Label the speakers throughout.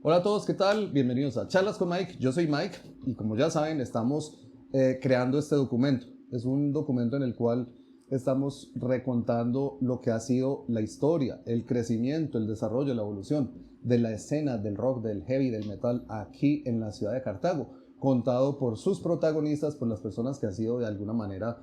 Speaker 1: Hola a todos, ¿qué tal? Bienvenidos a Charlas con Mike. Yo soy Mike y como ya saben, estamos creando este documento. Es un documento en el cual estamos recontando lo que ha sido la historia, el crecimiento, el desarrollo, la evolución de la escena del rock, del heavy, del metal aquí en la ciudad de Cartago, contado por sus protagonistas, por las personas que han sido de alguna manera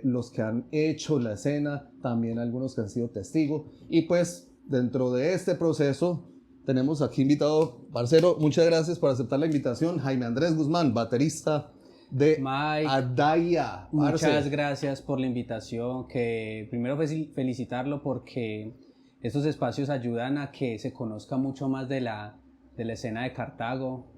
Speaker 1: los que han hecho la escena, también algunos que han sido testigos. Y pues dentro de este proceso tenemos aquí invitado, parcero, muchas gracias por aceptar la invitación, Jaime Andrés Guzmán, baterista de
Speaker 2: Mike,
Speaker 1: Adaya.
Speaker 2: muchas gracias por la invitación, que primero felicitarlo porque estos espacios ayudan a que se conozca mucho más de la escena de Cartago,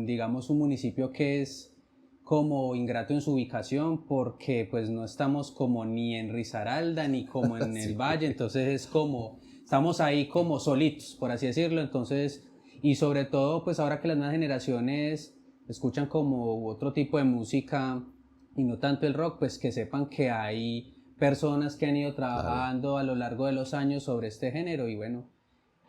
Speaker 2: digamos un municipio que es como ingrato en su ubicación porque pues no estamos como ni en Risaralda ni como en el Valle, entonces es como, estamos ahí como solitos, por así decirlo, entonces, y sobre todo pues ahora que las nuevas generaciones escuchan como otro tipo de música y no tanto el rock, pues que sepan que hay personas que han ido trabajando a lo largo de los años sobre este género y bueno,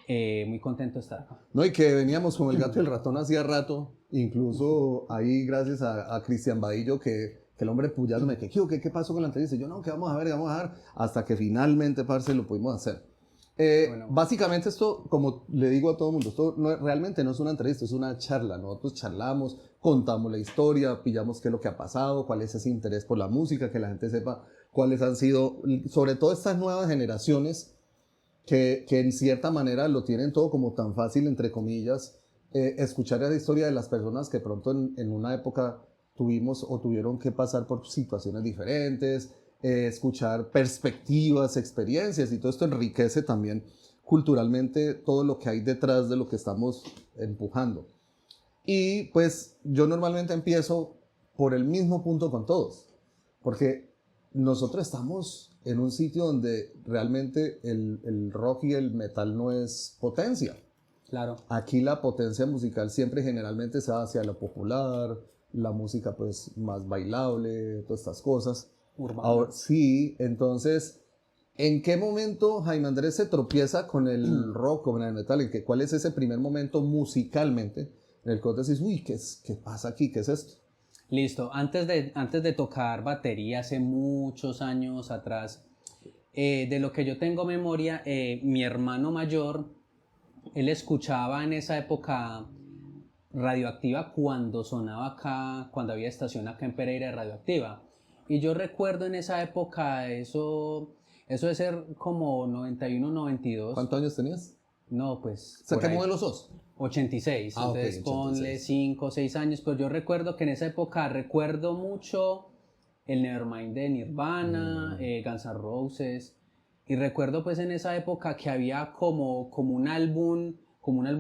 Speaker 2: muy contento de estar acá.
Speaker 1: No, y que veníamos con el gato y el ratón hacía rato, incluso ahí gracias a Cristian Badillo, que el hombre puyándome, ¿qué pasó con la entrevista? Y yo, no, que vamos a ver, hasta que finalmente, parce, lo pudimos hacer.
Speaker 2: Bueno.
Speaker 1: Básicamente esto, como le digo a todo el mundo, esto realmente no es una entrevista, es una charla. Nosotros charlamos, contamos la historia, pillamos qué es lo que ha pasado, cuál es ese interés por la música, que la gente sepa cuáles han sido, sobre todo estas nuevas generaciones, que en cierta manera lo tienen todo como tan fácil, entre comillas, escuchar la historia de las personas que pronto en una época tuvimos o tuvieron que pasar por situaciones diferentes, escuchar perspectivas, experiencias, y todo esto enriquece también culturalmente todo lo que hay detrás de lo que estamos empujando. Y pues yo normalmente empiezo por el mismo punto con todos, porque nosotros estamos en un sitio donde realmente el rock y el metal no es potencia.
Speaker 2: Claro.
Speaker 1: Aquí la potencia musical siempre generalmente se va hacia lo popular, la música pues más bailable, todas estas cosas.
Speaker 2: Urbana.
Speaker 1: Ahora, sí, entonces, ¿en qué momento Jaime Andrés se tropieza con el rock, con el metal? ¿Cuál es ese primer momento musicalmente en el que vos decís, uy, ¿qué pasa aquí? ¿Qué es esto?
Speaker 2: Listo, antes de tocar batería hace muchos años atrás, de lo que yo tengo memoria, mi hermano mayor, él escuchaba en esa época Radioactiva cuando sonaba acá, cuando había estación acá en Pereira de Radioactiva. Y yo recuerdo en esa época eso de ser como 91, 92.
Speaker 1: ¿Cuántos años tenías?
Speaker 2: No, pues...
Speaker 1: O sea, ¿qué modelo sos?
Speaker 2: 86,
Speaker 1: Ah, ok,
Speaker 2: entonces
Speaker 1: 86.
Speaker 2: ponle 5 o 6 años, pero yo recuerdo que en esa época recuerdo mucho el Nevermind de Nirvana, Guns N' Roses, y recuerdo pues en esa época que había como un álbum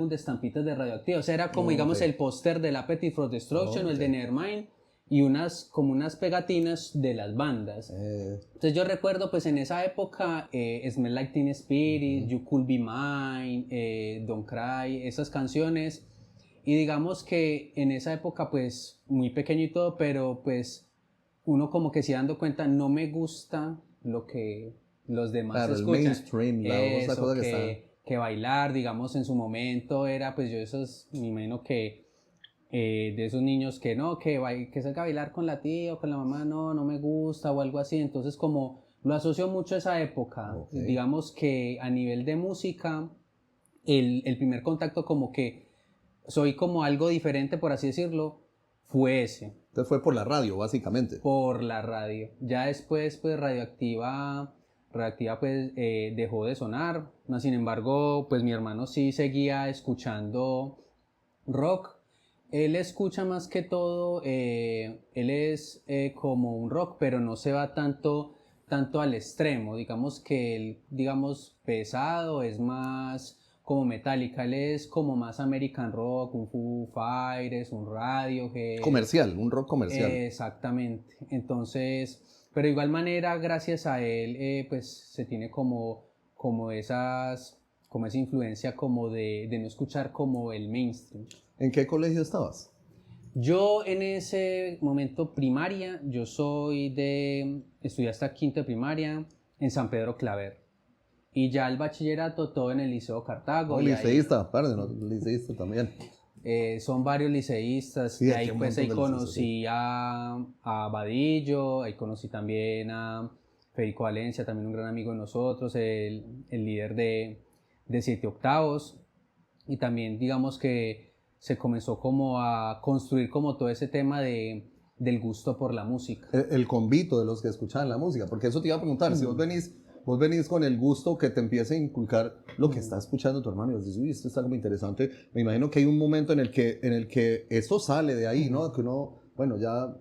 Speaker 2: de estampitas de Radioactiva, o sea, era como digamos
Speaker 1: Okay.
Speaker 2: el póster del Appetite for Destruction o el de Nevermind, y como unas pegatinas de las bandas. Entonces yo recuerdo pues en esa época Smell Like Teen Spirit, You Could Be Mine, Don't Cry, esas canciones. Y digamos que en esa época pues muy pequeño y todo, pero pues uno como que se dando cuenta, no me gusta lo que los demás
Speaker 1: Claro, el
Speaker 2: escuchan.
Speaker 1: mainstream, la cosa que está...
Speaker 2: Que bailar, digamos, en su momento era pues yo esos, me imagino que de esos niños que no, que salga a bailar con la tía o con la mamá, no me gusta o algo así. Entonces como lo asocio mucho a esa época,
Speaker 1: Okay.
Speaker 2: digamos que a nivel de música, el primer contacto como que soy como algo diferente, por así decirlo, fue ese.
Speaker 1: Entonces fue por la radio, básicamente.
Speaker 2: Por la radio. Ya después pues Radioactiva pues dejó de sonar. No, sin embargo, pues mi hermano sí seguía escuchando rock. Él escucha más que todo, él es como un rock, pero no se va tanto al extremo. Digamos que él, digamos, pesado, es más como Metallica, él es como más American Rock, un Foo Fighters, un Radiohead.
Speaker 1: Comercial, un rock comercial.
Speaker 2: Exactamente. Entonces, pero de igual manera, gracias a él, pues se tiene como esa influencia como de no escuchar como el mainstream.
Speaker 1: ¿En qué colegio estabas?
Speaker 2: Yo en ese momento primaria, estudié hasta quinto de primaria en San Pedro Claver. Y ya el bachillerato todo en el Liceo Cartago.
Speaker 1: Oh,
Speaker 2: Y
Speaker 1: liceísta, aparte, ¿no? Liceísta también.
Speaker 2: son varios liceístas.
Speaker 1: Sí,
Speaker 2: Y
Speaker 1: aquí
Speaker 2: ahí
Speaker 1: un
Speaker 2: pues
Speaker 1: montón
Speaker 2: ahí
Speaker 1: de liceístas, sí.
Speaker 2: conocí a Vadillo, ahí conocí también a Federico Valencia, también un gran amigo de nosotros, el líder de Siete Octavos. Y también digamos que se comenzó como a construir como todo ese tema del gusto por la música.
Speaker 1: El convito de los que escuchaban la música, porque eso te iba a preguntar, si vos venís con el gusto que te empiece a inculcar lo que está escuchando tu hermano, y vos dices, uy, esto está como interesante, me imagino que hay un momento en el que eso sale de ahí, ¿no? Que uno, bueno, ya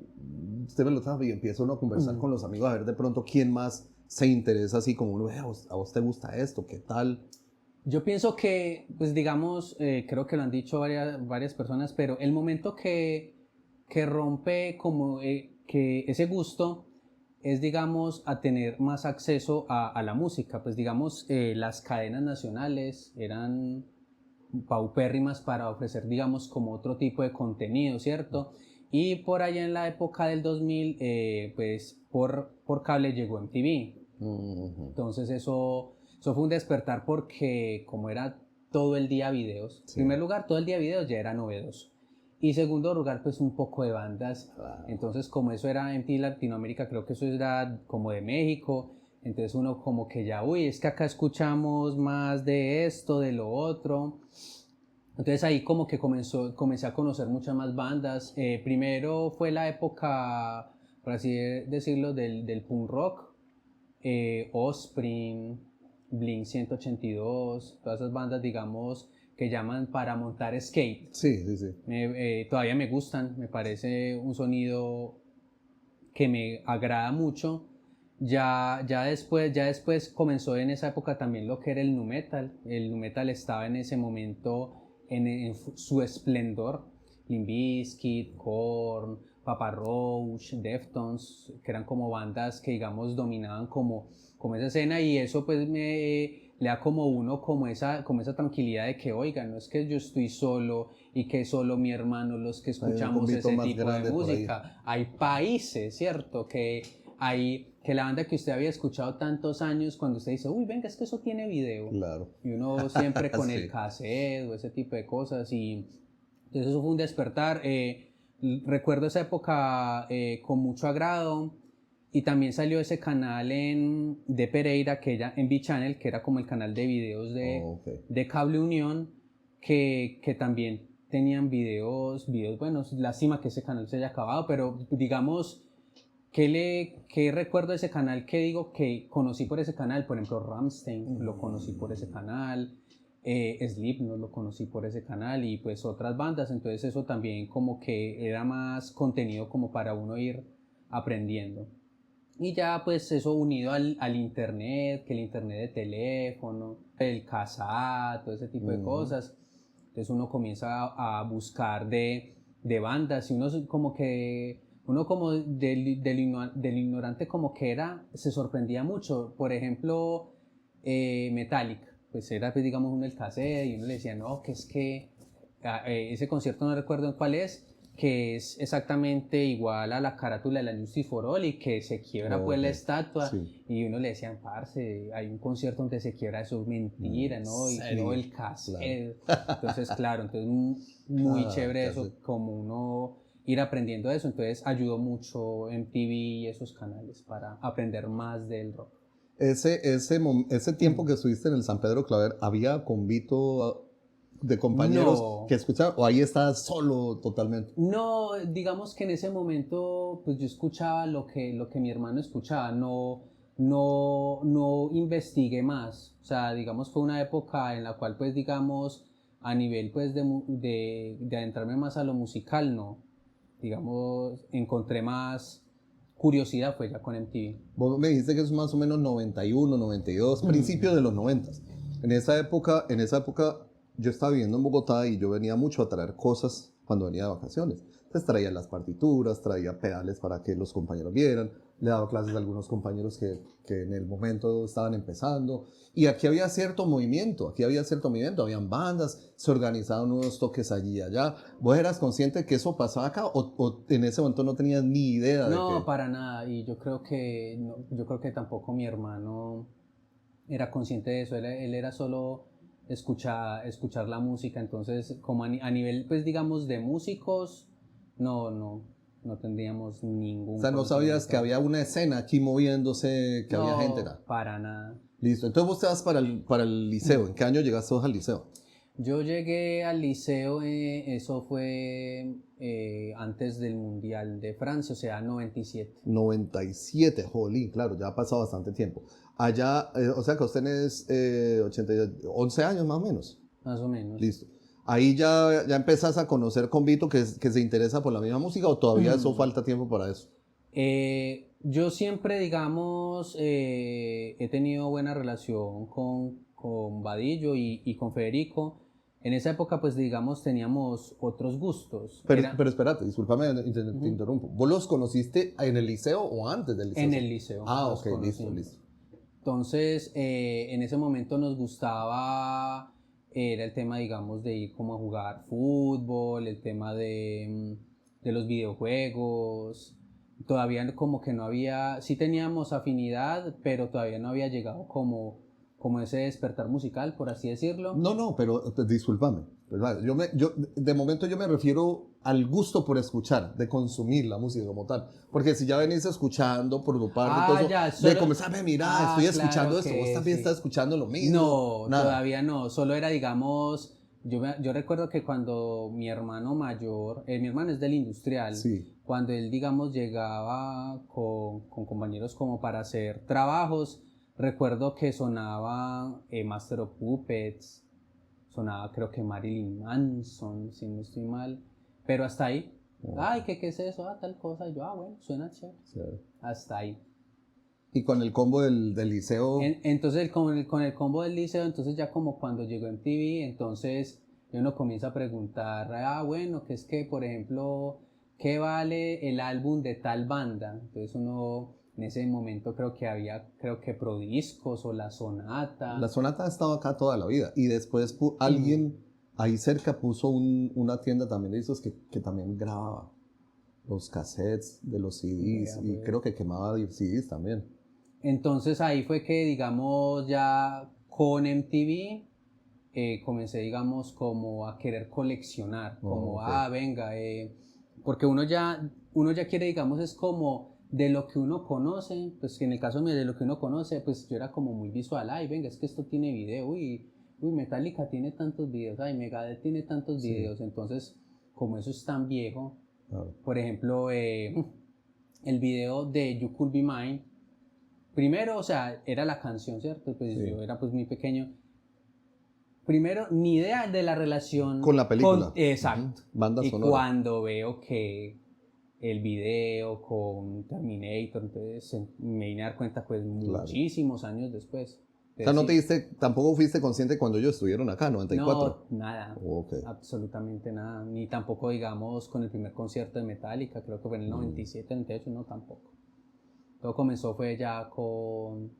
Speaker 1: usted me lo sabe y empieza uno a conversar con los amigos a ver de pronto quién más se interesa así como uno, a vos te gusta esto, ¿qué tal?
Speaker 2: Yo pienso que, pues digamos, creo que lo han dicho varias personas, pero el momento que rompe como que ese gusto es, digamos, a tener más acceso a la música. Pues digamos, las cadenas nacionales eran paupérrimas para ofrecer, digamos, como otro tipo de contenido, ¿cierto? Y por allá en la época del 2000, pues por cable llegó MTV. Entonces eso fue un despertar porque como era todo el día videos, en primer lugar todo el día videos ya era novedoso y segundo lugar pues un poco de bandas, entonces como eso era MTV Latinoamérica, creo que eso era como de México, entonces uno como que ya, uy, es que acá escuchamos más de esto, de lo otro. Entonces ahí como que comencé a conocer muchas más bandas. Primero fue la época, por así decirlo, del punk rock. Offspring, Blink 182, todas esas bandas, digamos, que llaman para montar skate.
Speaker 1: Sí, sí, sí.
Speaker 2: Todavía me gustan, me parece un sonido que me agrada mucho. Ya después comenzó en esa época también lo que era el nu metal. El nu metal estaba en ese momento en su esplendor. Limp Bizkit, Korn, Papa Roach, Deftones, que eran como bandas que digamos dominaban como esa escena y eso pues le da como uno como esa tranquilidad de que oiga, no es que yo estoy solo y que solo mi hermano los que escuchamos ese tipo de música, hay países, ¿cierto? Que la banda que usted había escuchado tantos años, cuando usted dice, uy, venga, es que eso tiene video.
Speaker 1: Claro.
Speaker 2: Y uno siempre con
Speaker 1: Sí.
Speaker 2: el cassette o ese tipo de cosas. Y entonces eso fue un despertar. Recuerdo esa época con mucho agrado. Y también salió ese canal de Pereira, en B-Channel, que era como el canal de videos de Cable Unión, que también tenían videos, bueno, lástima que ese canal se haya acabado, pero digamos, ¿qué recuerdo de ese canal? ¿Qué digo que conocí por ese canal? Por ejemplo, Rammstein lo conocí por ese canal, Slipknot lo conocí por ese canal y pues otras bandas, entonces eso también como que era más contenido como para uno ir aprendiendo. Y ya pues eso unido al internet, que el internet de teléfono, el Kazaa, todo ese tipo de cosas. Entonces uno comienza a buscar de bandas y uno como del ignorante como que era, se sorprendía mucho. Por ejemplo, Metallica, pues era pues, digamos uno el cassette y uno le decía, no, que es que ese concierto no recuerdo cuál es, que es exactamente igual a la carátula de la Justice for All y que se quiebra pues la estatua y uno le decía, parce, hay un concierto donde se quiebra, eso es mentira, ¿no? Y no el cassette. Entonces, claro, entonces muy chévere eso, como uno ir aprendiendo eso, entonces ayudó mucho MTV y esos canales para aprender más del rock.
Speaker 1: Ese tiempo que estuviste en el San Pedro Claver, ¿había convito de compañeros que escuchaban o ahí estabas solo totalmente?
Speaker 2: No, digamos que en ese momento pues yo escuchaba lo que mi hermano escuchaba, no investigué más, o sea, digamos fue una época en la cual pues digamos a nivel pues de adentrarme más a lo musical, no, digamos encontré más curiosidad fue ya con MTV.
Speaker 1: Vos me dijiste que es más o menos 91, 92, principios de los 90. En esa época yo estaba viviendo en Bogotá y yo venía mucho a traer cosas cuando venía de vacaciones. Entonces traía las partituras, traía pedales para que los compañeros vieran, le daba clases a algunos compañeros que en el momento estaban empezando. Y aquí había cierto movimiento, habían bandas, se organizaban unos toques allí y allá. ¿Vos eras consciente que eso pasaba acá o en ese momento no tenías ni idea de que...?
Speaker 2: No, para nada, y yo creo que tampoco mi hermano era consciente de eso, él era solo escuchar la música, entonces como a nivel, pues digamos, de músicos, no tendríamos
Speaker 1: O
Speaker 2: ningún
Speaker 1: sea, no sabías que
Speaker 2: conocimiento.
Speaker 1: había una escena aquí moviéndose, que había gente,
Speaker 2: No,
Speaker 1: nada.
Speaker 2: para nada.
Speaker 1: Listo. Entonces vos te vas para el liceo. ¿En qué año llegaste vos al liceo?
Speaker 2: Yo llegué al liceo, eso fue antes del Mundial de Francia, o sea, 97,
Speaker 1: 97, jolín, claro, ya ha pasado bastante tiempo. Allá, o sea que vos tenés 11 años más o menos.
Speaker 2: más o menos.
Speaker 1: Listo. Ahí ya empezás a conocer con Vito que se interesa por la misma música o todavía eso falta tiempo para eso.
Speaker 2: Yo siempre, digamos, he tenido buena relación con Vadillo y con Federico. En esa época, pues, digamos, teníamos otros gustos.
Speaker 1: Pero espérate, discúlpame, te interrumpo. ¿Vos los conociste en el liceo o antes del liceo?
Speaker 2: En el liceo.
Speaker 1: Ah,
Speaker 2: los
Speaker 1: ok,
Speaker 2: conocí.
Speaker 1: listo.
Speaker 2: Entonces, en ese momento nos gustaba, era el tema, digamos, de ir como a jugar fútbol, el tema de los videojuegos. Todavía como que no había, sí teníamos afinidad, pero todavía no había llegado como ese despertar musical, por así decirlo.
Speaker 1: No, pero discúlpame. ¿Verdad? De momento yo me refiero al gusto por escuchar, de consumir la música como tal. Porque si ya venís escuchando por tu parte, todo eso,
Speaker 2: Ya,
Speaker 1: de comenzar, mira, estoy escuchando
Speaker 2: claro
Speaker 1: esto, vos
Speaker 2: que
Speaker 1: también
Speaker 2: sí.
Speaker 1: estás escuchando lo mismo.
Speaker 2: No,
Speaker 1: Nada.
Speaker 2: todavía no, solo era, digamos, yo recuerdo que cuando mi hermano mayor, mi hermano es del industrial,
Speaker 1: Sí.
Speaker 2: cuando él, digamos, llegaba con compañeros como para hacer trabajos, recuerdo que sonaba Master of Puppets, sonaba creo que Marilyn Manson, si no estoy mal, pero hasta ahí. Ay, ¿qué es eso? Ah, tal cosa. Y yo, bueno, suena chévere.
Speaker 1: Sí.
Speaker 2: Hasta ahí.
Speaker 1: Y con el combo del liceo.
Speaker 2: Entonces, con el combo del liceo, entonces ya como cuando llegó MTV, entonces uno comienza a preguntar, bueno, que es que, por ejemplo, ¿qué vale el álbum de tal banda? Entonces uno, en ese momento creo que Prodiscos o La Sonata.
Speaker 1: La Sonata ha estado acá toda la vida. Y después alguien ahí cerca puso una tienda también de esos que también grababa los cassettes de los CDs y creo que quemaba CDs también.
Speaker 2: Entonces ahí fue que, digamos, ya con MTV comencé, digamos, como a querer coleccionar, como,
Speaker 1: Okay.
Speaker 2: venga, porque uno ya quiere, digamos, es como de lo que uno conoce, pues en el caso mío, de lo que uno conoce, pues yo era como muy visual, venga, es que esto tiene video, uy, Metallica tiene tantos videos, Megadeth tiene tantos videos, entonces, como eso es tan viejo, por ejemplo, el video de You Could Be Mine, primero, o sea, era la canción, ¿cierto? Pues yo era pues muy pequeño. Primero, ni idea de la relación
Speaker 1: con la película.
Speaker 2: Exacto.
Speaker 1: Banda
Speaker 2: y
Speaker 1: sonora.
Speaker 2: cuando veo que el video con Terminator, entonces me vine a dar cuenta pues muchísimos años después.
Speaker 1: Entonces, o sea, tampoco fuiste consciente cuando ellos estuvieron acá, 94.
Speaker 2: No, nada. Okay. Absolutamente nada. Ni tampoco, digamos, con el primer concierto de Metallica, creo que fue en el 97, 98, no, tampoco. Todo comenzó fue ya con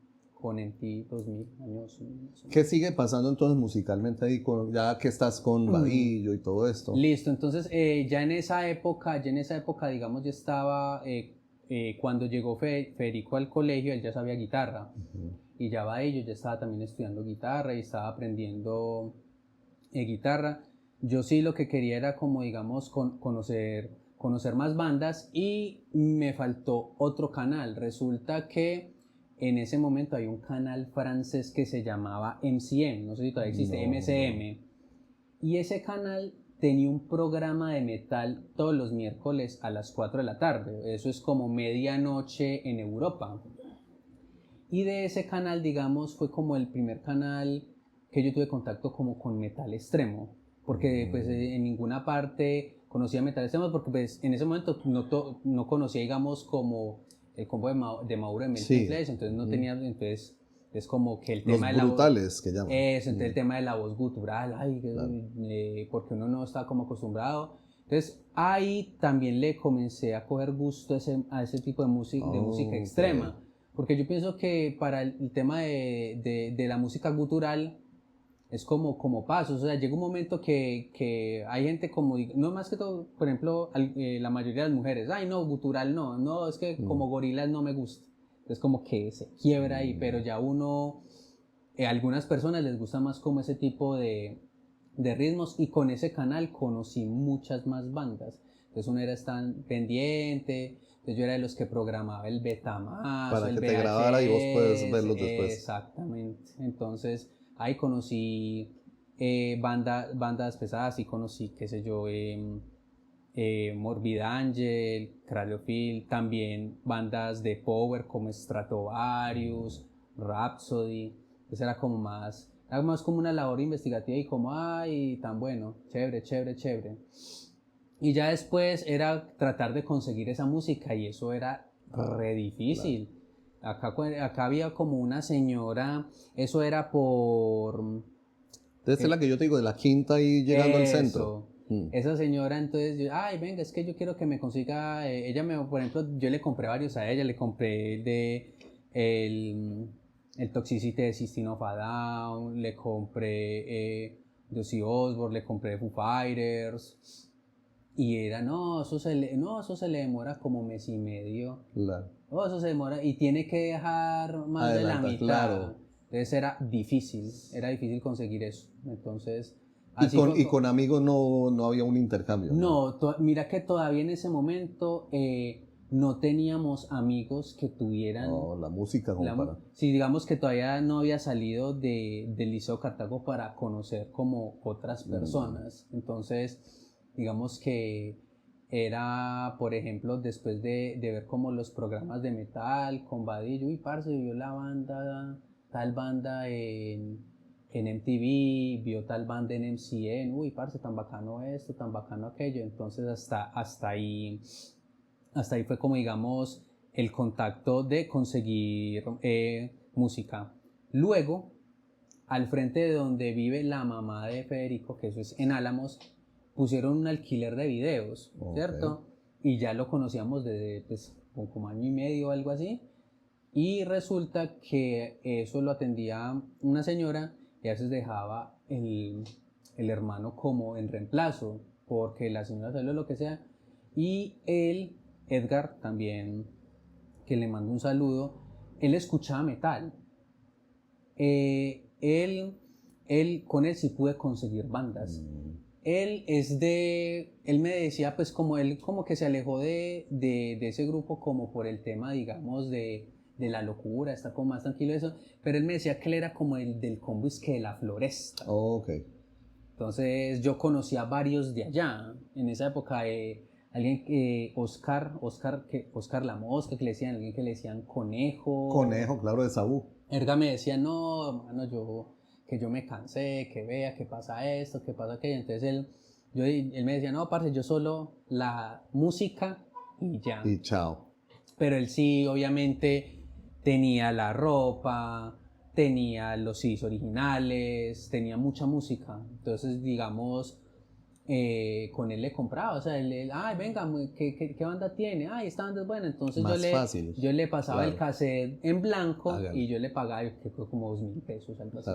Speaker 2: MTV 2000 años.
Speaker 1: ¿Qué sigue pasando entonces musicalmente ahí, ya que estás con Vadillo y todo esto?
Speaker 2: Listo, entonces ya en esa época, digamos, ya estaba, cuando llegó Federico al colegio, él ya sabía guitarra. Y ya Vadillo ya estaba también estudiando guitarra y estaba aprendiendo guitarra. Yo sí lo que quería era como, digamos, conocer más bandas y me faltó otro canal. Resulta que en ese momento hay un canal francés que se llamaba MCM, no sé si todavía existe, MCM. Y ese canal tenía un programa de metal todos los miércoles a las 4 de la tarde. Eso es como medianoche en Europa. Y de ese canal, digamos, fue como el primer canal que yo tuve contacto como con metal extremo. Porque pues en ninguna parte conocía metal extremo porque pues en ese momento no conocía, digamos, como el combo de Mauro de Melting Place, entonces no tenía, entonces es como que el tema
Speaker 1: los brutales,
Speaker 2: de la voz,
Speaker 1: que llaman.
Speaker 2: entonces el tema de la voz gutural, porque uno no está como acostumbrado. Entonces ahí también le comencé a coger gusto a ese tipo de música extrema. Porque yo pienso que para el tema de la música gutural es como pasos, o sea, llega un momento que hay gente como, no más que todo, por ejemplo, la mayoría de las mujeres, no, gutural es que como gorilas no me gusta, es como que se quiebra ahí, pero ya uno algunas personas les gusta más como ese tipo de ritmos, y con ese canal conocí muchas más bandas. Entonces uno era tan pendiente, entonces yo era de los que programaba el Betamax o
Speaker 1: Para
Speaker 2: el
Speaker 1: que te grabara y vos puedes
Speaker 2: VHS,
Speaker 1: verlos después.
Speaker 2: exactamente. Entonces ahí conocí bandas pesadas, y conocí, qué sé yo, Morbid Angel, Cradlefield, también bandas de power como Stratovarius, Rhapsody. Entonces era más como una labor investigativa y como, ay, tan bueno, chévere, chévere, chévere. Y ya después era tratar de conseguir esa música, y eso era re difícil. Claro. Acá había como una señora, eso era por...
Speaker 1: Esa es la que yo te digo, de la Quinta y llegando al centro.
Speaker 2: Eso. Esa señora, entonces, ay, venga, es que yo quiero que me consiga, por ejemplo, yo le compré varios a ella, le compré el Toxicity de System of a Down, le compré de Ozzy Osbourne, le compré Foo Fighters, y era, no, eso se le demora como mes y medio,
Speaker 1: Claro.
Speaker 2: no, eso se demora, y tiene que dejar más de la mitad,
Speaker 1: claro.
Speaker 2: Entonces era difícil conseguir eso, entonces...
Speaker 1: Y con amigos no había un intercambio.
Speaker 2: No, mira que todavía en ese momento no teníamos amigos que tuvieran...
Speaker 1: No, la música como para...
Speaker 2: Sí, digamos que todavía no había salido del Liceo Cartago para conocer como otras personas. Entonces, digamos que era, por ejemplo, después de ver como los programas de metal con Vadillo, y parce, vio tal banda en MTV, vio tal banda en MCN, uy, parce, tan bacano esto, tan bacano aquello. Entonces hasta ahí fue como, digamos, el contacto de conseguir música. Luego, al frente de donde vive la mamá de Federico, que eso es en Álamos, pusieron un alquiler de videos, ¿cierto? Y ya lo conocíamos desde pues, como año y medio o algo así. Y resulta que eso lo atendía una señora, y a veces dejaba el hermano como en reemplazo, porque la señora salió lo que sea. Y él, Edgar, también, que le mando un saludo, él escuchaba metal. Con él sí pude conseguir bandas. Él me decía, pues como él como que se alejó de ese grupo como por el tema, digamos, de la locura, está como más tranquilo eso, pero él me decía que él era como el del combo que de la Floresta. Entonces yo conocía a varios de allá, en esa época, alguien que, Oscar la Mosca, alguien que le decían Conejo.
Speaker 1: Conejo, claro, de Sabú.
Speaker 2: Erga me decía, no, hermano, que yo me cansé, que vea, que pasa esto, que pasa aquello. Entonces él me decía, no, parce, yo solo la música y ya.
Speaker 1: Y chao.
Speaker 2: Pero él sí, obviamente, tenía la ropa, tenía los CDs originales, tenía mucha música. Entonces, digamos, con él le compraba, o sea, ay, venga, ¿qué banda tiene? Ay, esta banda es buena. Entonces yo le pasaba el cassette en blanco. Y yo le pagaba, que fue como 2.000 pesos, algo así,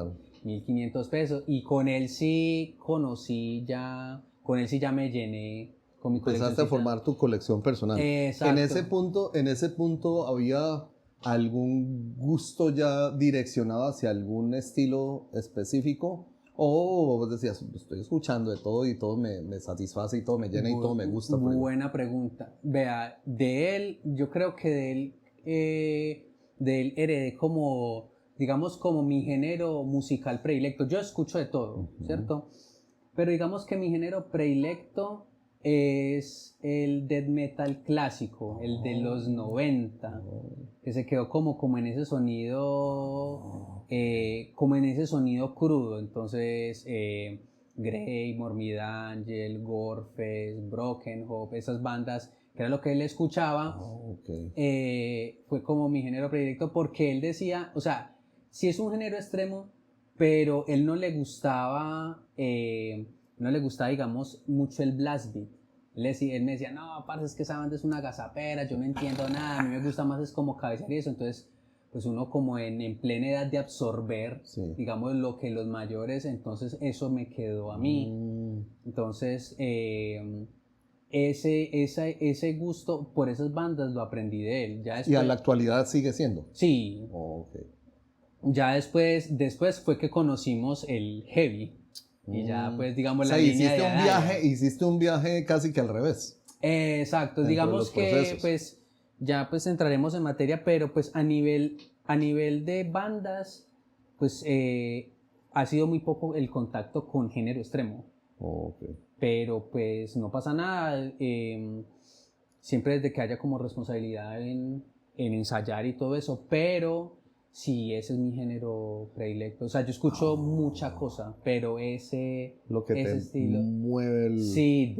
Speaker 2: 1.500 pesos. Y con él sí ya me llené con mi colección.
Speaker 1: Empezaste a formar tu colección personal.
Speaker 2: Exacto.
Speaker 1: En ese punto había algún gusto ya direccionado hacia algún estilo específico, o vos decías, estoy escuchando de todo y todo me satisface y todo me llena y todo me gusta.
Speaker 2: Buena pregunta. Vea, yo creo que de él heredé como, digamos, como mi género musical predilecto. Yo escucho de todo, ¿cierto? Pero digamos que mi género predilecto es el death metal clásico, el de los 90, que se quedó como en ese sonido, crudo. Entonces, Grey, Morbid Angel, Gorefest, Broken Hope, esas bandas, que era lo que él escuchaba, fue como mi género predilecto, porque él decía, o sea, sí es un género extremo, pero él no le gustaba, digamos, mucho el blast beat. Él me decía, no, parce, es que esa banda es una gazapera, yo no entiendo nada, a mí me gusta más es como cabecear y eso. Entonces, pues uno como en plena edad de absorber, digamos, lo que los mayores, entonces eso me quedó a mí. Entonces, ese gusto por esas bandas lo aprendí de él. Ya después,
Speaker 1: ¿y a la actualidad sigue siendo?
Speaker 2: Sí. Ya después fue que conocimos el heavy. Y ya pues digamos
Speaker 1: O sea,
Speaker 2: la línea de
Speaker 1: hiciste un viaje casi que al revés.
Speaker 2: exacto,
Speaker 1: Dentro de
Speaker 2: digamos
Speaker 1: los
Speaker 2: que
Speaker 1: procesos.
Speaker 2: pues ya pues entraremos en materia, pero pues a nivel de bandas, pues ha sido muy poco el contacto con género extremo.
Speaker 1: Okay.
Speaker 2: Pero pues no pasa nada, siempre desde que haya como responsabilidad en ensayar y todo eso, pero sí, ese es mi género predilecto. O sea, yo escucho mucha cosa, pero
Speaker 1: Lo que
Speaker 2: ese
Speaker 1: te
Speaker 2: estilo,
Speaker 1: mueve el...
Speaker 2: sí,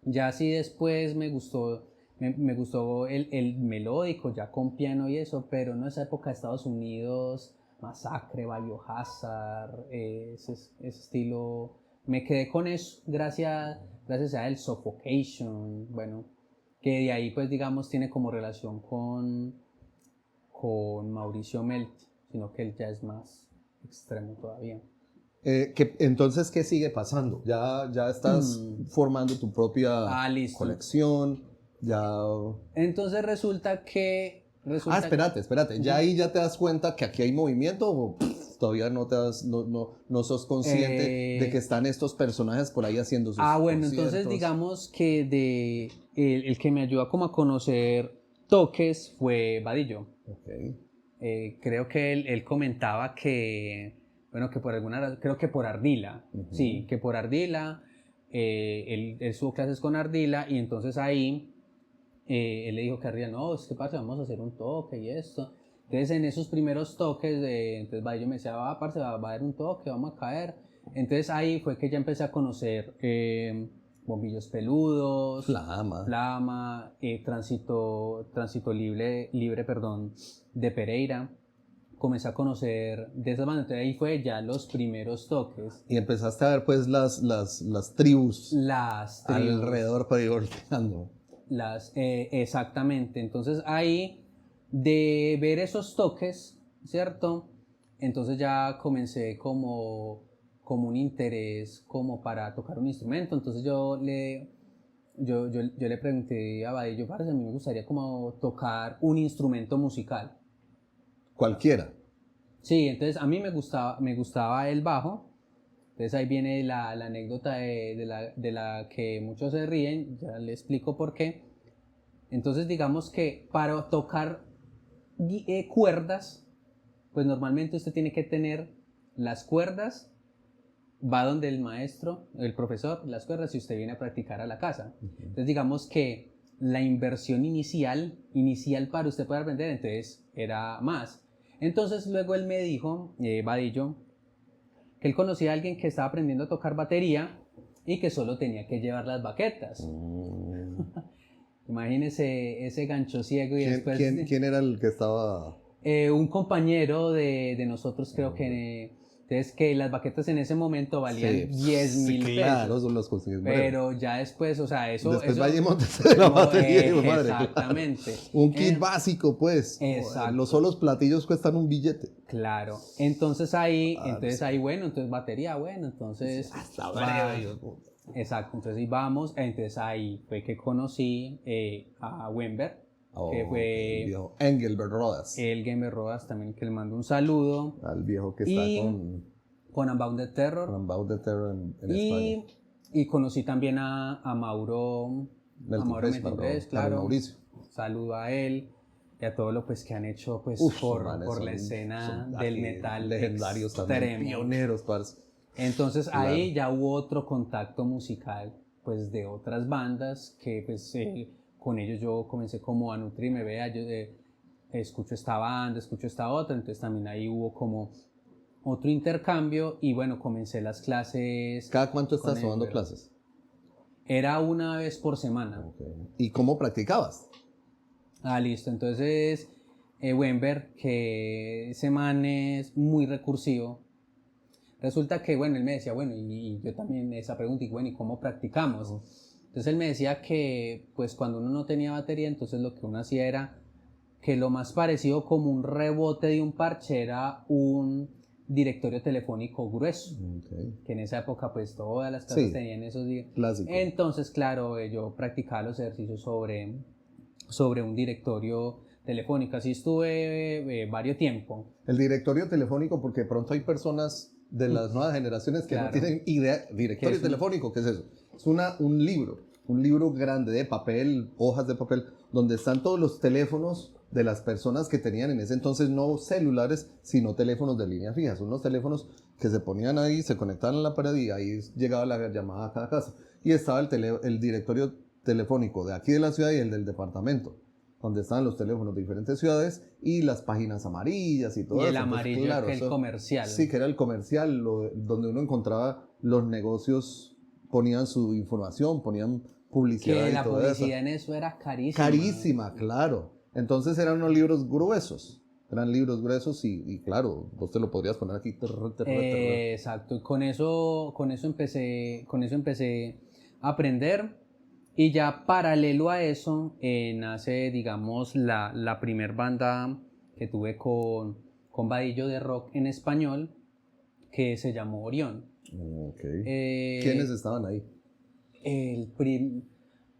Speaker 2: ya así después me gustó el melódico, ya con piano y eso, pero no esa época de Estados Unidos, Masacre, Biohazard, ese estilo, me quedé con eso gracias a el Suffocation, bueno, que de ahí pues digamos tiene como relación con Mauricio Melti, sino que él ya es más extremo todavía.
Speaker 1: Entonces, ¿qué sigue pasando? Ya estás formando tu propia
Speaker 2: Listo.
Speaker 1: colección, ya...
Speaker 2: Entonces resulta que...
Speaker 1: espérate. ¿Ya ahí ya te das cuenta que aquí hay movimiento o todavía no sos consciente de que están estos personajes por ahí haciendo sus
Speaker 2: bueno,
Speaker 1: conciertos?
Speaker 2: entonces digamos que el que me ayudó como a conocer toques fue Vadillo.
Speaker 1: Okay.
Speaker 2: Creo que él comentaba que, bueno, que por alguna razón, creo que por Ardila, sí, que por Ardila, él tuvo clases con Ardila y entonces ahí él le dijo que Ardila, no, es que parce, vamos a hacer un toque y esto. Entonces en esos primeros toques, entonces Vadillo me decía, parce, va a haber un toque, vamos a caer. Entonces ahí fue que ya empecé a conocer Bombillos Peludos, Flama, Tránsito Libre, perdón, de Pereira. Comencé a conocer de esas bandas, entonces ahí fue ya los primeros toques.
Speaker 1: Y empezaste a ver pues las tribus
Speaker 2: alrededor
Speaker 1: para ir golpeando.
Speaker 2: Exactamente, entonces ahí de ver esos toques, ¿cierto? Entonces ya comencé como un interés como para tocar un instrumento, entonces yo le pregunté a Vadillo, parce, a mí me gustaría como tocar un instrumento musical.
Speaker 1: Cualquiera.
Speaker 2: Sí, entonces a mí me gustaba el bajo, entonces ahí viene la anécdota de la que muchos se ríen, ya le explico por qué. Entonces digamos que para tocar cuerdas, pues normalmente usted tiene que tener las cuerdas, va donde el maestro, el profesor, las cuerdas y usted viene a practicar a la casa. Entonces digamos que la inversión inicial para usted poder aprender, entonces era más. Entonces luego él me dijo, Vadillo, que él conocía a alguien que estaba aprendiendo a tocar batería y que solo tenía que llevar las baquetas. Imagínese ese gancho ciego y después...
Speaker 1: ¿Quién era el que estaba...?
Speaker 2: Un compañero de nosotros, creo que... Entonces, que las baquetas en ese momento valían 10.000 pesos.
Speaker 1: Claro, son los consigues.
Speaker 2: Pero ya después, o sea, eso...
Speaker 1: Después vaya y montese de la batería, madre.
Speaker 2: Exactamente.
Speaker 1: Claro. Un kit básico, pues.
Speaker 2: Exacto.
Speaker 1: Los solos platillos cuestan un billete.
Speaker 2: Claro. Entonces ahí, bueno, entonces batería, bueno, entonces...
Speaker 1: Hasta breve.
Speaker 2: Exacto, entonces vamos, entonces ahí fue que conocí a Wember, que fue
Speaker 1: el viejo Engelbert Rodas.
Speaker 2: El Gamer Rodas también, que le mando un saludo.
Speaker 1: Al viejo que está
Speaker 2: con Unbounded Terror.
Speaker 1: Con Unbounded Terror en España.
Speaker 2: Y conocí también a Mauro Melendres, claro.
Speaker 1: Mauricio.
Speaker 2: Saludo a él y a todo lo pues, que han hecho pues, por la escena del metal.
Speaker 1: Legendarios también, pioneros, parce.
Speaker 2: Entonces ahí ya hubo otro contacto musical pues de otras bandas que pues con ellos yo comencé como a nutrirme, vea, yo escucho esta banda, escucho esta otra, entonces también ahí hubo como otro intercambio y bueno, comencé las clases.
Speaker 1: ¿Cada cuánto estás tomando clases?
Speaker 2: Era una vez por semana.
Speaker 1: Okay. ¿Y cómo practicabas?
Speaker 2: Listo, entonces Wember, que ese man es muy recursivo. Resulta que, bueno, él me decía, bueno, y yo también esa pregunta, y bueno, ¿y cómo practicamos? Entonces él me decía que, pues cuando uno no tenía batería, entonces lo que uno hacía era que lo más parecido como un rebote de un parche era un directorio telefónico grueso, que en esa época pues todas las casas tenían esos
Speaker 1: clásicos.
Speaker 2: Entonces, claro, yo practicaba los ejercicios sobre un directorio telefónica. Así estuve varios tiempo.
Speaker 1: El directorio telefónico, porque de pronto hay personas de las nuevas generaciones que no tienen idea. Directorio telefónico, ¿qué es eso? Es un libro grande de papel, hojas de papel, donde están todos los teléfonos de las personas que tenían en ese entonces no celulares, sino teléfonos de línea fija. Son los teléfonos que se ponían ahí, se conectaban a la pared y ahí llegaba la llamada a cada casa. Y estaba el directorio telefónico de aquí de la ciudad y el del departamento, donde estaban los teléfonos de diferentes ciudades y las páginas amarillas y todo
Speaker 2: eso. Y el
Speaker 1: eso.
Speaker 2: amarillo, claro, que el comercial.
Speaker 1: Sí, que era el comercial, donde uno encontraba los negocios, ponían su información, ponían publicidad.
Speaker 2: Que
Speaker 1: y
Speaker 2: la
Speaker 1: todo
Speaker 2: publicidad
Speaker 1: eso.
Speaker 2: en eso era carísima.
Speaker 1: Carísima, claro. Entonces eran unos libros gruesos. Eran libros gruesos y claro, vos te lo podrías poner aquí.
Speaker 2: Exacto, y con eso empecé a aprender. Y ya paralelo a eso nace, digamos, la primer banda que tuve con vadillo de rock en español, que se llamó Orión.
Speaker 1: Okay. ¿Quiénes estaban ahí?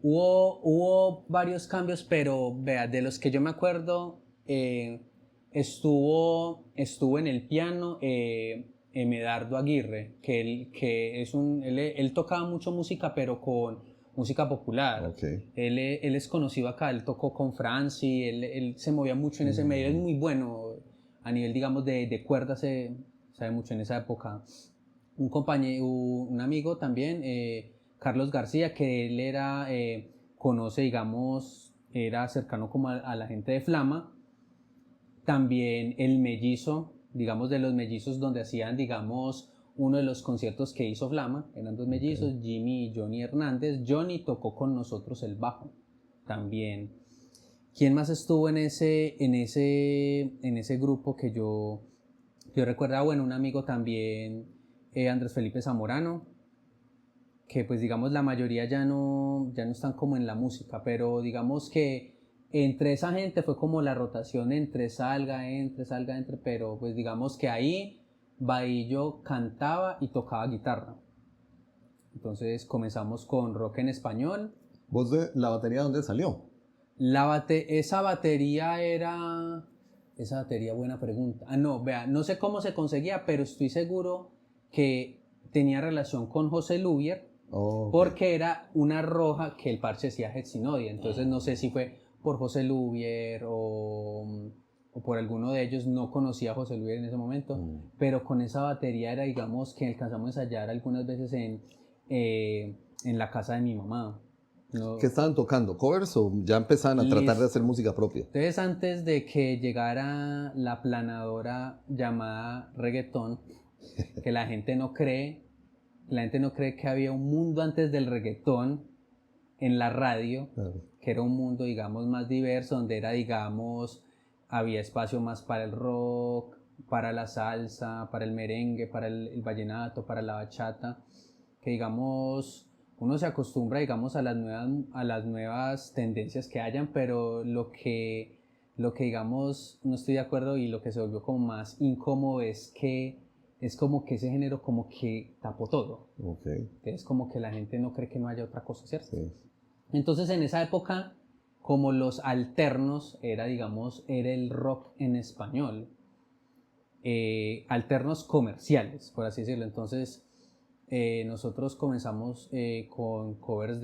Speaker 2: Hubo varios cambios, pero vea, de los que yo me acuerdo, estuvo en el piano Medardo Aguirre, que él tocaba mucho música, pero con música popular.
Speaker 1: Okay.
Speaker 2: Él es conocido acá, él tocó con Franci, él se movía mucho en ese medio, es muy bueno a nivel, digamos, de cuerdas, se sabe mucho en esa época. Un amigo también, Carlos García, que él conoce, digamos, era cercano como a la gente de Flama. También el mellizo, digamos, de los mellizos donde hacían, digamos, uno de los conciertos que hizo Flama, eran dos mellizos, Jimmy y Johnny Hernández. Johnny tocó con nosotros el bajo también. ¿Quién más estuvo en ese grupo que yo recuerdo? Bueno, un amigo también, Andrés Felipe Zamorano, que pues digamos la mayoría ya no están como en la música, pero digamos que entre esa gente fue como la rotación entre salga, entre, pero pues digamos que ahí Vadillo cantaba y tocaba guitarra. Entonces comenzamos con rock en español.
Speaker 1: ¿Vos de la batería dónde salió?
Speaker 2: Esa batería, buena pregunta. No, vea, no sé cómo se conseguía, pero estoy seguro que tenía relación con José Lubier, porque era una roja que el parche decía Hexinodia. Entonces no sé si fue por José Lubier o por alguno de ellos. No conocía a José Luis en ese momento, pero con esa batería era, digamos, que alcanzamos a ensayar algunas veces en la casa de mi mamá. ¿No?
Speaker 1: ¿Qué estaban tocando? ¿Covers o ya empezaban a tratar de hacer música propia?
Speaker 2: Entonces, antes de que llegara la planadora llamada reggaetón, que la gente no cree que había un mundo antes del reggaetón en la radio, claro, que era un mundo, digamos, más diverso, donde era, digamos, había espacio más para el rock, para la salsa, para el merengue, para el vallenato, para la bachata, que digamos, uno se acostumbra, digamos, a las nuevas tendencias que hayan, pero lo que digamos, no estoy de acuerdo y lo que se volvió como más incómodo es como que ese género como que tapó todo.
Speaker 1: Okay.
Speaker 2: Es como que la gente no cree que no haya otra cosa, ¿cierto?
Speaker 1: Sí.
Speaker 2: Entonces en esa época, como los alternos era el rock en español, alternos comerciales, por así decirlo. Entonces nosotros comenzamos con covers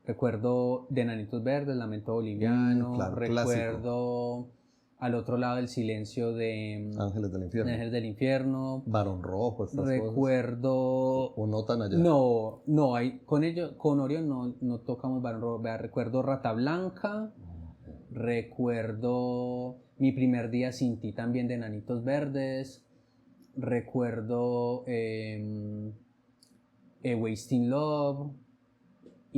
Speaker 2: recuerdo de Enanitos Verdes, Lamento Boliviano,
Speaker 1: claro,
Speaker 2: recuerdo
Speaker 1: clásico.
Speaker 2: Al otro lado del silencio de
Speaker 1: Ángeles del Infierno,
Speaker 2: Barón Rojo,
Speaker 1: estas
Speaker 2: recuerdo
Speaker 1: cosas. ¿O no tan allá?
Speaker 2: No, con Orión no tocamos Barón Rojo. Recuerdo Rata Blanca, recuerdo Mi Primer Día Sin Ti también de Enanitos Verdes, recuerdo Wasting Love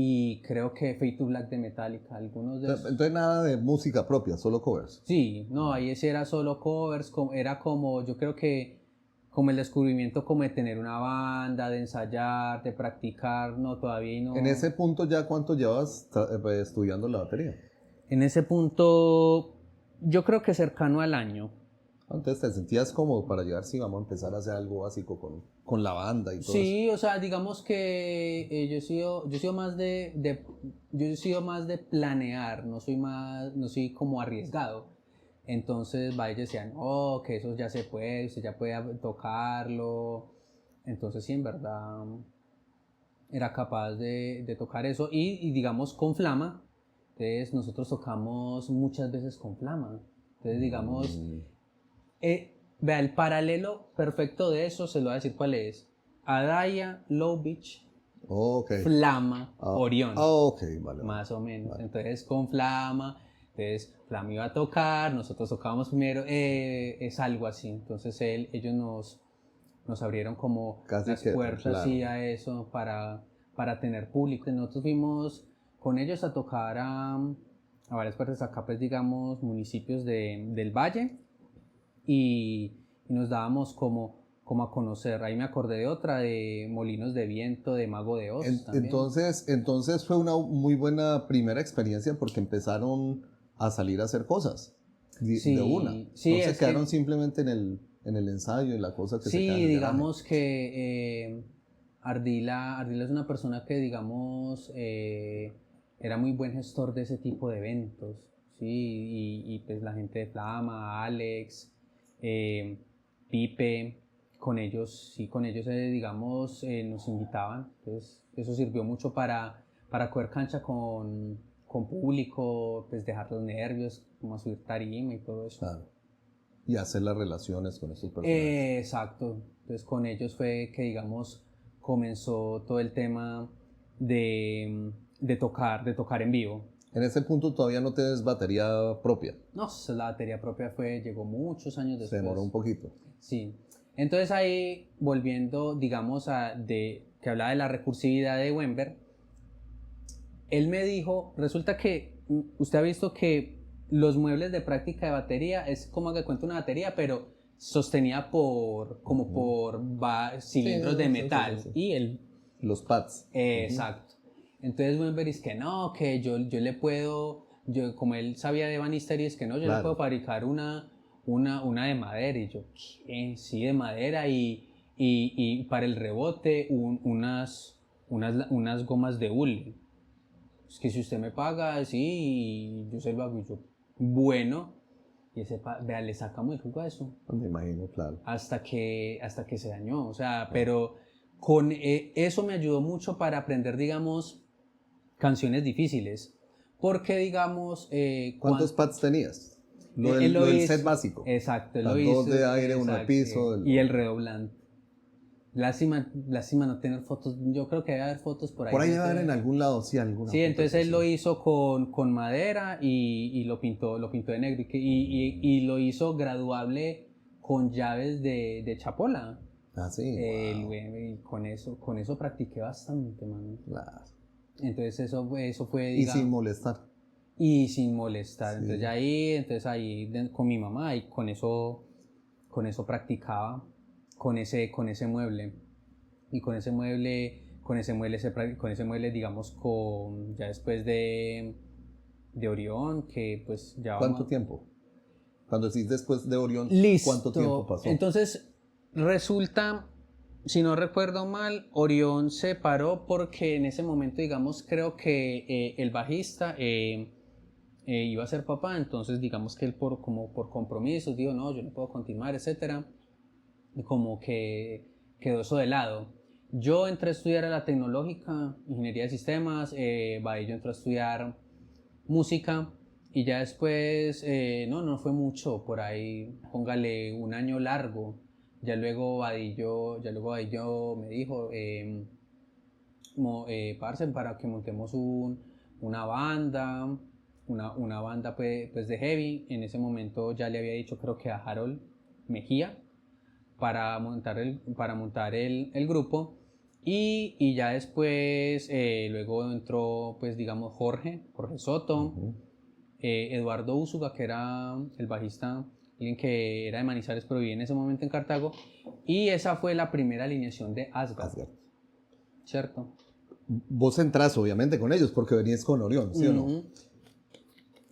Speaker 2: y creo que Fade to Black de Metallica, algunos de esos.
Speaker 1: Entonces nada de música propia, solo covers.
Speaker 2: Sí, no, ahí ese era solo covers, era como, yo creo que como el descubrimiento como de tener una banda, de ensayar, de practicar, no, todavía no.
Speaker 1: En ese punto ya, ¿cuánto llevas estudiando la batería?
Speaker 2: En ese punto, yo creo que cercano al año.
Speaker 1: Entonces te sentías cómodo para llegar, sí, vamos a empezar a hacer algo básico con la banda y todo eso.
Speaker 2: Sí, o sea, digamos que yo he sido más yo he sido más de planear, no soy como arriesgado. Entonces, ellos decían, oh, que eso ya se puede, usted ya puede tocarlo. Entonces, sí, en verdad, era capaz de tocar eso. Y digamos, con Flama, entonces nosotros tocamos muchas veces con Flama. Entonces, digamos, vea, el paralelo perfecto de eso, se lo voy a decir cuál es. Adaya, Low Beach,
Speaker 1: Ok.
Speaker 2: Flama, Orión.
Speaker 1: Ok, vale.
Speaker 2: Más o menos.
Speaker 1: Vale.
Speaker 2: Entonces con Flama, entonces Flama iba a tocar, nosotros tocábamos primero, es algo así. Entonces ellos nos abrieron como
Speaker 1: Casi
Speaker 2: las
Speaker 1: que,
Speaker 2: puertas
Speaker 1: claro.
Speaker 2: y a eso para tener público. Nosotros fuimos con ellos a tocar a varias partes acá, pues digamos, municipios del Valle y nos dábamos como a conocer. Ahí me acordé de otra, de Molinos de Viento, de Mago de Oz también.
Speaker 1: Entonces fue una muy buena primera experiencia porque empezaron a salir a hacer cosas
Speaker 2: Sí,
Speaker 1: de una.
Speaker 2: sí,
Speaker 1: No se
Speaker 2: es
Speaker 1: quedaron
Speaker 2: que,
Speaker 1: simplemente en el ensayo, en la cosa que se queda en
Speaker 2: sí,
Speaker 1: el garaje.
Speaker 2: digamos que Ardila es una persona que, digamos, era muy buen gestor de ese tipo de eventos, ¿sí? Y pues la gente de Flama, Alex, eh, Pipe, con ellos, digamos, nos invitaban. Entonces, eso sirvió mucho para coger cancha con público, pues dejar los nervios, como subir tarima y todo eso.
Speaker 1: Claro. Y hacer las relaciones con esos personajes.
Speaker 2: Exacto. Entonces con ellos fue que, digamos, comenzó todo el tema de tocar en vivo.
Speaker 1: En ese punto todavía no tienes batería propia.
Speaker 2: No, la batería propia llegó muchos años
Speaker 1: Se
Speaker 2: después.
Speaker 1: demoró un poquito.
Speaker 2: Sí. Entonces ahí, volviendo, digamos, que hablaba de la recursividad de Wember, él me dijo, resulta que usted ha visto que los muebles de práctica de batería es como que cuenta una batería, pero sostenida como por cilindros de metal.
Speaker 1: Sí.
Speaker 2: Y
Speaker 1: Los pads.
Speaker 2: exacto. Entonces Wember dice que no, que yo le puedo, como él sabía de banistería, es que no, yo le puedo fabricar una de madera. Y yo, ¿qué? Sí, de madera y para el rebote unas gomas de hule. Es que si usted me paga, sí, yo se lo hago. Y yo, bueno, y vea, le saca muy jugo a eso.
Speaker 1: Me imagino, claro.
Speaker 2: Hasta que se dañó, o sea, pero con eso me ayudó mucho para aprender, digamos, canciones difíciles. Porque, digamos,
Speaker 1: ¿Cuántos pads tenías? Lo del set básico.
Speaker 2: Exacto,
Speaker 1: lo hizo. Dos de aire, uno de piso.
Speaker 2: Y el redoblante. Lástima no tener fotos. Yo creo que debe haber fotos por ahí.
Speaker 1: Por ahí debe haber en algún lado, sí, alguna.
Speaker 2: Sí, entonces él lo hizo con madera y lo pintó de negro. Y lo hizo graduable con llaves de chapola.
Speaker 1: Ah, sí. Wow.
Speaker 2: Y con eso practiqué bastante, man.
Speaker 1: Claro.
Speaker 2: Entonces eso fue,
Speaker 1: digamos, y sin molestar.
Speaker 2: Y sin molestar.
Speaker 1: Sí.
Speaker 2: Entonces ahí con mi mamá y con eso practicaba. Con ese mueble y con ese mueble digamos ya después de Orión, que pues ya
Speaker 1: ¿cuánto tiempo? Cuando decís después de Orión,
Speaker 2: listo.
Speaker 1: ¿cuánto tiempo pasó?
Speaker 2: Entonces resulta, si no recuerdo mal, Orión se paró porque en ese momento, digamos, creo que el bajista iba a ser papá. Entonces digamos que él por compromisos dijo, no, yo no puedo continuar, etcétera. Como que quedó eso de lado. Yo entré a estudiar a la tecnológica, ingeniería de sistemas, yo entré a estudiar música y ya después, no fue mucho, por ahí, póngale un año largo. Ya luego Vadillo me dijo, parce, para que montemos una banda, una banda pues de heavy. En ese momento ya le había dicho, creo que a Harold Mejía, para montar el grupo y ya después luego entró pues digamos Jorge Soto, Eduardo Úsuga, que era el bajista, alguien que era de Manizales pero vivía en ese momento en Cartago, y esa fue la primera alineación de Asgard. ¿Cierto?
Speaker 1: Vos entrás obviamente con ellos porque venías con Orión, ¿sí o no?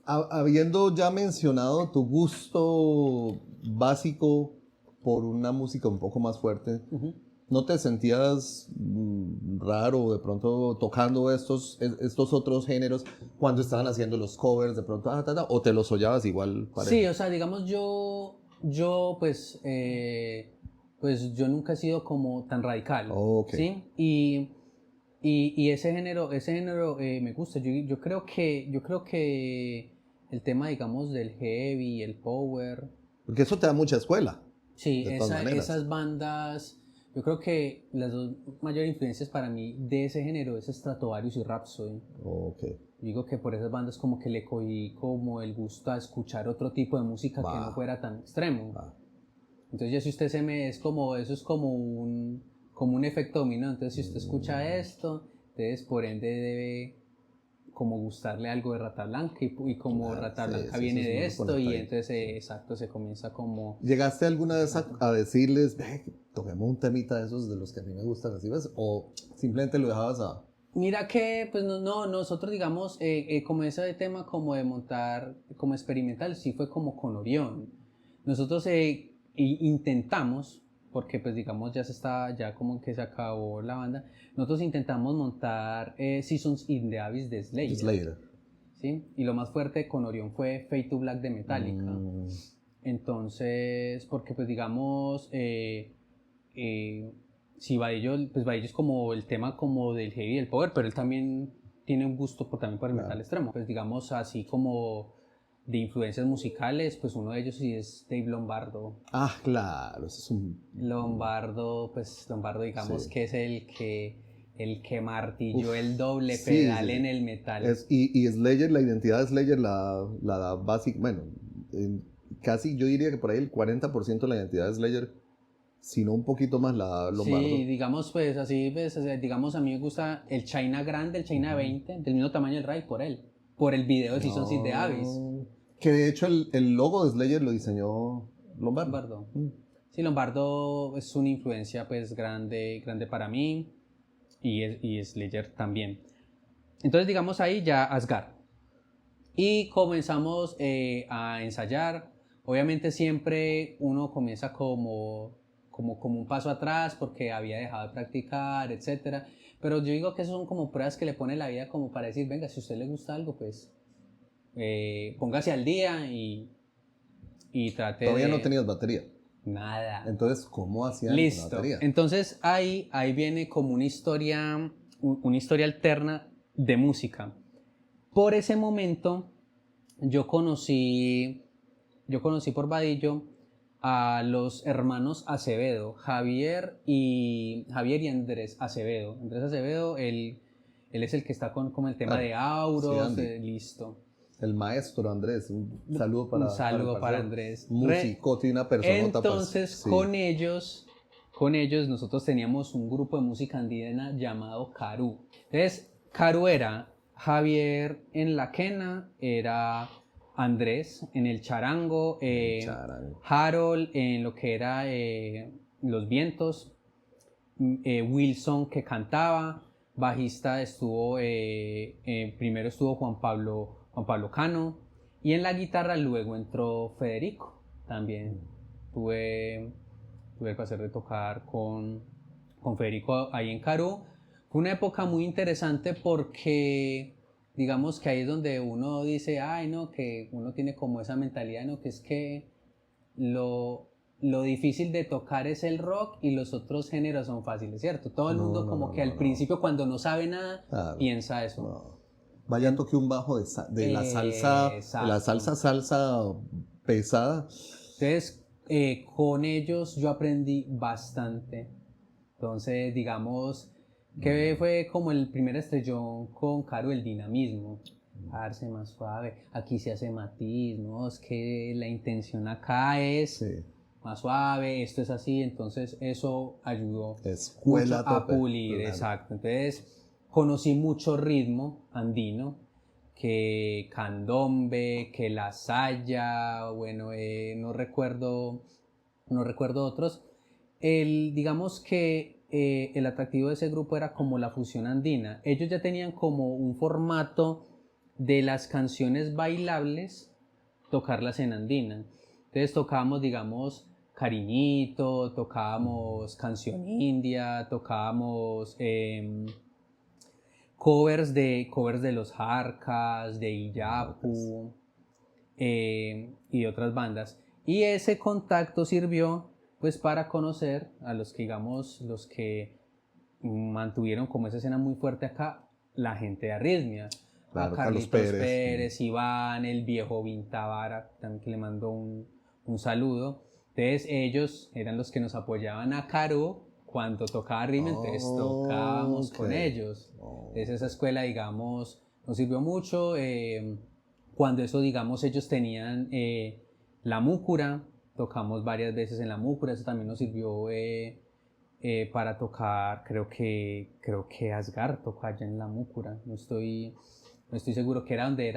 Speaker 1: Habiendo ya mencionado tu gusto básico por una música un poco más fuerte, ¿no te sentías raro de pronto tocando estos otros géneros cuando estaban haciendo los covers de pronto, o te los hollabas igual parejo?
Speaker 2: Sí, o sea, digamos yo pues yo nunca he sido como tan radical,
Speaker 1: Ok.
Speaker 2: ¿sí? Y ese género me gusta. Yo creo que el tema, digamos, del heavy, el power,
Speaker 1: Porque eso te da mucha escuela,
Speaker 2: sí,
Speaker 1: de todas maneras.
Speaker 2: esas bandas, yo creo que las dos mayores influencias para mí de ese género es Stratovarius y Rhapsody.
Speaker 1: Ok.
Speaker 2: Digo que por esas bandas como que le cogí como el gusto a escuchar otro tipo de música que no
Speaker 1: Va,
Speaker 2: fuera tan extremo.
Speaker 1: va.
Speaker 2: Entonces ya si usted es como, eso es como un efecto dominó. Entonces si usted escucha esto, entonces por ende debe como gustarle algo de Rata Blanca y como
Speaker 1: Claro,
Speaker 2: Rata
Speaker 1: sí,
Speaker 2: Blanca
Speaker 1: sí, eso
Speaker 2: viene
Speaker 1: es
Speaker 2: de
Speaker 1: muy
Speaker 2: esto y
Speaker 1: conectadito.
Speaker 2: entonces exacto se comienza como...
Speaker 1: ¿Llegaste alguna vez a decirles, ve, toquemos un temita de esos de los que a mí me gustan, así ves? ¿O simplemente lo dejabas a...?
Speaker 2: Mira que, pues nosotros digamos, como ese tema como de montar, como experimental, sí fue como con Orión. Nosotros intentamos, porque pues digamos ya como que se acabó la banda, nosotros intentamos montar Seasons in the Abyss de Slayer,
Speaker 1: Slayer.
Speaker 2: ¿sí? Y lo más fuerte con Orión fue Fade to Black de Metallica.
Speaker 1: Mm,
Speaker 2: Entonces, porque pues digamos, sí, pues Badillo es como el tema como del heavy y del power, pero él también tiene un gusto también por el metal
Speaker 1: claro.
Speaker 2: extremo. Pues digamos así como de influencias musicales, pues uno de ellos sí es Dave Lombardo.
Speaker 1: Ah, claro, eso es un...
Speaker 2: Lombardo digamos
Speaker 1: Sí.
Speaker 2: que es el que martilló
Speaker 1: Uf,
Speaker 2: el doble
Speaker 1: sí, sí,
Speaker 2: pedal en
Speaker 1: sí.
Speaker 2: el metal.
Speaker 1: Y Slayer, la identidad de Slayer la da básica, bueno, casi yo diría que por ahí el 40% de la identidad de Slayer, si no un poquito más, la da
Speaker 2: Sí,
Speaker 1: Lombardo.
Speaker 2: digamos, pues así, pues, o sea, digamos, a mí me gusta el China grande, el China 20, del mismo tamaño del Ray, por el video de Seasons in the Abyss.
Speaker 1: No. Que de hecho el logo de Slayer lo diseñó Lombardo.
Speaker 2: Lombardo.
Speaker 1: Mm.
Speaker 2: Sí, Lombardo es una influencia, pues, grande para mí, y Slayer también. Entonces, digamos, ahí ya Asgard. Y comenzamos a ensayar. Obviamente siempre uno comienza como un paso atrás porque había dejado de practicar, etcétera. Pero yo digo que son como pruebas que le pone la vida como para decir, venga, si a usted le gusta algo, pues póngase al día y trate
Speaker 1: Todavía no
Speaker 2: de...
Speaker 1: tenías batería.
Speaker 2: Nada.
Speaker 1: Entonces, ¿cómo hacían con la
Speaker 2: Listo.
Speaker 1: batería?
Speaker 2: Entonces ahí viene como una historia alterna de música. Por ese momento yo conocí, yo conocí por Vadillo a los hermanos Acevedo, Javier y Andrés Acevedo. Andrés Acevedo, él es el que está con el tema
Speaker 1: Claro.
Speaker 2: de
Speaker 1: Sí,
Speaker 2: Auros,
Speaker 1: Andy.
Speaker 2: listo.
Speaker 1: El maestro Andrés. Un saludo
Speaker 2: Un
Speaker 1: para el
Speaker 2: saludo para
Speaker 1: parcero.
Speaker 2: Andrés.
Speaker 1: Musicote y una personota, pues.
Speaker 2: Entonces,
Speaker 1: Sí.
Speaker 2: con ellos nosotros teníamos un grupo de música andina llamado Caru. Entonces, Caru era Javier en la quena, era Andrés en el charango,
Speaker 1: Charango.
Speaker 2: Harold en lo que era los vientos, Wilson que cantaba, bajista primero estuvo Juan Pablo Cano, y en la guitarra luego entró Federico. También tuve, tuve el placer de tocar con Federico ahí en Carú. Fue una época muy interesante porque digamos que ahí es donde uno dice, ay no, que uno tiene como esa mentalidad, no, que es que lo difícil de tocar es el rock y los otros géneros son fáciles, ¿cierto? Todo el
Speaker 1: No,
Speaker 2: mundo
Speaker 1: no,
Speaker 2: como
Speaker 1: no,
Speaker 2: que
Speaker 1: no,
Speaker 2: al
Speaker 1: no.
Speaker 2: principio cuando no sabe nada
Speaker 1: Claro.
Speaker 2: piensa eso.
Speaker 1: No. Vaya toque un bajo de la salsa, de la
Speaker 2: Exacto.
Speaker 1: salsa pesada.
Speaker 2: Entonces, con ellos yo aprendí bastante. Entonces, digamos que fue como el primer estrellón con Caro, el dinamismo. Darse más suave. Aquí se hace matiz, ¿no? Es que la intención acá es
Speaker 1: Sí.
Speaker 2: más suave, esto es así. Entonces, eso ayudó
Speaker 1: Escuela
Speaker 2: mucho a
Speaker 1: tope.
Speaker 2: pulir,
Speaker 1: Claro.
Speaker 2: exacto. Entonces, conocí mucho ritmo andino, que candombe, que la saya, bueno, no recuerdo otros. Digamos que el atractivo de ese grupo era como la fusión andina. Ellos ya tenían como un formato de las canciones bailables, tocarlas en andina. Entonces tocábamos, digamos, Cariñito, tocábamos Canción India, tocábamos covers de los Jarcas, de Iyapu y de otras bandas. Y ese contacto sirvió pues para conocer a los que, digamos, los que mantuvieron como esa escena muy fuerte acá, la gente de Arritmia.
Speaker 1: Claro,
Speaker 2: A Carlitos Pérez, Iván, el viejo Vintavara, también que le mandó un saludo. Entonces ellos eran los que nos apoyaban a Caro cuando tocaba Arritmia, entonces tocábamos con ellos. Entonces esa escuela, digamos, nos sirvió mucho. Cuando eso, digamos, ellos tenían la múcura, tocamos varias veces en la múcura, eso también nos sirvió para tocar, creo que Asgar tocó allá en la múcura, no estoy seguro que era donde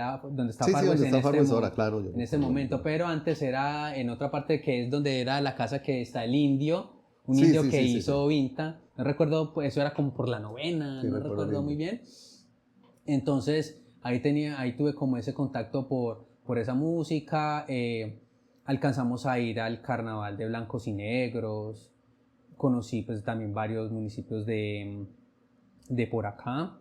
Speaker 2: está
Speaker 1: Sí,
Speaker 2: Farwest
Speaker 1: donde está
Speaker 2: en
Speaker 1: Farwest ahora, claro.
Speaker 2: en este momento, pero antes era en otra parte que es donde era la casa que está el indio, un indio que hizo Vinta, no recuerdo, pues eso era como por la novena, no recuerdo muy bien. Entonces ahí tuve como ese contacto por esa música. Alcanzamos a ir al carnaval de Blancos y Negros, conocí pues también varios municipios de por acá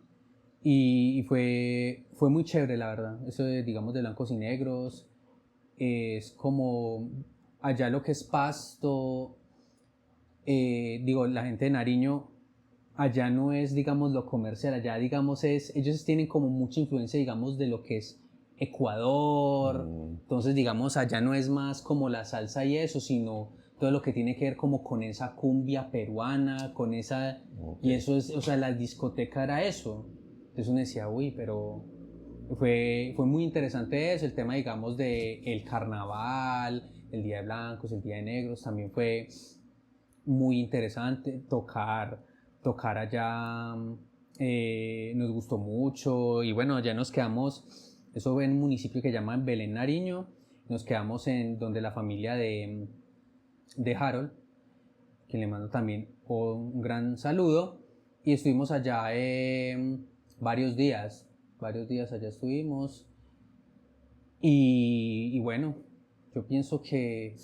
Speaker 2: y fue muy chévere, la verdad. Eso de, digamos, de Blancos y Negros es como allá lo que es Pasto, digo, la gente de Nariño allá no es, digamos, lo comercial, allá, digamos, ellos tienen como mucha influencia, digamos, de lo que es Ecuador. Entonces, digamos, allá no es más como la salsa y eso, sino todo lo que tiene que ver como con esa cumbia peruana, con esa... Y eso es, o sea, la discoteca era eso. Entonces uno decía, uy, pero fue muy interesante eso, el tema, digamos, de el carnaval, el Día de Blancos, el Día de Negros, también fue muy interesante tocar allá. Nos gustó mucho y bueno, ya nos quedamos, eso fue en un municipio que se llama Belén Nariño, nos quedamos en donde la familia de Harold, que le mando también un gran saludo, y estuvimos allá varios días allá estuvimos y bueno, yo pienso que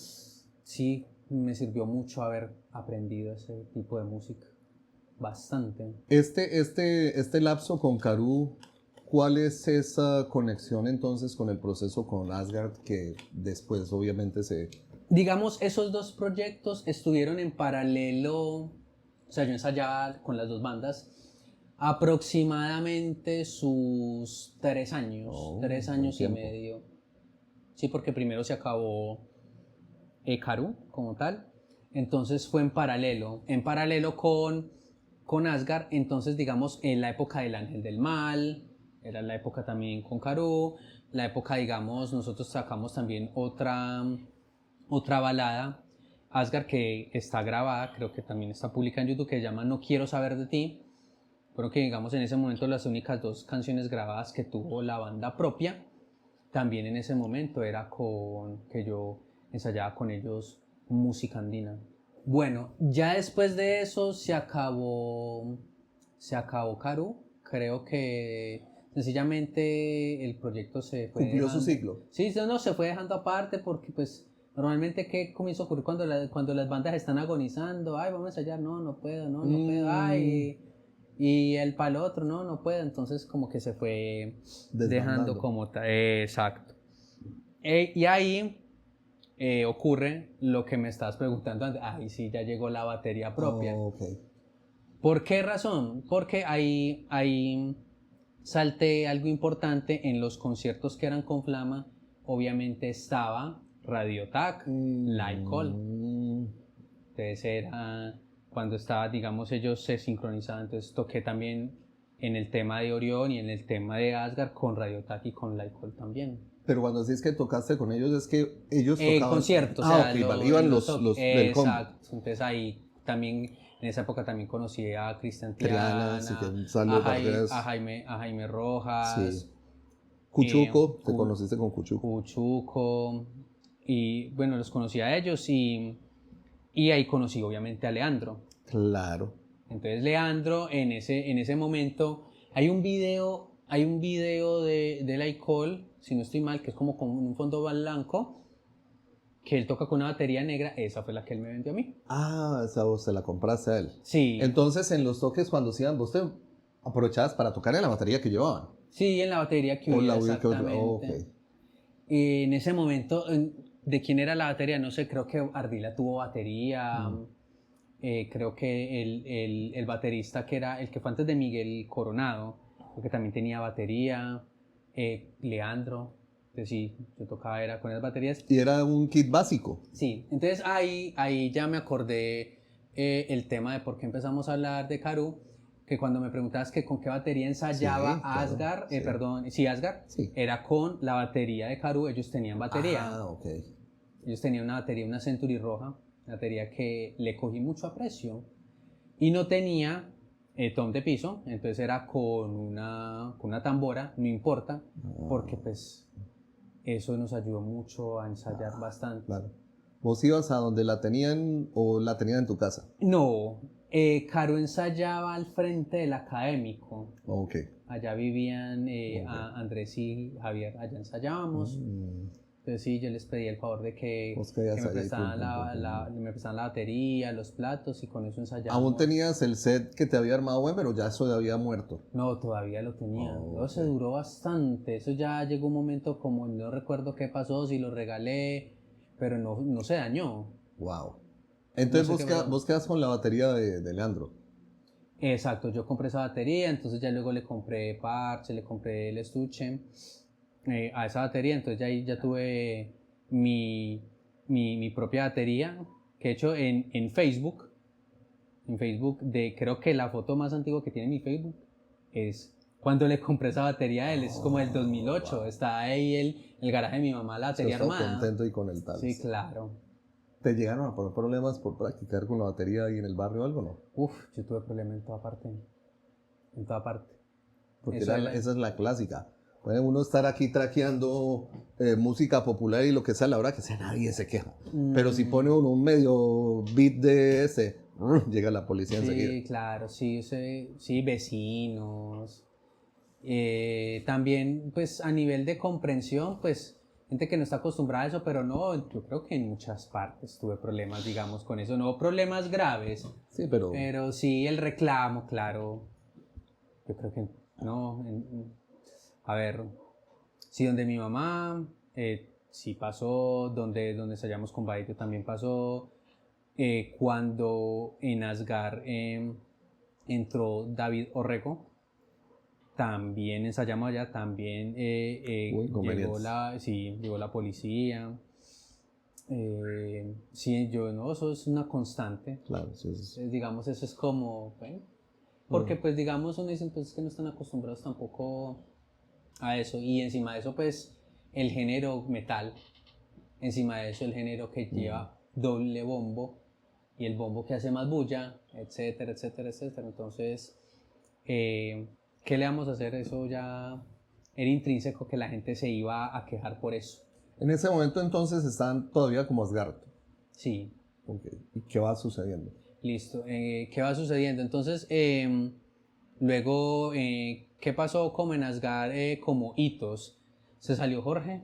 Speaker 2: sí me sirvió mucho haber aprendido ese tipo de música, bastante.
Speaker 1: Este lapso con Karú, ¿cuál es esa conexión entonces con el proceso con Asgard que después obviamente se...
Speaker 2: Digamos, esos dos proyectos estuvieron en paralelo, o sea, yo ensayaba con las dos bandas aproximadamente sus 3 años, 3 años y medio. Sí, porque primero se acabó Karú como tal, entonces fue en paralelo con Asgard. Entonces, digamos, en la época del Ángel del Mal, era la época también con Karú, la época, digamos, nosotros sacamos también otra balada, Asgard, que está grabada, creo que también está publicada en YouTube, que se llama No Quiero Saber de Ti. Fueron que, digamos, en ese momento las únicas 2 canciones grabadas que tuvo la banda propia. También en ese momento era que yo ensayaba con ellos música andina. Bueno, ya después de eso se acabó Karú. Creo que sencillamente el proyecto se fue
Speaker 1: ¿Cumplió
Speaker 2: dejando.
Speaker 1: su ciclo?
Speaker 2: Sí, no, se fue dejando aparte porque pues normalmente ¿qué comienza a ocurrir cuando las bandas están agonizando? Ay, vamos a ensayar, no puedo, no puedo, ay, y el palo otro, no puedo, entonces como que se fue dejando como tal, exacto. Y ahí ocurre lo que me estabas preguntando antes, ahí sí ya llegó la batería propia.
Speaker 1: Okay.
Speaker 2: ¿Por qué razón? Porque ahí salté algo importante en los conciertos que eran con Flama, obviamente estaba Radiotac, Lycol. Entonces era cuando estaba, digamos, ellos se sincronizaban, entonces toqué también en el tema de Orión y en el tema de Asgard con Radiotac y con Lycol también.
Speaker 1: Pero cuando decís que tocaste con ellos, es que ellos tocaban...
Speaker 2: conciertos, o sea,
Speaker 1: okay, vale, iban los del combo.
Speaker 2: Exacto, entonces ahí también, en esa época también conocí a Cristian
Speaker 1: Triana,
Speaker 2: a Jaime Rojas.
Speaker 1: Sí. Cuchuco, te conociste con Cuchuco.
Speaker 2: Cuchuco, y bueno, los conocí a ellos y ahí conocí obviamente a Leandro.
Speaker 1: Claro.
Speaker 2: Entonces Leandro, en ese momento, hay un video hay un video del alcohol, si no estoy mal, que es como con un fondo blanco, que él toca con una batería negra, esa fue la que él me vendió a mí.
Speaker 1: Ah, esa vos se la compraste a él.
Speaker 2: Sí.
Speaker 1: Entonces, en los toques cuando se iban, vos te aprovechabas para tocar en la batería que llevaban.
Speaker 2: Sí, en la batería que
Speaker 1: O
Speaker 2: hubiera,
Speaker 1: la que
Speaker 2: exactamente.
Speaker 1: okay.
Speaker 2: Y en ese momento, ¿de quién era la batería? No sé, creo que Ardila tuvo batería. Creo que el baterista que era el que fue antes de Miguel Coronado, creo que también tenía batería. Leandro, entonces sí, yo tocaba era con las baterías.
Speaker 1: Y era un kit básico.
Speaker 2: Sí, entonces ahí ya me acordé el tema de por qué empezamos a hablar de Caru, que cuando me preguntabas que con qué batería ensayaba
Speaker 1: Sí, claro,
Speaker 2: Asgard,
Speaker 1: sí.
Speaker 2: Asgard,
Speaker 1: Sí.
Speaker 2: era con la batería de Caru, ellos tenían batería.
Speaker 1: Ah, ok.
Speaker 2: Ellos tenían una batería, una Century roja, una batería que le cogí mucho aprecio y no tenía tom de piso, entonces era con una tambora, no importa, porque pues eso nos ayudó mucho a ensayar bastante.
Speaker 1: Claro. ¿Vos ibas a donde la tenían o la tenían en tu casa?
Speaker 2: No, Caro ensayaba al frente del académico.
Speaker 1: Ok.
Speaker 2: Allá vivían Andrés y Javier, allá ensayábamos. Entonces sí, yo les pedí el favor de que me prestaran me prestaran la batería, los platos y con eso ensayábamos.
Speaker 1: ¿Aún tenías el set que te había armado bueno, pero ya eso ya había muerto?
Speaker 2: No, todavía lo tenía.
Speaker 1: Okay.
Speaker 2: Se duró bastante. Eso ya llegó un momento como no recuerdo qué pasó, si lo regalé, pero no se dañó.
Speaker 1: Wow. Entonces vos quedas con la batería de Leandro.
Speaker 2: Exacto, yo compré esa batería, entonces ya luego le compré parche, le compré el estuche a esa batería, entonces ya ahí ya tuve mi propia batería, que he hecho en Facebook, creo que la foto más antigua que tiene mi Facebook es cuando le compré esa batería a él, es como el 2008, wow. Está ahí el garaje de mi mamá, la batería armada.
Speaker 1: Contento y con el tal.
Speaker 2: Sí, claro.
Speaker 1: ¿Te llegaron a poner problemas por practicar con la batería ahí en el barrio o algo, no?
Speaker 2: Uf, yo tuve problemas en toda parte. En toda parte.
Speaker 1: Porque esa es la clásica. Puede uno estar aquí traqueando música popular y lo que sea, la hora que sea, nadie se queja. Pero si pone uno un medio beat de ese, llega la policía enseguida.
Speaker 2: Sí, claro, sí, vecinos. También, pues, a nivel de comprensión, pues, gente que no está acostumbrada a eso, pero no, yo creo que en muchas partes tuve problemas, digamos, con eso. No problemas graves,
Speaker 1: sí, pero
Speaker 2: sí el reclamo, claro. Yo creo que no. A ver, sí, donde mi mamá, sí pasó, donde ensayamos con Baito también pasó. Cuando en Asgard entró David Orrego, también ensayamos allá, también llegó la policía. Sí, eso es una constante.
Speaker 1: Claro, sí.
Speaker 2: Digamos, eso es como, bueno, porque pues digamos, uno dice pues que no están acostumbrados tampoco a eso, y encima de eso pues el género metal, encima de eso el género que lleva doble bombo y el bombo que hace más bulla, etcétera, etcétera, etcétera. Entonces, ¿qué le vamos a hacer? Eso ya era intrínseco que la gente se iba a quejar por eso.
Speaker 1: En ese momento entonces están todavía como Asgard.
Speaker 2: Sí.
Speaker 1: Okay. ¿Y qué va sucediendo?
Speaker 2: Listo. ¿Qué va sucediendo? Entonces, luego, ¿qué pasó como en Asgard como hitos? Se salió Jorge,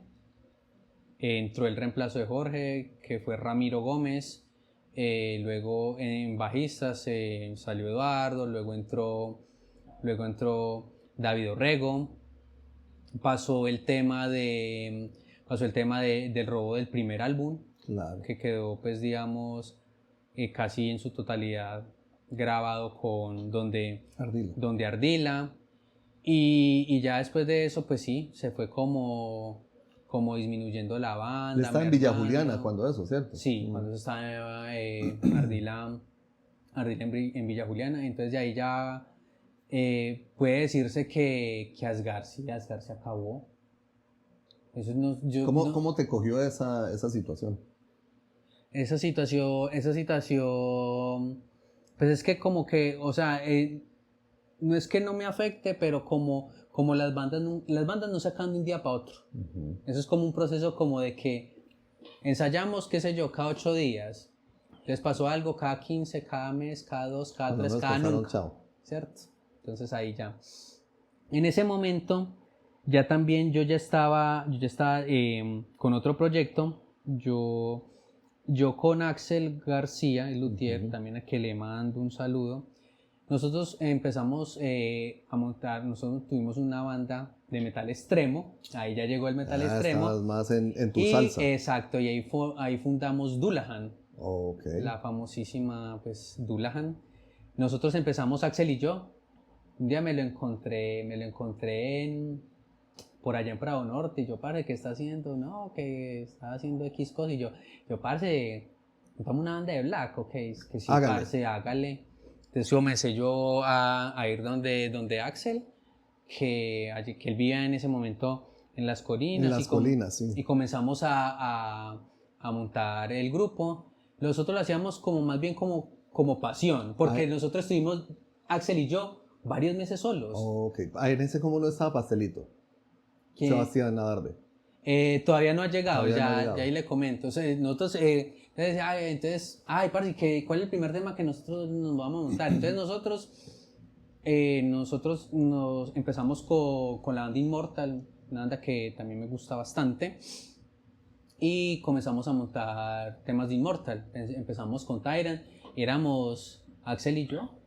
Speaker 2: entró el reemplazo de Jorge, que fue Ramiro Gómez. Luego en bajistas salió Eduardo, luego entró David Orrego. Pasó el tema del robo del primer álbum,
Speaker 1: claro.
Speaker 2: que quedó, pues, digamos, casi en su totalidad grabado con donde Ardila. Y ya después de eso, pues sí, se fue como disminuyendo la banda.
Speaker 1: Está en Villa Juliana cuando eso, ¿cierto?
Speaker 2: Sí, cuando estaba Ardila en Villa Juliana. Entonces de ahí ya puede decirse que Asgard se acabó. Eso
Speaker 1: ¿Cómo te cogió esa situación?
Speaker 2: Esa situación, pues es que como que, o sea, no es que no me afecte, pero como las bandas no se acaban de un día para otro. Eso es como un proceso como de que ensayamos, qué sé yo, cada 8 días. Les pasó algo cada 15, cada mes, cada 2, cada 3, cada nunca.
Speaker 1: Chao.
Speaker 2: ¿Cierto? Entonces ahí ya. En ese momento, ya también yo ya estaba con otro proyecto, yo con Axel García, el luthier, también a que le mando un saludo. Nosotros empezamos a montar, nosotros tuvimos una banda de metal extremo, ahí ya llegó el metal extremo.
Speaker 1: Estabas más en tu
Speaker 2: Y
Speaker 1: salsa.
Speaker 2: exacto, y ahí fundamos Dullahan,
Speaker 1: Ok.
Speaker 2: la famosísima pues Dullahan. Nosotros empezamos Axel y yo. Un día me lo encontré por allá en Prado Norte y yo, parce, ¿qué está haciendo? No, que está haciendo X cosas y yo, parce, montamos una banda de black, ok, que sí,
Speaker 1: Hágale.
Speaker 2: parce, hágale. Entonces comencé yo a ir donde Axel, que él vivía en ese momento en las colinas.
Speaker 1: En las colinas, sí.
Speaker 2: Y comenzamos a montar el grupo. Nosotros lo hacíamos como más bien como pasión, porque nosotros estuvimos, Axel y yo, varios meses solos.
Speaker 1: Ok. En ese cómo no estaba Pastelito. Sebastián Nadarve.
Speaker 2: Todavía no ha llegado,
Speaker 1: Todavía no ha
Speaker 2: ya
Speaker 1: llegado.
Speaker 2: ahí le comento. Entonces, nosotros, parce, ¿cuál es el primer tema que nosotros nos vamos a montar? Entonces nosotros nos empezamos con la banda Immortal, una banda que también me gusta bastante, y comenzamos a montar temas de Immortal. Empezamos con Tyrant, éramos Axel y yo,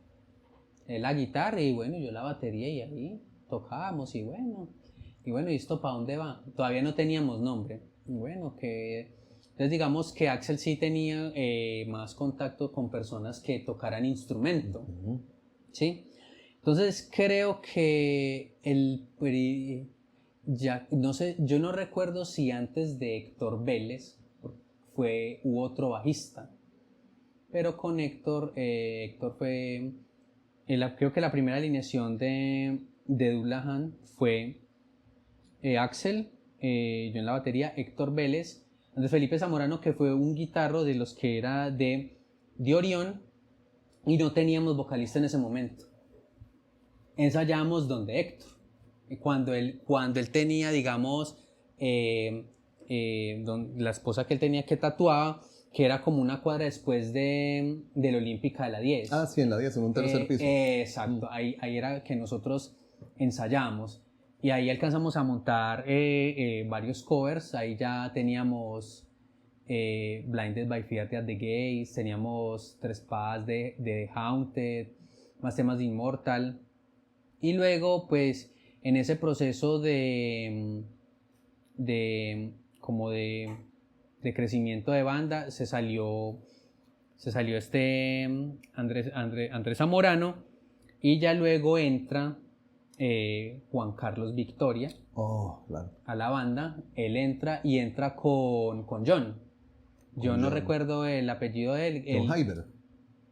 Speaker 2: la guitarra y bueno, yo la batería y ahí tocábamos y ¿y esto para dónde va? Todavía no teníamos nombre. Y bueno, entonces digamos que Axel sí tenía más contacto con personas que tocaran instrumento, ¿sí? Entonces creo que ya, no sé, yo no recuerdo si antes de Héctor Vélez hubo otro bajista, pero con Héctor fue, creo que la primera alineación de Dullahan fue Axel, yo en la batería, Héctor Vélez, Andrés Felipe Zamorano, que fue un guitarro de los que era de Orión, y no teníamos vocalista en ese momento. Ensayábamos donde Héctor, cuando él tenía, digamos, la esposa que él tenía que tatuaba, que era como una cuadra después de la Olímpica de la 10.
Speaker 1: Ah, sí, en la 10, en un tercer piso.
Speaker 2: Exacto, ahí era que nosotros ensayábamos. Y ahí alcanzamos a montar varios covers. Ahí ya teníamos Blinded by Fear at the Gates, teníamos Trespass de Haunted, más temas de Immortal. Y luego, pues, en ese proceso de crecimiento de banda, se salió Andrés Zamorano, y ya luego entra Juan Carlos Victoria
Speaker 1: Claro.
Speaker 2: a la banda. Él entra con John. Yo no recuerdo el apellido de él.
Speaker 1: John Hyber.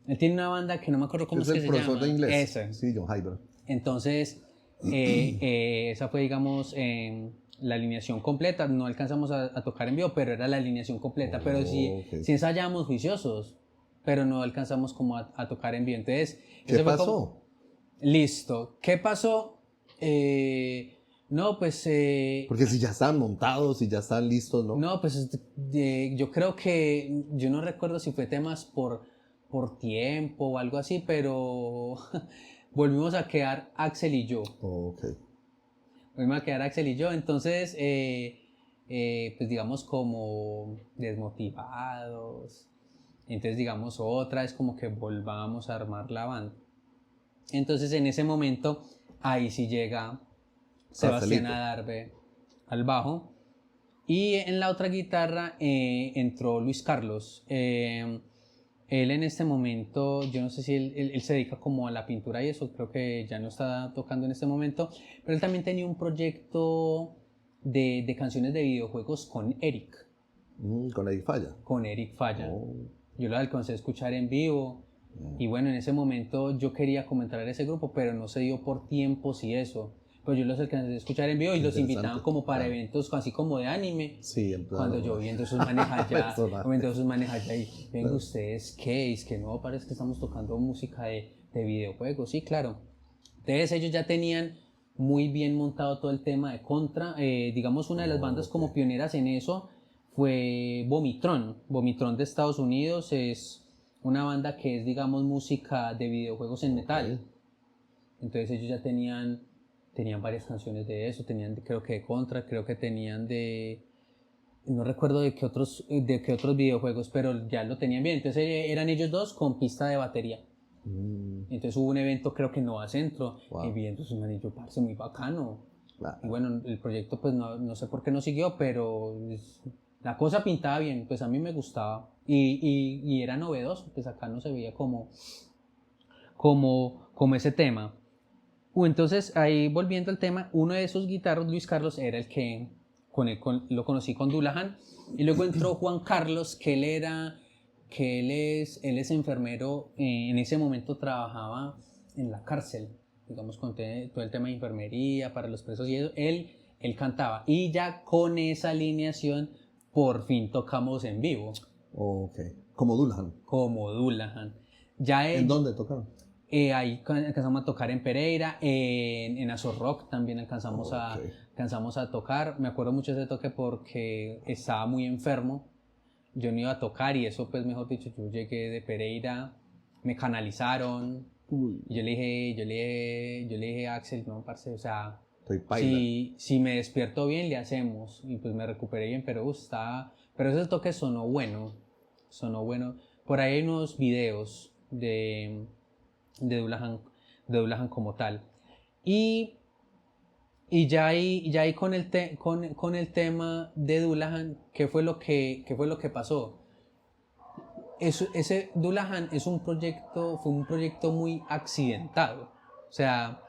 Speaker 2: Él tiene una banda que no me acuerdo cómo es que se llama.
Speaker 1: Es el profesor de inglés.
Speaker 2: Ese.
Speaker 1: Sí, John Hyber.
Speaker 2: Entonces, esa fue, digamos, la alineación completa. No alcanzamos a tocar en vivo, pero era la alineación completa. Pero sí ensayábamos juiciosos, pero no alcanzamos como a tocar en vivo. Entonces,
Speaker 1: ¿qué pasó?
Speaker 2: Listo. ¿Qué pasó? No, pues...
Speaker 1: Porque si ya están montados, si ya están listos, ¿no?
Speaker 2: No, pues yo creo que... Yo no recuerdo si fue temas por tiempo o algo así, pero volvimos a quedar Axel y yo. Volvimos a quedar Axel y yo, entonces, pues digamos como desmotivados. Entonces, digamos, otra vez como que volvamos a armar la banda. Entonces, en ese momento, ahí sí llega Sebastián Nadarve al bajo. Y en la otra guitarra entró Luis Carlos. Él en este momento, yo no sé si él se dedica como a la pintura y eso, creo que ya no está tocando en este momento, pero él también tenía un proyecto de canciones de videojuegos con Eric.
Speaker 1: ¿Con Eric Falla?
Speaker 2: Con Eric Falla. Yo lo alcancé a escuchar en vivo. Y bueno, en ese momento yo quería comentar a ese grupo, pero no se dio por tiempos y eso. Pues yo los alcancé a escuchar en vivo y los invitaban como para eventos así como de anime.
Speaker 1: Sí, en plan.
Speaker 2: Cuando yo viendo esos manes allá, y venga, ustedes, ¿qué? Es que no, parece que estamos tocando música de videojuegos. Sí, claro. Entonces ellos ya tenían muy bien montado todo el tema de Contra. Digamos, una de las bandas como pioneras en eso fue Vomitron. Vomitron de Estados Unidos es una banda que es, digamos, música de videojuegos en metal. Entonces ellos ya tenían tenían varias canciones de eso, tenían creo que de Contra, creo que tenían no recuerdo de qué otros videojuegos, pero ya lo tenían bien. Entonces eran ellos dos con pista de batería. Entonces hubo un evento, creo que en Nova Centro, y vi entonces un anillo, parce, muy bacano.
Speaker 1: Claro.
Speaker 2: Y bueno, el proyecto pues no sé por qué no siguió, pero la cosa pintaba bien, pues a mí me gustaba. Y era novedoso, pues acá no se veía como ese tema. Entonces, ahí volviendo al tema, uno de esos guitarros, Luis Carlos, era el que lo conocí con Dullahan. Y luego entró Juan Carlos, él es enfermero, en ese momento trabajaba en la cárcel, digamos, con todo el tema de enfermería para los presos y eso. Él cantaba. Y ya con esa alineación, por fin tocamos en vivo.
Speaker 1: Ok, como Dullahan.
Speaker 2: Como Dullahan. Ya
Speaker 1: ¿En dónde tocaron?
Speaker 2: Ahí alcanzamos a tocar en Pereira, en Azor Rock también alcanzamos a tocar. Me acuerdo mucho de ese toque porque estaba muy enfermo. Yo no iba a tocar y eso, pues, mejor dicho, yo llegué de Pereira, me canalizaron. Y yo le dije a Axel, no, parce, o sea, si me despierto bien, le hacemos. Y pues me recuperé bien, pero ese toque sonó bueno. Por ahí hay unos videos de Dullahan como tal. Y ya ahí con el tema de Dullahan, ¿qué fue lo que pasó? Ese Dullahan fue un proyecto muy accidentado. O sea,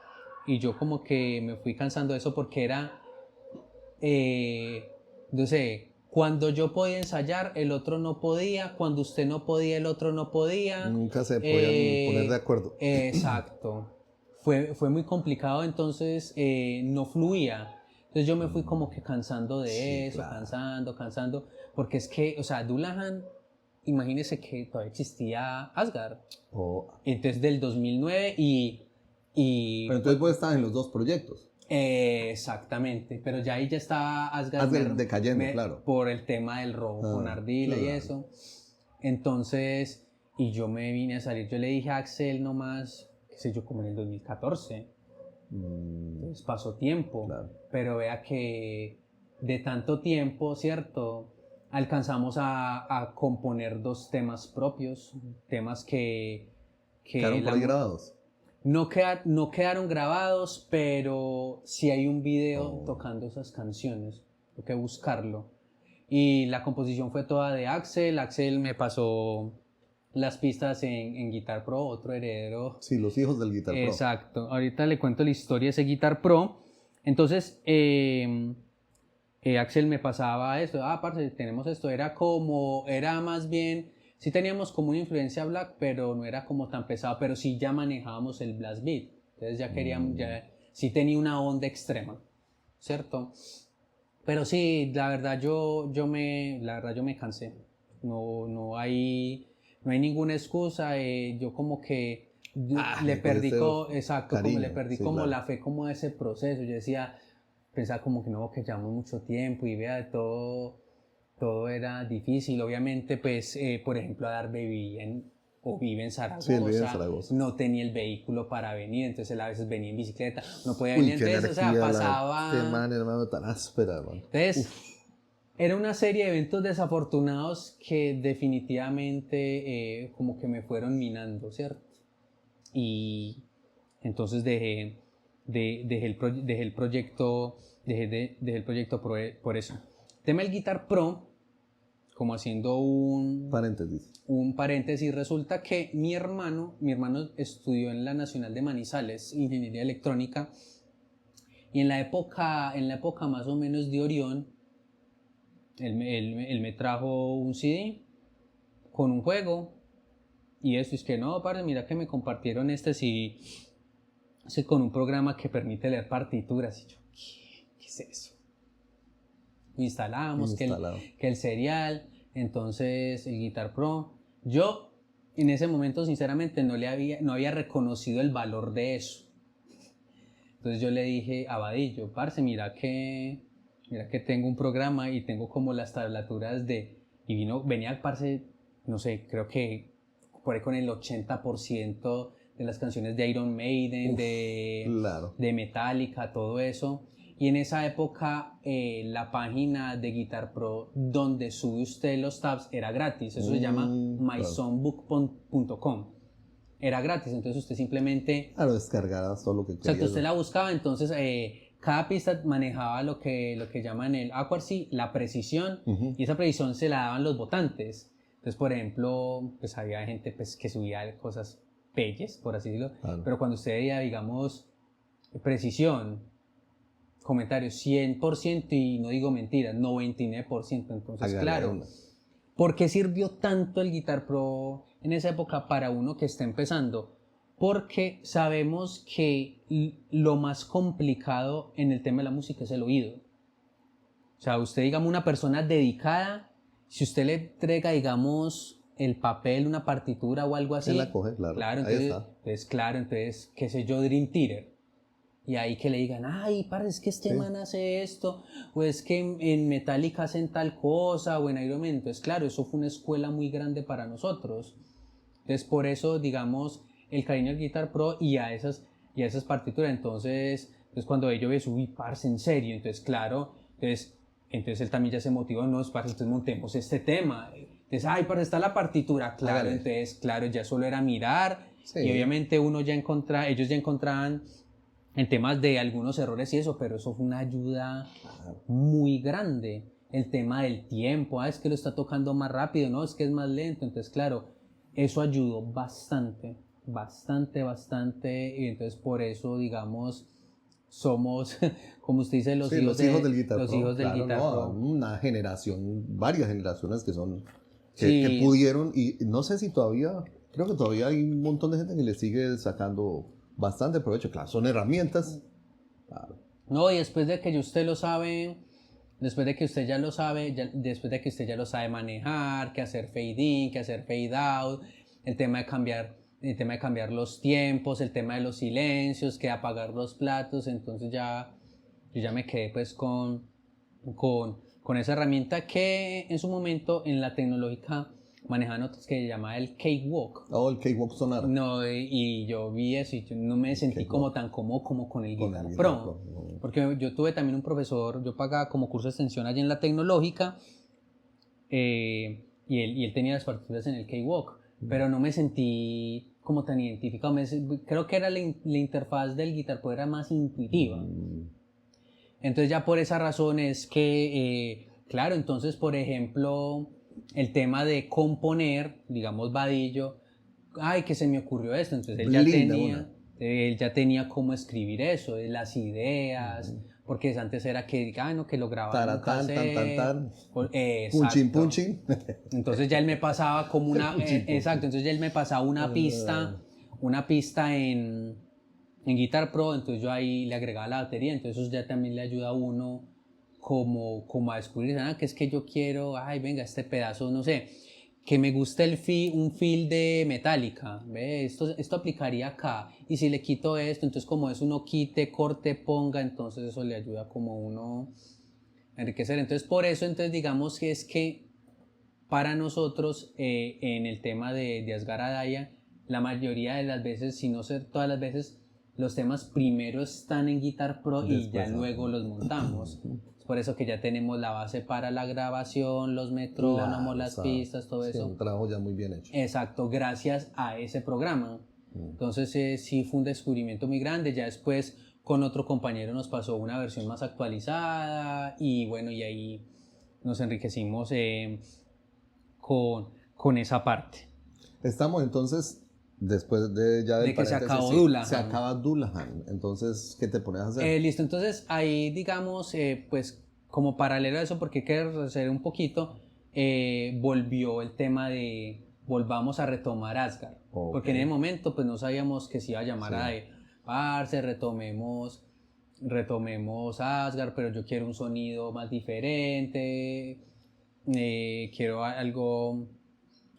Speaker 2: y yo como que me fui cansando de eso porque era, no sé, cuando yo podía ensayar, el otro no podía, cuando usted no podía, el otro no podía.
Speaker 1: Nunca se podían poner de acuerdo.
Speaker 2: Exacto. Fue muy complicado, entonces no fluía. Entonces yo me fui como que cansando de eso, claro. cansando, porque es que, o sea, Dullahan, imagínese que todavía existía Asgard. Entonces del 2009
Speaker 1: Pero entonces vos estabas en los dos proyectos.
Speaker 2: Exactamente, pero ya ahí ya estaba Asgard
Speaker 1: decayendo, claro.
Speaker 2: Por el tema del robo con Ardila, claro. Y eso. Entonces, y yo me vine a salir, yo le dije a Axel nomás, qué sé yo, como en el 2014. Entonces pasó tiempo, claro. Pero vea que de tanto tiempo, ¿cierto? Alcanzamos a componer 2 temas propios, temas que
Speaker 1: ¿quedaron por ahí grabados?
Speaker 2: No quedaron grabados, pero sí hay un video tocando esas canciones. Tengo que buscarlo. Y la composición fue toda de Axel. Axel me pasó las pistas en Guitar Pro, otro heredero.
Speaker 1: Sí, los hijos del Guitar Pro.
Speaker 2: Exacto. Ahorita le cuento la historia de ese Guitar Pro. Entonces, Axel me pasaba esto. Parce, tenemos esto. Era más bien... Sí teníamos como una influencia black, pero no era como tan pesado, pero sí ya manejábamos el blast beat. Entonces ya queríamos, sí tenía una onda extrema, ¿cierto? Pero sí, la verdad yo me cansé. No hay ninguna excusa. Yo como que le perdí la fe como a ese proceso. Yo pensaba como que no, que llevamos mucho tiempo y vea todo era difícil. Obviamente, pues, por ejemplo, Adarve vive en Zaragoza.
Speaker 1: Sí, él vive en Zaragoza.
Speaker 2: No tenía el vehículo para venir, entonces él a veces venía en bicicleta, no podía venir. Entonces, o sea, pasaba...
Speaker 1: Qué man, hermano, tan áspera, hermano.
Speaker 2: Entonces, era una serie de eventos desafortunados que definitivamente como que me fueron minando, ¿cierto? Y entonces dejé el proyecto por eso. Tema del Guitar Pro, como haciendo un paréntesis, resulta que mi hermano estudió en la Nacional de Manizales, Ingeniería Electrónica, y en la época más o menos de Orión, él me trajo un CD con un juego, y eso es que no, parce, mira que me compartieron este CD con un programa que permite leer partituras, y yo, ¿qué es eso? Instalamos que el serial, entonces el Guitar Pro. Yo en ese momento sinceramente no había reconocido el valor de eso. Entonces yo le dije a Vadillo, parce, mira que tengo un programa y tengo como las tablaturas venía el parce, no sé, creo que por ahí con el 80% de las canciones de Iron Maiden,
Speaker 1: Claro.
Speaker 2: de Metallica, todo eso. Y en esa época la página de Guitar Pro donde sube usted los tabs era gratis, eso se llama
Speaker 1: Claro.
Speaker 2: mysongbook.com. Era gratis, entonces usted simplemente...
Speaker 1: Claro, descargadas todo lo que querías.
Speaker 2: Exacto, usted la buscaba, entonces cada pista manejaba lo que llaman el accuracy, la precisión, y esa precisión se la daban los votantes. Entonces, por ejemplo, pues había gente pues, que subía cosas peyes, por así decirlo,
Speaker 1: Claro.
Speaker 2: pero cuando usted veía, digamos, precisión, comentarios 100%, y no digo mentiras, 99%, entonces
Speaker 1: Hágale
Speaker 2: claro,
Speaker 1: una.
Speaker 2: ¿por qué sirvió tanto el Guitar Pro en esa época para uno que está empezando? Porque sabemos que lo más complicado en el tema de la música es el oído. O sea, usted, digamos, una persona dedicada, si usted le entrega, digamos, el papel, una partitura o algo así.
Speaker 1: Se la coge, claro.
Speaker 2: Claro,
Speaker 1: Ahí
Speaker 2: entonces,
Speaker 1: está.
Speaker 2: qué sé yo, Dream Theater. Y ahí que le digan, ay, parce, es que este
Speaker 1: Sí.
Speaker 2: man hace esto, o es que en Metallica hacen tal cosa, o en Iron Man. Entonces, claro, eso fue una escuela muy grande para nosotros. Entonces, por eso, digamos, el cariño al Guitar Pro y a esas partituras. Entonces, cuando ellos ven, uy, parce, en serio. Entonces, claro, entonces él también ya se motivó, no, parce, entonces montemos este tema. Entonces, ay, parce, está la partitura, claro.
Speaker 1: Hágale.
Speaker 2: Entonces, claro, ya solo era mirar.
Speaker 1: Sí.
Speaker 2: Y obviamente ellos ya encontraban en temas de algunos errores y eso, pero eso fue una ayuda muy grande. El tema del tiempo, es que lo está tocando más rápido, no, es que es más lento. Entonces, claro, eso ayudó bastante, y entonces por eso, digamos, somos, como usted dice, los
Speaker 1: Sí,
Speaker 2: hijos
Speaker 1: del Guitar
Speaker 2: los
Speaker 1: Pro.
Speaker 2: hijos del
Speaker 1: Claro,
Speaker 2: Guitar
Speaker 1: no,
Speaker 2: Pro.
Speaker 1: una generación, varias generaciones que son,
Speaker 2: Sí.
Speaker 1: que pudieron, y no sé si todavía, creo que todavía hay un montón de gente que le sigue sacando bastante provecho. Claro, son herramientas. Claro.
Speaker 2: No, y después de que usted lo sabe, después de que usted ya lo sabe, después de que usted ya lo sabe manejar, que hacer fade in, que hacer fade out, el tema de cambiar los tiempos, el tema de los silencios, que apagar los platos, entonces yo ya me quedé pues con esa herramienta que en su momento en la tecnológica manejaban otros que se llamaba el Cakewalk.
Speaker 1: Oh, el Cakewalk Sonata.
Speaker 2: No, y yo vi eso y yo no me sentí como tan cómodo como con el Guitar Pro. Porque yo tuve también un profesor, yo pagaba como curso de extensión allí en la tecnológica, y él tenía las partituras en el Cakewalk, pero no me sentí como tan identificado. Creo que era la interfaz del Guitar Pro era más intuitiva. Entonces ya por esa razón es que, claro, entonces por ejemplo, el tema de componer, digamos Vadillo, ay, que se me ocurrió esto, entonces él ya tenía cómo escribir eso, las ideas, porque antes era que, no, que lo grababa en un cassette.
Speaker 1: Punchin, punchin.
Speaker 2: Entonces ya él me pasaba como exacto, entonces ya él me pasaba una pista en Guitar Pro, entonces yo ahí le agregaba la batería, entonces eso ya también le ayuda a uno como a descubrir, que es que yo quiero, ay, venga, este pedazo, no sé, que me gusta un feel de Metallica, ¿ve? Esto aplicaría acá, y si le quito esto, entonces como es uno quite, corte, ponga, entonces eso le ayuda como uno a enriquecer. Entonces por eso, entonces digamos que es que para nosotros en el tema de Asghar Adaya, la mayoría de las veces, si no ser todas las veces, los temas primero están en Guitar Pro y ya luego los montamos. Es por eso que ya tenemos la base para la grabación, los metrónomos, las pistas, todo eso.
Speaker 1: Un trabajo ya muy bien hecho.
Speaker 2: Exacto, gracias a ese programa. Entonces sí fue un descubrimiento muy grande. Ya después con otro compañero nos pasó una versión más actualizada y bueno, y ahí nos enriquecimos con esa parte.
Speaker 1: Estamos entonces... Después de
Speaker 2: que se acabó Dullahan.
Speaker 1: Se acaba Dullahan. Entonces, ¿qué te pones a hacer?
Speaker 2: Listo, entonces ahí digamos, pues como paralelo a eso, porque quiero hacer un poquito, volvió el tema de volvamos a retomar Asghar. Okay. Porque en ese momento pues no sabíamos que se iba a llamar a parce, retomemos Asghar, pero yo quiero un sonido más diferente, quiero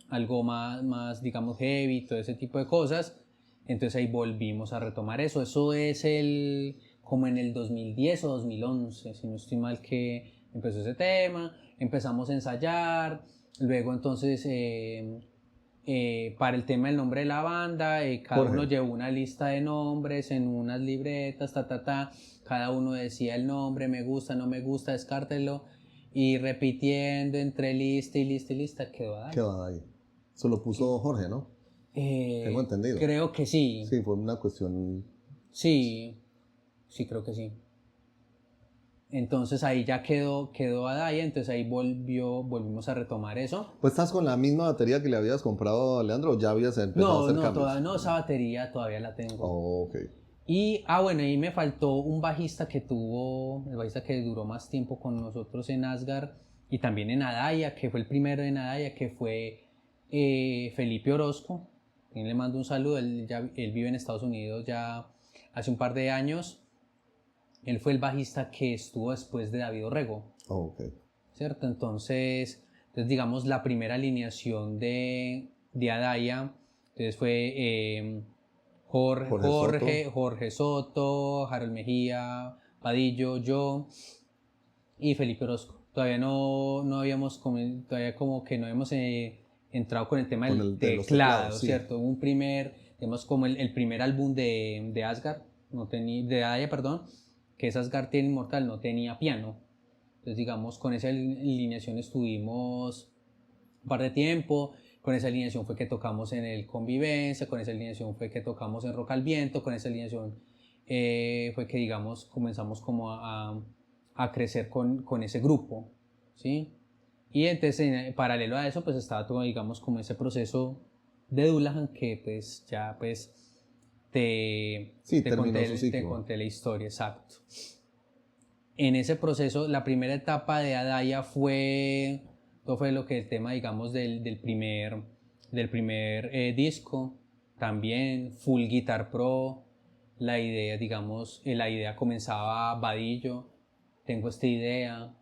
Speaker 2: algo más, digamos, heavy, todo ese tipo de cosas. Entonces ahí volvimos a retomar eso. Eso es como en el 2010 o 2011, si no estoy mal, que empezó ese tema. Empezamos a ensayar. Luego entonces para el tema del nombre de la banda, cada
Speaker 1: Jorge.
Speaker 2: uno llevó una lista de nombres en unas libretas, cada uno decía el nombre, me gusta, no me gusta, descártelo, y repitiendo entre lista y lista y lista, quedó ahí.
Speaker 1: Quedó ahí. Eso lo puso Jorge, ¿no? Tengo entendido.
Speaker 2: Creo que sí.
Speaker 1: Sí, fue una cuestión...
Speaker 2: Sí, creo que sí. Entonces ahí ya quedó Adaya, entonces ahí volvimos a retomar eso.
Speaker 1: Pues estás con la misma batería que le habías comprado a Leandro, ¿o ya habías empezado a hacer cambios?
Speaker 2: No, esa batería todavía la tengo.
Speaker 1: Oh, ok.
Speaker 2: Y, bueno, ahí me faltó un bajista el bajista que duró más tiempo con nosotros en Asgard y también en Adaya, que fue el primero en Adaya, que fue Felipe Orozco. Le mando un saludo, él vive en Estados Unidos ya hace un par de años. Él fue el bajista que estuvo después de David Orrego.
Speaker 1: Oh, ok.
Speaker 2: ¿Cierto? Entonces, digamos, la primera alineación de Adaya, entonces fue Jorge Soto, Harold Mejía, Vadillo, yo y Felipe Orozco. Todavía no habíamos, todavía como que no habíamos entrado con el tema del teclado, ¿cierto? Sí. Un digamos, como el primer álbum de Asgard, de Adaya, perdón, que es Asgard Tierra Inmortal, no tenía piano. Entonces, digamos, con esa alineación estuvimos un par de tiempo. Con esa alineación fue que tocamos en el Convivencia, con esa alineación fue que tocamos en Rock al Viento, con esa alineación fue que, digamos, comenzamos como a crecer con ese grupo, ¿sí? Y entonces, en paralelo a eso, pues estaba todo, digamos, como ese proceso de Dullahan que, pues, ya, pues, te conté la historia, exacto. En ese proceso, la primera etapa de Adaya fue lo que el tema, digamos, del primer disco, también Full Guitar Pro, la idea, digamos, la idea comenzaba Vadillo, tengo esta idea,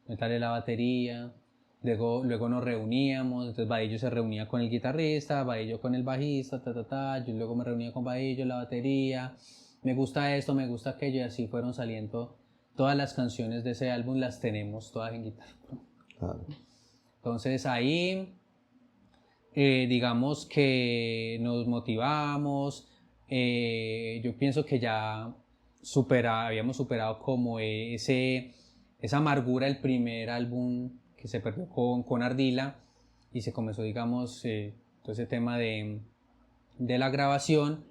Speaker 2: meterle la batería, luego nos reuníamos, entonces Vadillo se reunía con el guitarrista, Vadillo con el bajista, yo luego me reunía con Vadillo, la batería, me gusta esto, me gusta aquello, y así fueron saliendo todas las canciones de ese álbum, las tenemos todas en Guitar Pro.
Speaker 1: Claro.
Speaker 2: Entonces ahí, digamos que nos motivamos, yo pienso que ya habíamos superado como esa amargura del primer álbum que se perdió con Ardila y se comenzó, digamos, todo ese tema de la grabación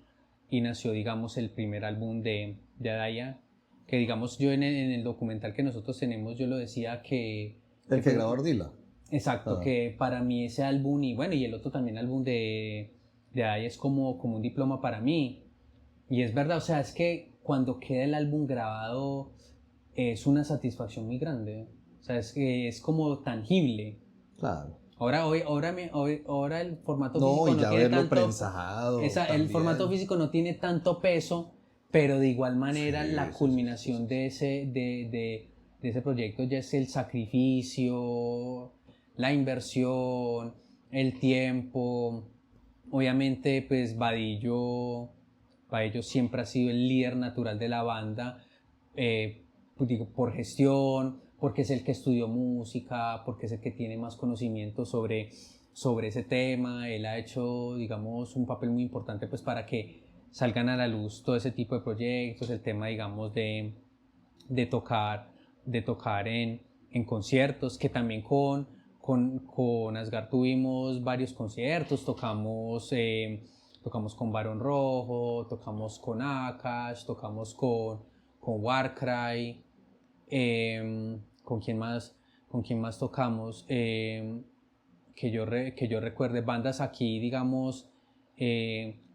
Speaker 2: y nació, digamos, el primer álbum de Adaya, que, digamos, yo en el documental que nosotros tenemos, yo lo decía que...
Speaker 1: ¿El que grabó Ardila?
Speaker 2: Exacto, que para mí ese álbum y el otro también álbum de Adaya es como un diploma para mí. Y es verdad, o sea, es que cuando queda el álbum grabado es una satisfacción muy grande. O sea, es como tangible.
Speaker 1: Claro.
Speaker 2: Ahora el formato físico no tiene tanto...
Speaker 1: prensado.
Speaker 2: El formato físico no tiene tanto peso, pero de igual manera la culminación de ese proyecto ya es el sacrificio, la inversión, el tiempo. Obviamente, pues Vadillo siempre ha sido el líder natural de la banda, por gestión, porque es el que estudió música, porque es el que tiene más conocimiento sobre ese tema. Él ha hecho, digamos, un papel muy importante pues para que salgan a la luz todo ese tipo de proyectos, el tema, digamos, de tocar en conciertos, que también con Asgard tuvimos varios conciertos, tocamos con Barón Rojo, tocamos con Akash, tocamos con Warcry, ¿con quién más tocamos? Que yo recuerde, bandas aquí, digamos,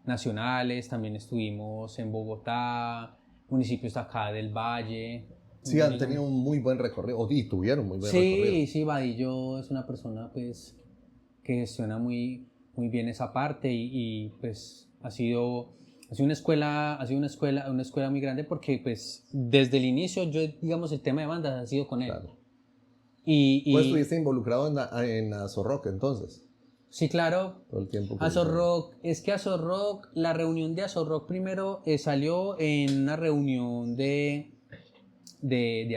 Speaker 2: nacionales, también estuvimos en Bogotá, municipios de acá del Valle.
Speaker 1: Sí, han tenido un muy buen recorrido, y tuvieron muy buen recorrido.
Speaker 2: Sí, Vadillo es una persona pues que gestiona muy bien esa parte y pues ha sido una escuela muy grande porque pues desde el inicio digamos el tema de bandas ha sido con él.
Speaker 1: Claro. Pues estuviste involucrado en Azorrock entonces.
Speaker 2: Sí, claro.
Speaker 1: Todo el tiempo.
Speaker 2: Azorrock, la reunión de Azorrock primero salió en una reunión de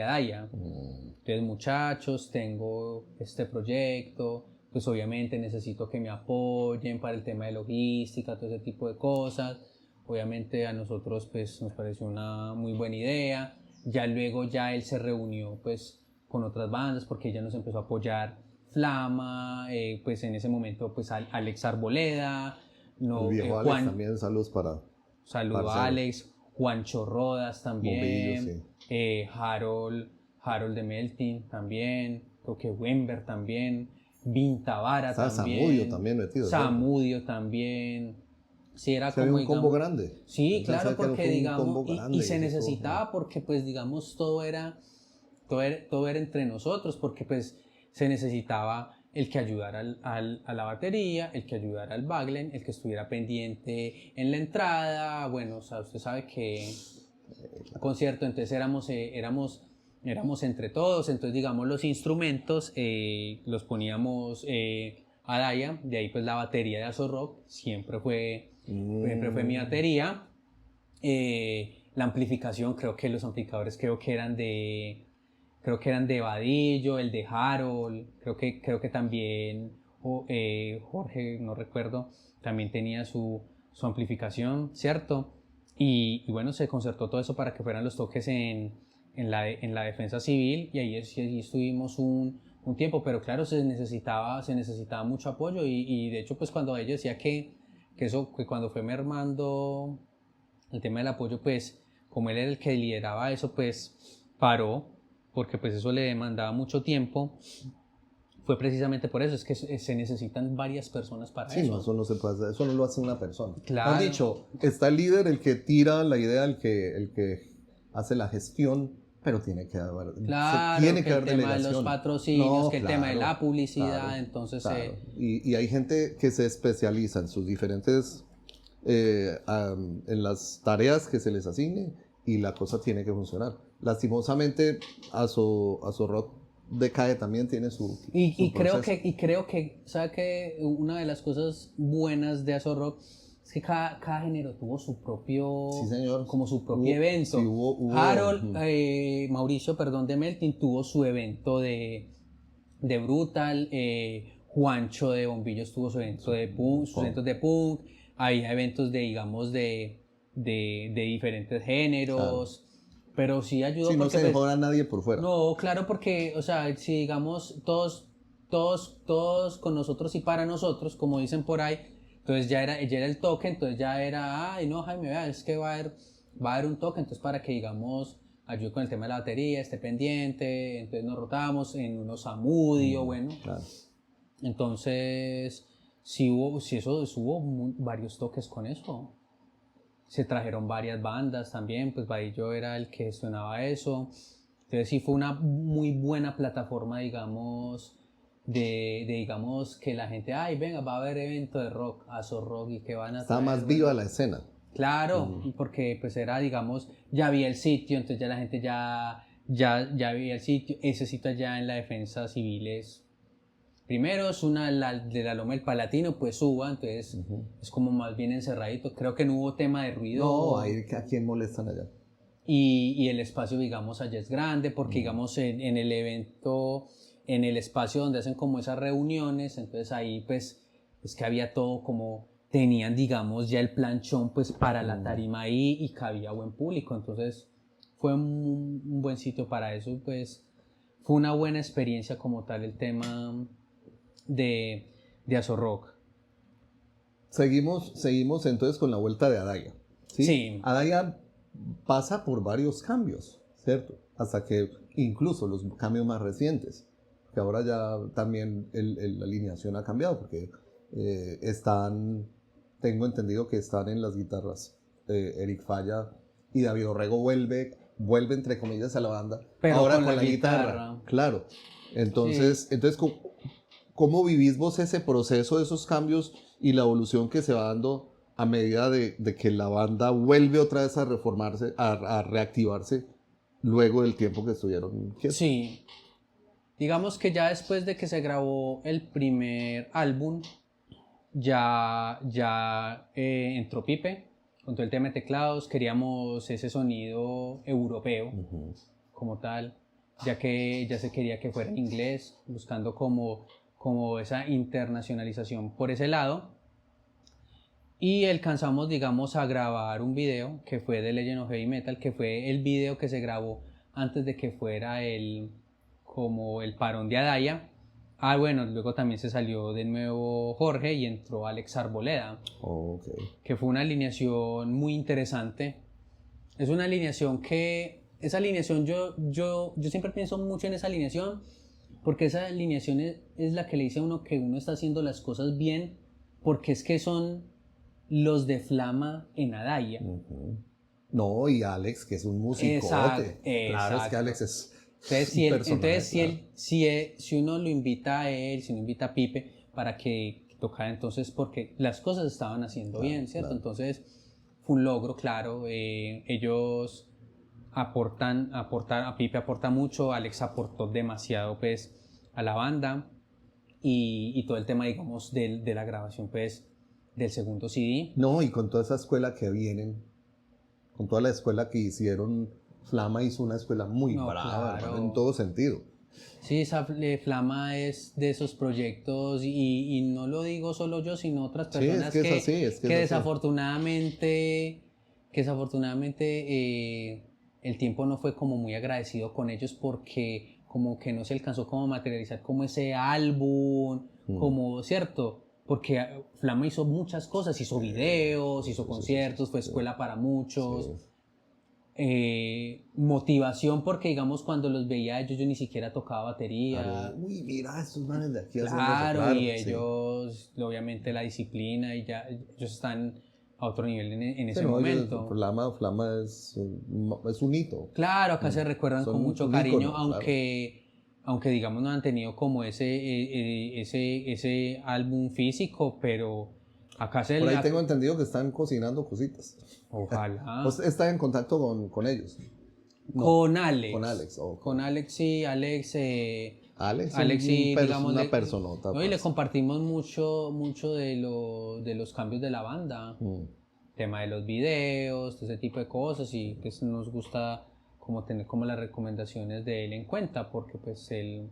Speaker 2: Adaya. Entonces, muchachos, tengo este proyecto, pues obviamente necesito que me apoyen para el tema de logística, todo ese tipo de cosas. Obviamente a nosotros pues nos pareció una muy buena idea. Ya luego ya él se reunió pues con otras bandas porque ella nos empezó a apoyar Flama, pues en ese momento pues Alex Arboleda,
Speaker 1: El
Speaker 2: no,
Speaker 1: viejo Alex también, saludos para
Speaker 2: saludo a
Speaker 1: parcero.
Speaker 2: Alex, Juancho Rodas
Speaker 1: Bombillo,
Speaker 2: también,
Speaker 1: sí.
Speaker 2: Harold de Melting también, creo que Wember también, Vintavara
Speaker 1: Estaba
Speaker 2: también,
Speaker 1: Zamudio también metido, ¿cierto?
Speaker 2: Samudio también. Sí, era
Speaker 1: Se había
Speaker 2: como,
Speaker 1: un combo
Speaker 2: digamos,
Speaker 1: grande.
Speaker 2: sí,
Speaker 1: Yo
Speaker 2: claro,
Speaker 1: pensé que no
Speaker 2: porque
Speaker 1: fue un
Speaker 2: digamos,
Speaker 1: combo
Speaker 2: y
Speaker 1: grande.
Speaker 2: se
Speaker 1: eso estuvo
Speaker 2: necesitaba porque pues digamos todo era entre nosotros, porque pues se necesitaba el que ayudara a la batería, el que ayudara al baglen, el que estuviera pendiente en la entrada, bueno, o sea, usted sabe que un concierto, entonces éramos entre todos, entonces digamos los instrumentos los poníamos a Daya, de ahí pues la batería de Azo Rock siempre fue mi batería. La amplificación, creo que los amplificadores creo que eran de Vadillo, el de Harold, creo que también Jorge, no recuerdo, también tenía su amplificación, ¿cierto? Y bueno, se concertó todo eso para que fueran los toques en la defensa civil y ahí estuvimos un tiempo, pero claro, se necesitaba mucho apoyo y de hecho pues cuando ella decía que cuando fue mermando el tema del apoyo, pues como él era el que lideraba eso, pues paró, porque pues eso le demandaba mucho tiempo. Fue precisamente por eso, es que se necesitan varias personas para
Speaker 1: Sí,
Speaker 2: eso.
Speaker 1: no, eso no se puede hacer, eso no lo hace una persona.
Speaker 2: Claro.
Speaker 1: Has dicho, está el líder, el que tira la idea, el que hace la gestión, pero tiene que haber,
Speaker 2: Claro,
Speaker 1: tiene
Speaker 2: que
Speaker 1: que
Speaker 2: el
Speaker 1: haber
Speaker 2: tema de
Speaker 1: delegación.
Speaker 2: los patrocinios,
Speaker 1: No,
Speaker 2: que el
Speaker 1: claro,
Speaker 2: tema de la publicidad,
Speaker 1: claro,
Speaker 2: entonces...
Speaker 1: claro. Y hay gente que se especializa en sus diferentes, en las tareas que se les asigne y la cosa tiene que funcionar. Lastimosamente, Rock decae también, tiene su
Speaker 2: creo
Speaker 1: proceso.
Speaker 2: creo que, ¿sabe que una de las cosas buenas de Azo Rock es que cada género tuvo su propio,
Speaker 1: Sí, señor.
Speaker 2: como su propio evento?
Speaker 1: Sí, hubo.
Speaker 2: Harold, Mauricio, perdón, de Melting tuvo su evento de Brutal, Juancho de Bombillos tuvo su evento de punk, sus eventos de punk, había eventos de, digamos, de diferentes géneros, pero sí ayudó
Speaker 1: Sí, no
Speaker 2: porque
Speaker 1: se
Speaker 2: pues,
Speaker 1: dejó a nadie por fuera.
Speaker 2: no, claro, porque, o sea, si digamos todos con nosotros y para nosotros, como dicen por ahí, entonces ya era el toque, entonces ya era, ay, no, Jaime, vea, es que va a haber un toque, entonces para que, digamos, ayude con el tema de la batería, esté pendiente, entonces nos rotamos en unos Samudio, bueno.
Speaker 1: Claro.
Speaker 2: Entonces, hubo varios toques con eso. Se trajeron varias bandas también, pues Vadillo era el que gestionaba eso. Entonces sí fue una muy buena plataforma, digamos, digamos que la gente, ay, venga, va a haber evento de rock, Azo Rock y que van a
Speaker 1: Está
Speaker 2: traer,
Speaker 1: más viva la escena.
Speaker 2: Claro, porque pues era, digamos, ya había el sitio, entonces ya la gente ya había el sitio. Ese sitio allá en la defensa civil primero es de la Loma del Palatino, pues suba, entonces es como más bien encerradito. Creo que no hubo tema de ruido.
Speaker 1: No, ¿a quién molestan allá?
Speaker 2: Y el espacio, digamos, allá es grande, porque digamos en el evento, en el espacio donde hacen como esas reuniones, entonces ahí pues es que había todo como, tenían digamos ya el planchón pues para la tarima ahí y cabía buen público, entonces fue un buen sitio para eso, pues fue una buena experiencia como tal el tema de Azo Rock.
Speaker 1: Seguimos entonces con la vuelta de Adaya.
Speaker 2: Sí.
Speaker 1: Adaya pasa por varios cambios, ¿cierto? Hasta que incluso los cambios más recientes, que ahora ya también la alineación ha cambiado, porque tengo entendido que están en las guitarras Eric Falla y David Orrego vuelve entre comillas a la banda,
Speaker 2: pero
Speaker 1: ahora
Speaker 2: con
Speaker 1: la guitarra. Claro. Entonces,
Speaker 2: Sí.
Speaker 1: ¿cómo vivís vos ese proceso de esos cambios y la evolución que se va dando a medida de que la banda vuelve otra vez a reformarse, a reactivarse luego del tiempo que estuvieron quietos?
Speaker 2: Sí, digamos que ya después de que se grabó el primer álbum, ya entró Pipe con todo el tema de teclados, queríamos ese sonido europeo como tal, ya que ya se quería que fuera en inglés, buscando como como esa internacionalización por ese lado. Y alcanzamos, digamos, a grabar un video que fue de Legend of Heavy Metal, que fue el video que se grabó antes de que fuera como el parón de Adaya. Bueno, luego también se salió de nuevo Jorge y entró Alex Arboleda, que fue una alineación muy interesante. Es una alineación esa alineación yo siempre pienso mucho en esa alineación, porque esa alineación es la que le dice a uno que uno está haciendo las cosas bien, porque es que son los de Flama en Adaya.
Speaker 1: No, y Alex, que es un musicote. Claro, es que Alex es
Speaker 2: si uno lo invita a él, si uno invita a Pipe para que tocara, entonces porque las cosas estaban haciendo bien, ¿cierto? Claro. Entonces fue un logro, claro. Ellos aportan, a Pipe aporta mucho, Alex aportó demasiado, pues, a la banda y todo el tema, digamos, de la grabación, pues, del segundo CD.
Speaker 1: No, y con toda esa escuela que vienen, con toda la escuela que hicieron, Flama hizo una escuela muy brava, claro, en todo sentido.
Speaker 2: Sí, Flama es de esos proyectos y no lo digo solo yo, sino otras personas que desafortunadamente el tiempo no fue como muy agradecido con ellos porque como que no se alcanzó como a materializar como ese álbum, como, ¿cierto? Porque Flama hizo muchas cosas, hizo videos, hizo conciertos, fue escuela para muchos. Motivación porque digamos cuando los veía a ellos yo ni siquiera tocaba batería.
Speaker 1: Uy, mira estos manes de aquí
Speaker 2: claro, y ellos obviamente la disciplina y ya ellos están a otro nivel en ese momento.
Speaker 1: Flama es un hito.
Speaker 2: Claro, acá se recuerdan con mucho cariño, icono, aunque digamos no han tenido como ese álbum físico, pero acá
Speaker 1: por ahí tengo entendido que están cocinando cositas.
Speaker 2: Ojalá.
Speaker 1: ¿Vos estás en contacto con ellos?
Speaker 2: No, con Alex.
Speaker 1: Con Alex, okay.
Speaker 2: Con Alex, sí. Alex
Speaker 1: sí, digamos, una personota.
Speaker 2: No, y le compartimos mucho de los cambios de la banda. Tema de los videos, ese tipo de cosas. Y pues nos gusta como tener como las recomendaciones de él en cuenta, porque pues él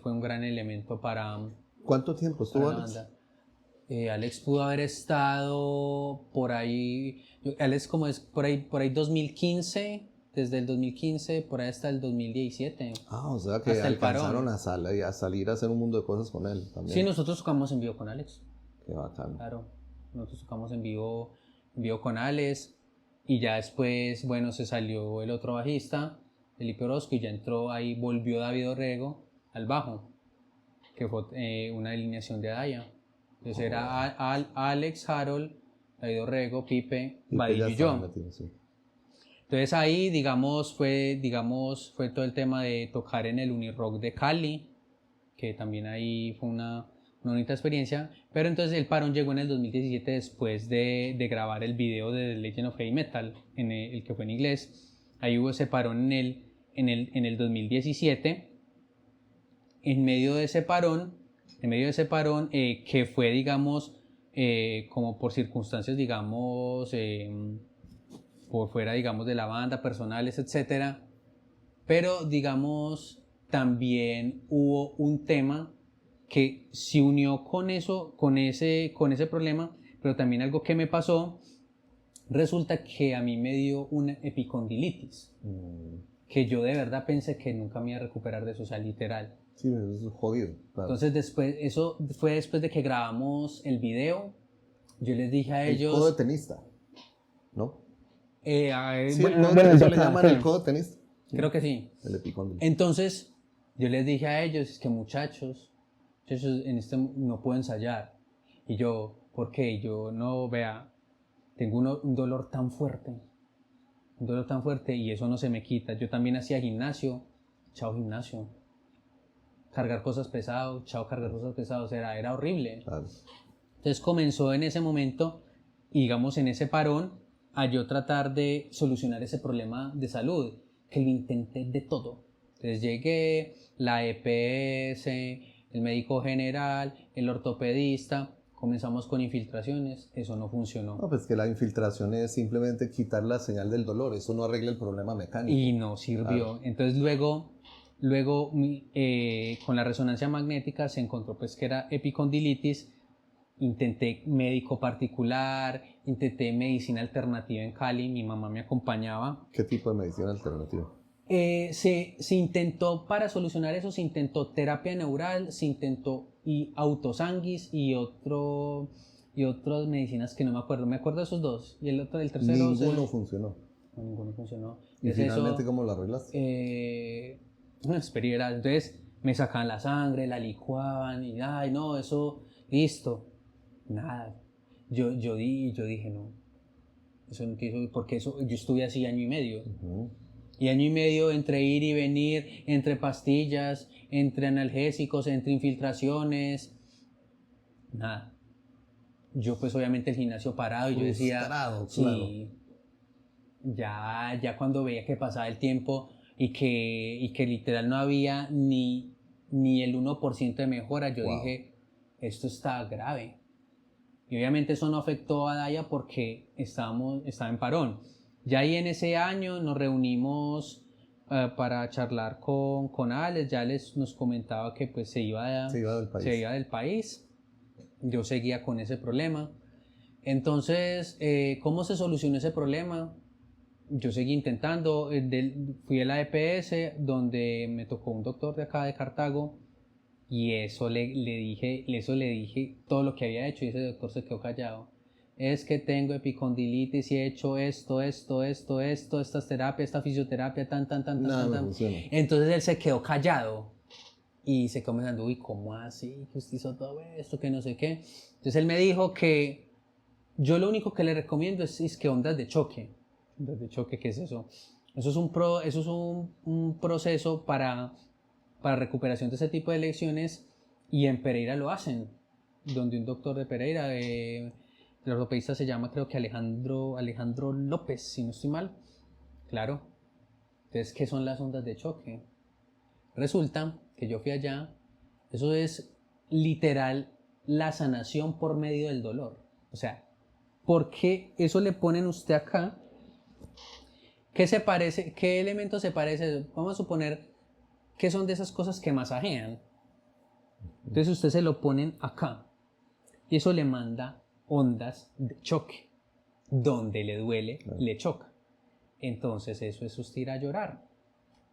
Speaker 2: fue un gran elemento para...
Speaker 1: ¿Cuánto tiempo estuvo Alex?
Speaker 2: Alex pudo haber estado por ahí, Alex como es por ahí 2015, desde el 2015 por ahí hasta el 2017.
Speaker 1: O sea que alcanzaron a salir a hacer un mundo de cosas con él también.
Speaker 2: Sí, nosotros tocamos en vivo con Alex.
Speaker 1: Qué bacán.
Speaker 2: Claro, nosotros tocamos en vivo con Alex y ya después, bueno, se salió el otro bajista, Felipe Orozco, y ya entró ahí, volvió David Orrego al bajo, que fue una alineación de Adaya. Entonces era Alex, Harold, David Orrego, Pipe, Vadillo y yo. Entonces ahí, digamos, fue todo el tema de tocar en el Unirock de Cali, que también ahí fue una bonita experiencia. Pero entonces el parón llegó en el 2017 después de grabar el video de The Legend of Heavy Metal, el que fue en inglés. Ahí hubo ese parón en el 2017. En medio de ese parón, que fue, digamos, como por circunstancias, digamos, por fuera, digamos, de la banda, personales, etcétera. Pero, digamos, también hubo un tema que se unió con eso, con ese problema, pero también algo que me pasó, resulta que a mí me dio una epicondilitis, que yo de verdad pensé que nunca me iba a recuperar de eso, o sea, literal.
Speaker 1: Sí, eso es jodido. Claro.
Speaker 2: Entonces eso fue después de que grabamos el video. Yo les dije a ellos...
Speaker 1: El codo de tenista, ¿no?
Speaker 2: Sí,
Speaker 1: eso le llaman el codo de tenista.
Speaker 2: Creo que sí.
Speaker 1: El epicóndilo.
Speaker 2: Entonces yo les dije a ellos, es que muchachos no puedo ensayar. Y yo, ¿por qué? Yo no, vea, tengo un dolor tan fuerte y eso no se me quita. Yo también hacía gimnasio, chao gimnasio. Cargar cosas pesadas, era horrible.
Speaker 1: Claro.
Speaker 2: Entonces comenzó en ese momento, y digamos en ese parón, a yo tratar de solucionar ese problema de salud, que lo intenté de todo. Entonces llegué, la EPS, el médico general, el ortopedista, comenzamos con infiltraciones, eso no funcionó.
Speaker 1: No, pues que la infiltración es simplemente quitar la señal del dolor, eso no arregla el problema mecánico.
Speaker 2: Y no sirvió. Claro. Entonces luego Luego, con la resonancia magnética se encontró pues que era epicondilitis. Intenté médico particular, intenté medicina alternativa en Cali, mi mamá me acompañaba.
Speaker 1: ¿Qué tipo de medicina alternativa?
Speaker 2: Se intentó, para solucionar eso, se intentó terapia neural, se intentó y autosanguis y otras medicinas que no me acuerdo de esos dos. Y el tercero...
Speaker 1: Ninguno funcionó.
Speaker 2: No, ninguno funcionó.
Speaker 1: ¿Y
Speaker 2: Entonces
Speaker 1: finalmente
Speaker 2: eso,
Speaker 1: cómo lo arreglaste?
Speaker 2: una experiencia. Entonces me sacaban la sangre, la licuaban y, ay, no, eso, listo. Nada. Yo dije, no. Eso no quiso, porque eso, yo estuve así año y medio. Y año y medio entre ir y venir, entre pastillas, entre analgésicos, entre infiltraciones. Nada. Yo pues obviamente el gimnasio parado y yo decía,
Speaker 1: Frustrado,
Speaker 2: sí,
Speaker 1: claro.
Speaker 2: ya cuando veía que pasaba el tiempo y que literal no había ni el 1% de mejora, yo dije, esto está grave. Y obviamente eso no afectó a Daya porque estaba en parón. Ya ahí en ese año nos reunimos para charlar con Alex. Ya Alex nos comentaba que pues se iba del país. Yo seguía con ese problema. Entonces, ¿cómo se solucionó ese problema? Yo seguí intentando. Fui a la EPS donde me tocó un doctor de acá de Cartago. Y eso le dije todo lo que había hecho y ese doctor se quedó callado. Es que tengo epicondilitis y he hecho esto, estas terapias, esta fisioterapia, tan. Entonces él se quedó callado y se quedó pensando, uy, ¿cómo así? Que usted hizo todo esto, que no sé qué. Entonces él me dijo que yo lo único que le recomiendo es que ondas de choque. ¿Ondas de choque qué es eso? Eso es un proceso para recuperación de ese tipo de lesiones y en Pereira lo hacen, donde un doctor de Pereira, el ortopedista se llama creo que Alejandro López, si no estoy mal, claro. Entonces, ¿qué son las ondas de choque? Resulta que yo fui allá, eso es literal la sanación por medio del dolor. O sea, ¿por qué eso le ponen usted acá? ¿Qué elemento se parece? Vamos a suponer que son de esas cosas que masajean. Entonces usted se lo ponen acá y eso le manda ondas de choque. Donde le duele, le choca. Entonces eso es usted ir a llorar.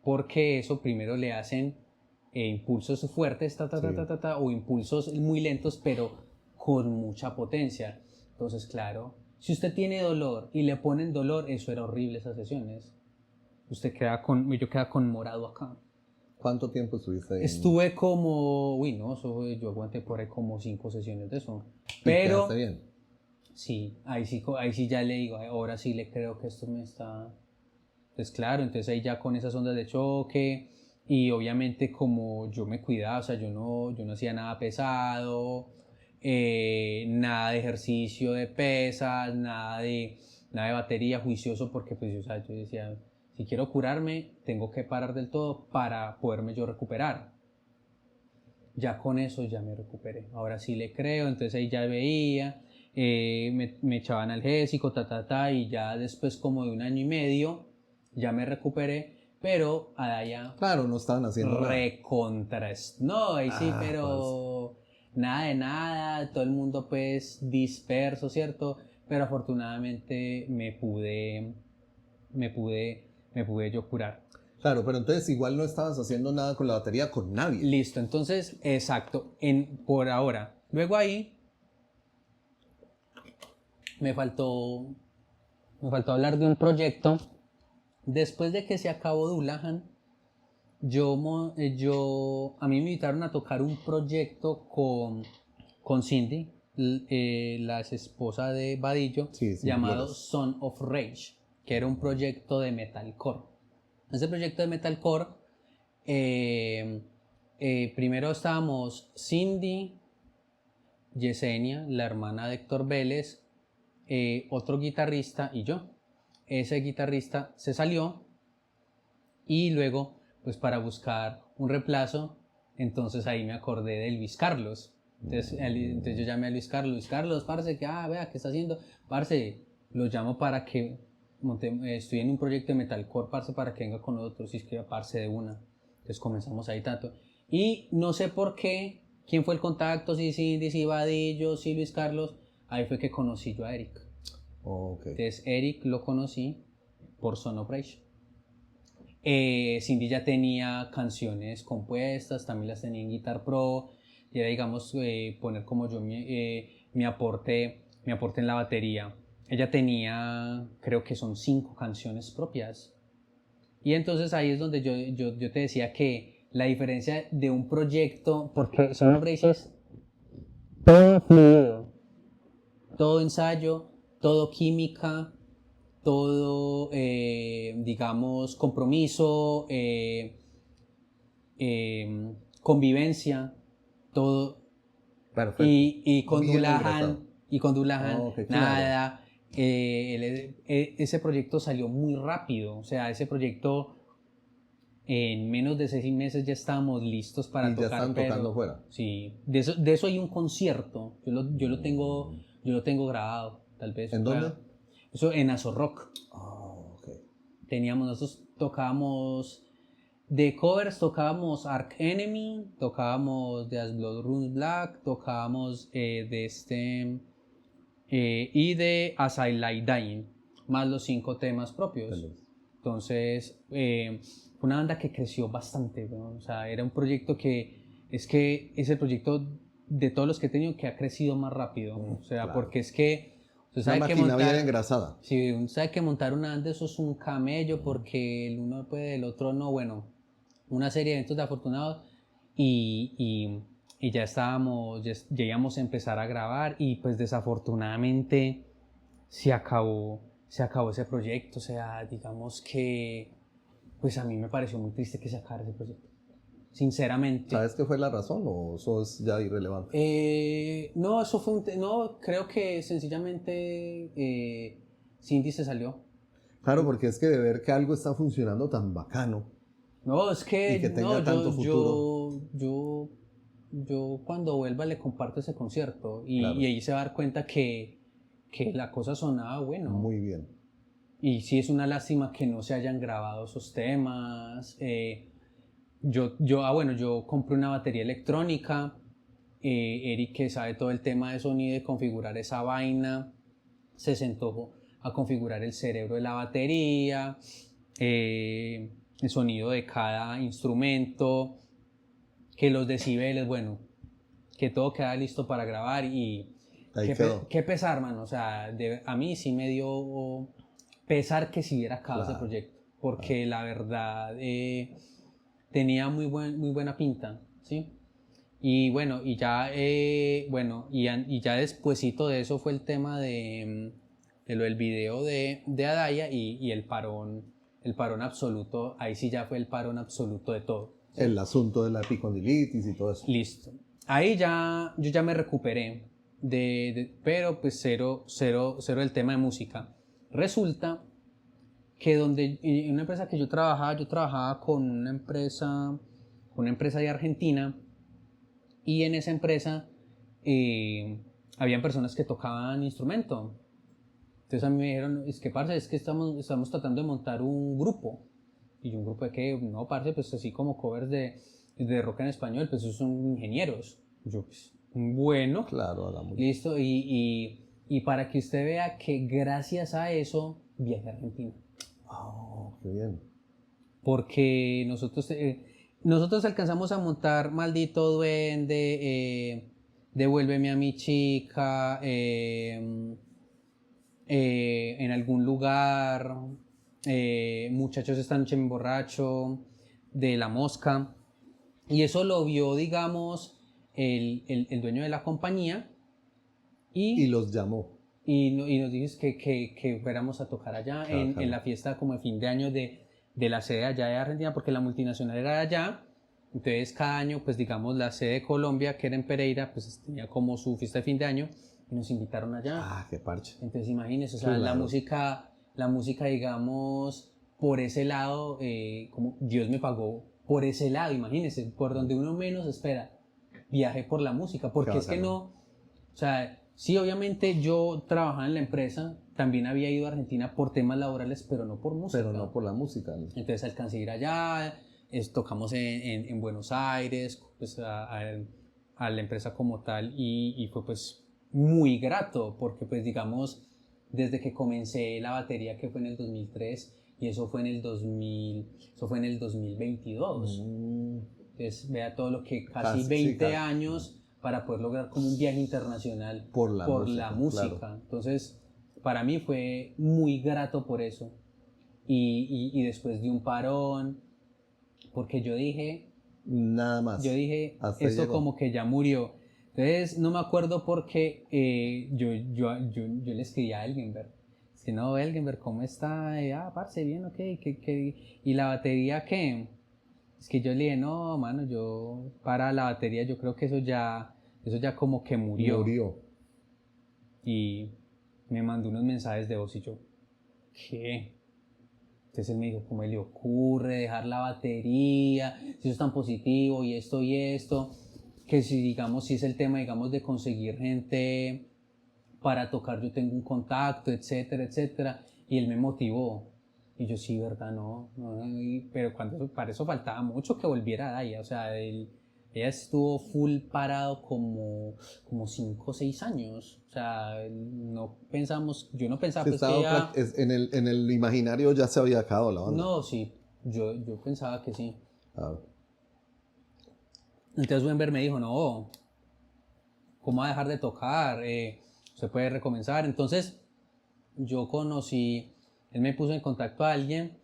Speaker 2: Porque eso primero le hacen impulsos fuertes o impulsos muy lentos pero con mucha potencia. Entonces claro, si usted tiene dolor y le ponen dolor, eso era horrible esas sesiones. Yo quedaba con morado acá.
Speaker 1: ¿Cuánto tiempo estuviste ahí?
Speaker 2: Estuve como, yo aguanté por ahí como 5 sesiones de eso. Pero,
Speaker 1: ¿quedaste bien?
Speaker 2: Sí, ahí sí ya le digo, ahora sí le creo que esto me está... Pues claro, entonces ahí ya con esas ondas de choque y obviamente como yo me cuidaba, o sea, yo no hacía nada pesado, nada de ejercicio de pesas, nada de batería, juicioso, porque pues yo decía, si quiero curarme, tengo que parar del todo para poderme yo recuperar. Ya con eso ya me recuperé. Ahora sí le creo, entonces ahí ya veía, me echaba analgésico, y ya después como de 1 año y medio ya me recuperé, pero allá...
Speaker 1: Claro, no estaban haciendo
Speaker 2: nada. No, ahí sí, pero nada de nada, todo el mundo pues disperso, ¿cierto? Pero afortunadamente me pude yo curar.
Speaker 1: Claro, pero entonces igual no estabas haciendo nada con la batería con nadie.
Speaker 2: Listo, entonces, exacto, por ahora. Luego ahí me faltó hablar de un proyecto. Después de que se acabó Dullahan, a mí me invitaron a tocar un proyecto con Cindy, la esposa de Vadillo, llamado Son of Rage, que era un proyecto de metalcore. Ese proyecto de metalcore, primero estábamos Cindy, Yesenia, la hermana de Héctor Vélez, otro guitarrista y yo. Ese guitarrista se salió y luego, pues para buscar un reemplazo, entonces ahí me acordé de Luis Carlos. Entonces yo llamé a Luis Carlos, parce, vea, ¿qué está haciendo? Parce, lo llamo para que estoy en un proyecto de metalcore, parce, para que venga con nosotros y escriba, parce, de una. Entonces comenzamos ahí tanto. Y no sé por qué, quién fue el contacto, si Cindy, si Vadillo, si Luis Carlos, ahí fue que conocí yo a Eric.
Speaker 1: Okay.
Speaker 2: Entonces Eric lo conocí por Sonoperation. Cindy ya tenía canciones compuestas, también las tenía en Guitar Pro, y era, digamos, poner como yo mi aporte en la batería. Ella tenía, creo que son 5 canciones propias. Y entonces ahí es donde yo te decía que la diferencia de un proyecto, porque Sonoperation es todo fluido, todo ensayo, todo química, todo, digamos, compromiso, convivencia, todo.
Speaker 1: Perfecto.
Speaker 2: Y con
Speaker 1: Bien
Speaker 2: Dulahan,
Speaker 1: Ah, ok, claro.
Speaker 2: nada. Ese proyecto salió muy rápido. O sea, ese proyecto en menos de 6 meses ya estábamos listos para
Speaker 1: Y ya
Speaker 2: tocar.
Speaker 1: están tocando fuera.
Speaker 2: Sí, de eso hay un concierto. Yo lo tengo grabado, tal vez.
Speaker 1: ¿En dónde?
Speaker 2: Eso en Aso Rock.
Speaker 1: Ok.
Speaker 2: Nosotros tocábamos de covers, tocábamos Arch Enemy, tocábamos de As Blood Runs Black, tocábamos y de As I Lie Dying, más los 5 temas propios. Entonces, fue una banda que creció bastante, ¿no? O sea, era un proyecto que es el proyecto de todos los que he tenido que ha crecido más rápido. O sea,
Speaker 1: claro.
Speaker 2: Porque es que
Speaker 1: usted sabe que montar, bien engrasada.
Speaker 2: Sí, uno sabe que montar una banda eso es un camello porque el uno puede, el otro no. Bueno, una serie de eventos de afortunados y ya estábamos, ya íbamos a empezar a grabar y pues desafortunadamente se acabó ese proyecto. O sea, digamos que pues a mí me pareció muy triste que se acabara ese proyecto, sinceramente.
Speaker 1: ¿Sabes qué fue la razón o eso es ya irrelevante?
Speaker 2: No, eso fue no, creo que sencillamente Cindy se salió.
Speaker 1: Claro, porque es que de ver que algo está funcionando tan bacano.
Speaker 2: No, es que,
Speaker 1: y que tenga tanto futuro.
Speaker 2: Yo cuando vuelva le comparto ese concierto
Speaker 1: Claro.
Speaker 2: y ahí se va a dar cuenta que la cosa sonaba bueno.
Speaker 1: Muy bien.
Speaker 2: Y sí es una lástima que no se hayan grabado esos temas. Yo compré una batería electrónica. Eric, que sabe todo el tema de sonido, de configurar esa vaina, se sentó a configurar el cerebro de la batería, el sonido de cada instrumento, que los decibeles, bueno, que todo queda listo para grabar. Y qué pesar, mano. O sea, a mí sí me dio pesar que se hubiera acabado ese proyecto, porque la verdad tenía muy buena pinta, ¿sí? Y bueno, y ya despuesito de eso fue el tema de lo del video de Adaya y el parón absoluto. Ahí sí ya fue el parón absoluto de todo,
Speaker 1: ¿sí? El asunto de la epicondilitis y todo eso.
Speaker 2: Listo. Ahí yo ya me recuperé pero pues cero el tema de música. Resulta que en una empresa que yo trabajaba con una empresa de Argentina, y en esa empresa habían personas que tocaban instrumento. Entonces a mí me dijeron, es que parce, es que estamos tratando de montar un grupo. Y yo, ¿un grupo de qué? No, parce, pues así como covers de rock en español, pues esos son ingenieros. Yo, pues, bueno,
Speaker 1: claro, hagamos.
Speaker 2: Listo, y para que usted vea que gracias a eso viajé a Argentina.
Speaker 1: Qué bien.
Speaker 2: Porque nosotros alcanzamos a montar Maldito Duende, Devuélveme a mi chica, en algún lugar, Muchachos esta noche me emborracho, de La Mosca. Y eso lo vio, digamos, el dueño de la compañía.
Speaker 1: Y los llamó.
Speaker 2: Y nos dijo que fuéramos a tocar allá en la fiesta como de fin de año de la sede allá de Argentina, porque la multinacional era de allá. Entonces cada año, pues digamos, la sede de Colombia, que era en Pereira, pues tenía como su fiesta de fin de año y nos invitaron allá.
Speaker 1: Qué parche.
Speaker 2: Entonces imagínense, o sea, claro. la música, digamos, por ese lado, como Dios me pagó por ese lado, imagínense, por donde uno menos espera, viaje por la música, porque es que no, o sea, sí, obviamente yo trabajaba en la empresa, también había ido a Argentina por temas laborales, pero no por música.
Speaker 1: Pero no por la música. ¿no?
Speaker 2: Entonces alcancé a ir allá, tocamos en Buenos Aires, pues a la empresa como tal, y fue pues muy grato, porque pues digamos, desde que comencé la batería, que fue en el 2003, y eso fue en el 2022. Entonces, vea todo lo que casi 20 años para poder lograr como un viaje internacional
Speaker 1: por la música.
Speaker 2: Claro. Entonces, para mí fue muy grato por eso. Y después de un parón, porque yo dije,
Speaker 1: nada más.
Speaker 2: Esto llegó. Como que ya murió. Entonces, no me acuerdo porque yo le escribí a Elgenberg. Es que no, Elgenberg, ¿cómo está? Parce, bien, ok. ¿Y la batería qué? Es que yo le dije, no, mano, yo para la batería yo creo que eso ya como que murió. Y me mandó unos mensajes de voz y yo, ¿qué? Entonces él me dijo, ¿cómo le ocurre dejar la batería? Si eso es tan positivo y esto, que si digamos, si es el tema, digamos, de conseguir gente para tocar, yo tengo un contacto, etcétera, etcétera. Y él me motivó. Y yo, sí, verdad, no. Pero para eso faltaba mucho que volviera a Daya. O sea, ella estuvo full parado como 5 o 6 años. O sea, yo no pensaba pues que ella...
Speaker 1: en el imaginario ya se había acabado la banda.
Speaker 2: No, sí, yo pensaba que sí. Entonces Wember me dijo, no, ¿cómo va a dejar de tocar? Se puede recomenzar. Entonces yo él me puso en contacto a alguien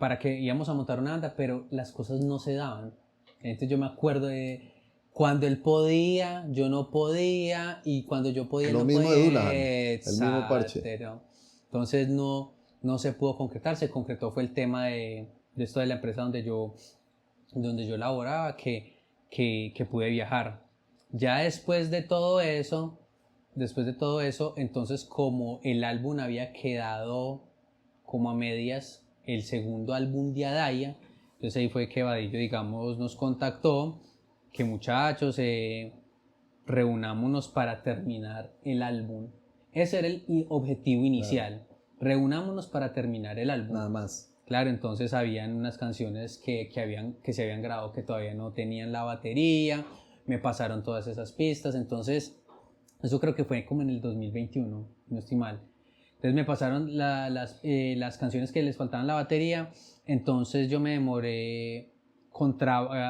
Speaker 2: para que íbamos a montar una banda, pero las cosas no se daban. Entonces yo me acuerdo de cuando él podía, yo no podía, y cuando yo podía,
Speaker 1: lo
Speaker 2: no
Speaker 1: mismo
Speaker 2: podía.
Speaker 1: De Dulan, el mismo parche.
Speaker 2: Entonces no se pudo concretar. Se concretó fue el tema de esto de la empresa donde yo laboraba, que pude viajar. Ya después de todo eso, entonces como el álbum había quedado como a medias, el segundo álbum de Adaya, entonces ahí fue que Vadillo, digamos, nos contactó, que muchachos, reunámonos para terminar el álbum. Ese era el objetivo inicial, reunámonos para terminar el álbum.
Speaker 1: Nada más.
Speaker 2: Claro, entonces habían unas canciones que se habían grabado que todavía no tenían la batería, me pasaron todas esas pistas, entonces eso creo que fue como en el 2021, no estoy mal. Entonces me pasaron las canciones que les faltaban la batería, entonces yo me demoré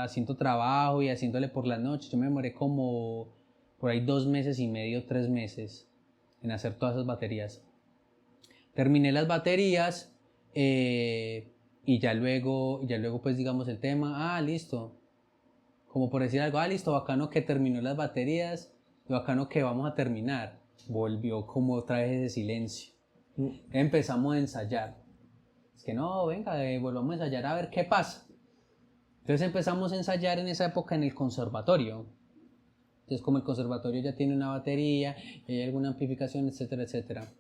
Speaker 2: haciendo trabajo y haciéndole por las noches, yo me demoré como por ahí 2 meses y medio, 3 meses en hacer todas esas baterías. Terminé las baterías y ya luego pues digamos el tema, listo, como por decir algo, listo, bacano que terminó las baterías, bacano que vamos a terminar. Volvió como otra vez ese silencio. Empezamos a ensayar. Es que no, venga, volvamos a ensayar a ver qué pasa. Entonces empezamos a ensayar en esa época en el conservatorio. Entonces como el conservatorio ya tiene una batería, hay alguna amplificación, etcétera, etcétera.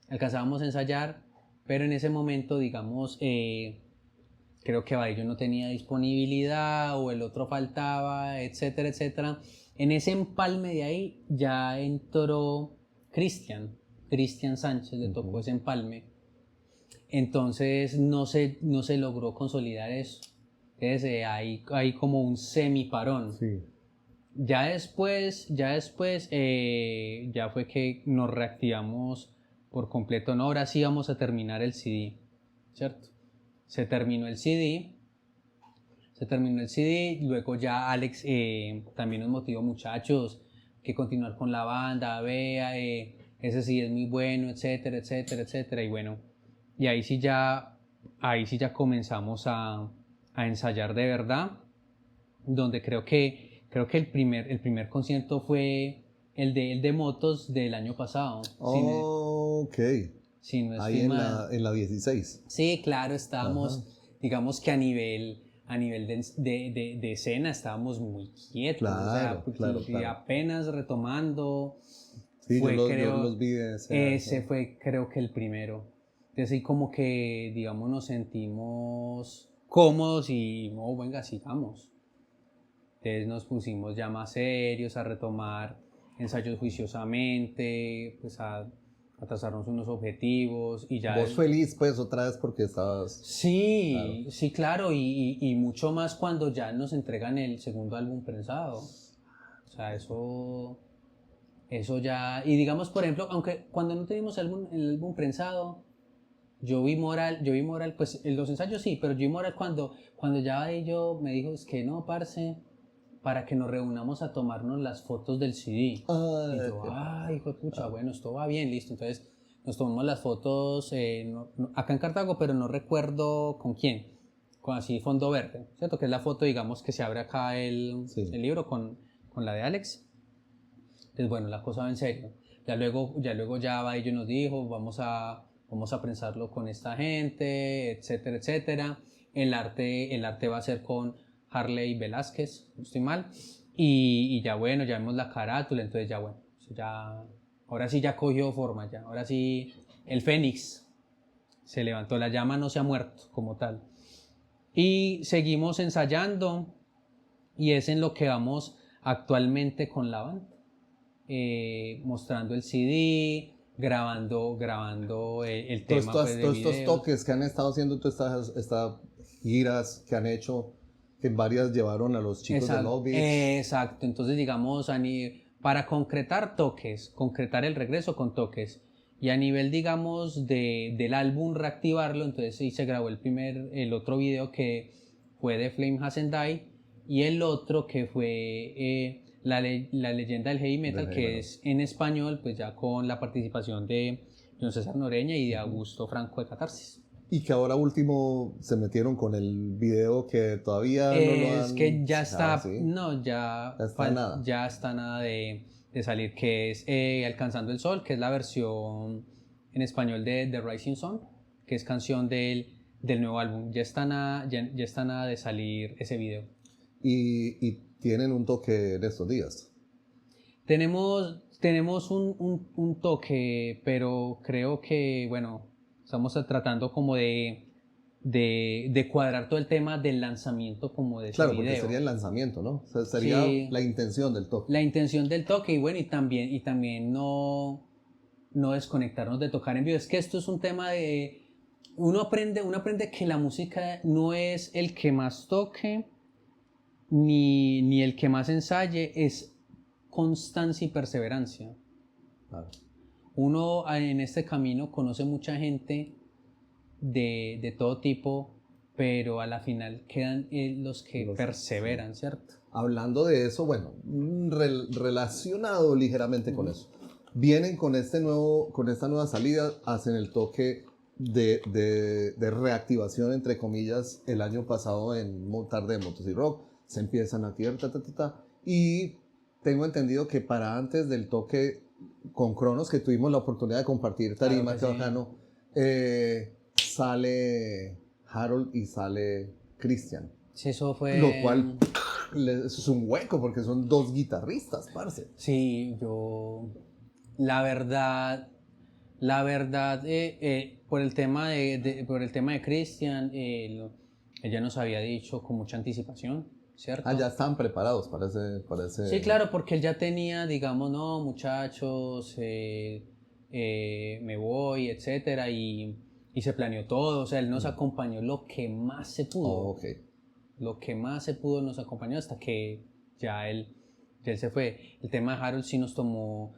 Speaker 2: Alcanzábamos a ensayar, pero en ese momento, digamos, creo que Vadillo no tenía disponibilidad o el otro faltaba, etcétera, etcétera. En ese empalme de ahí ya entró Cristian Sánchez, le tocó ese empalme. Entonces no se logró consolidar eso. Entonces hay como un semiparón.
Speaker 1: Sí.
Speaker 2: Ya después ya fue que nos reactivamos por completo. No, ahora sí vamos a terminar el CD, ¿cierto? Se terminó el CD, luego ya Alex también nos motivó, muchachos, que continuar con la banda, vea, ese sí es muy bueno, etcétera, etcétera, etcétera, y bueno, y ahí sí ya comenzamos a ensayar de verdad, donde creo que el primer concierto fue el de motos del año pasado.
Speaker 1: Ok.
Speaker 2: Sí, no
Speaker 1: ahí en la 16.
Speaker 2: Sí, claro, estábamos, digamos que a nivel de escena estábamos muy quietos,
Speaker 1: claro,
Speaker 2: o sea,
Speaker 1: claro.
Speaker 2: apenas retomando.
Speaker 1: Sí, yo los vi
Speaker 2: ese fue creo que el primero. Entonces ahí como que, digamos, nos sentimos cómodos y no, venga, sigamos. Entonces nos pusimos ya más serios a retomar ensayos juiciosamente, pues a a trazarnos unos objetivos y ya...
Speaker 1: Vos feliz, pues, otra vez porque estabas...
Speaker 2: Sí,
Speaker 1: Claro.
Speaker 2: sí, claro, y mucho más cuando ya nos entregan el segundo álbum prensado. O sea, eso ya... Y digamos, por ejemplo, aunque cuando no tuvimos el álbum prensado, yo vi Moral, pues en los ensayos sí, pero yo vi Moral cuando ya ellos me dijo, es que no, parce, para que nos reunamos a tomarnos las fotos del CD. Y yo, ay, hijo de pucha, bueno, esto va bien, listo. Entonces nos tomamos las fotos acá en Cartago, pero no recuerdo con quién, con así fondo verde, ¿cierto? Que es la foto, digamos, que se abre acá
Speaker 1: Sí.
Speaker 2: el libro con la de Alex. Entonces, bueno, la cosa va en serio. Ya luego ya va y nos dijo, vamos a prensarlo con esta gente, etcétera, etcétera. El arte va a ser con Harley Velázquez, no estoy mal. Y ya bueno, ya vemos la carátula, entonces ya bueno, ahora sí ya cogió forma, ya. Ahora sí el Fénix se levantó, la llama no se ha muerto como tal. Y seguimos ensayando y es en lo que vamos actualmente con la banda. Mostrando el CD, grabando el tema pues, de
Speaker 1: Todos estos
Speaker 2: videos.
Speaker 1: toques que han estado haciendo, todas estas giras que han hecho, que varias llevaron a los chicos de Long Beach.
Speaker 2: Exacto, entonces digamos, para concretar el regreso con toques. Y a nivel, digamos, del álbum, reactivarlo, entonces sí se grabó el otro video que fue de Flame Hasn't Died y el otro que fue la leyenda del heavy metal, que es en español, pues ya con la participación de John César Noreña y de Augusto Franco de Catarsis.
Speaker 1: Y que ahora último se metieron con el video que todavía no lo han...
Speaker 2: Es que ya está,
Speaker 1: ¿sí?
Speaker 2: no, ya
Speaker 1: está nada.
Speaker 2: Ya está nada de salir, que es Alcanzando el Sol, que es la versión en español de The Rising Sun, que es canción del nuevo álbum. Ya está nada de salir ese video.
Speaker 1: Y tienen un toque en estos días.
Speaker 2: Tenemos un toque, pero creo que, bueno, estamos tratando como de cuadrar todo el tema del lanzamiento como de ese
Speaker 1: Claro,
Speaker 2: video.
Speaker 1: porque sería el lanzamiento, ¿no? O sea, sería
Speaker 2: Sí,
Speaker 1: la intención del toque.
Speaker 2: la intención del toque y bueno, y también no desconectarnos de tocar en vivo. Es que esto es un tema de... Uno aprende que la música no es el que más toque ni el que más ensaye, es constancia y perseverancia.
Speaker 1: Claro.
Speaker 2: Uno en este camino conoce mucha gente de todo tipo, pero a la final quedan los que perseveran, sí. ¿Cierto?
Speaker 1: Hablando de eso, bueno, relacionado ligeramente con eso. Vienen con esta nueva salida, hacen el toque de reactivación, entre comillas, el año pasado en Tarde de Motos y Rock. Se empiezan a activar, y tengo entendido que para antes del toque con Cronos, que tuvimos la oportunidad de compartir tarima,
Speaker 2: Claro que
Speaker 1: qué bacano, sale Harold y sale Christian.
Speaker 2: Sí, eso fue...
Speaker 1: Lo cual es un hueco porque son dos guitarristas, parce.
Speaker 2: Sí, la verdad, por el tema de Christian, ella nos había dicho con mucha anticipación, ¿cierto?
Speaker 1: Ya están preparados para ese...
Speaker 2: Sí, claro, porque él ya tenía, digamos, no, muchachos, me voy, etcétera, y se planeó todo, o sea, él nos acompañó lo que más se pudo.
Speaker 1: Okay.
Speaker 2: Lo que más se pudo nos acompañó hasta que ya él se fue. El tema de Harold sí nos tomó,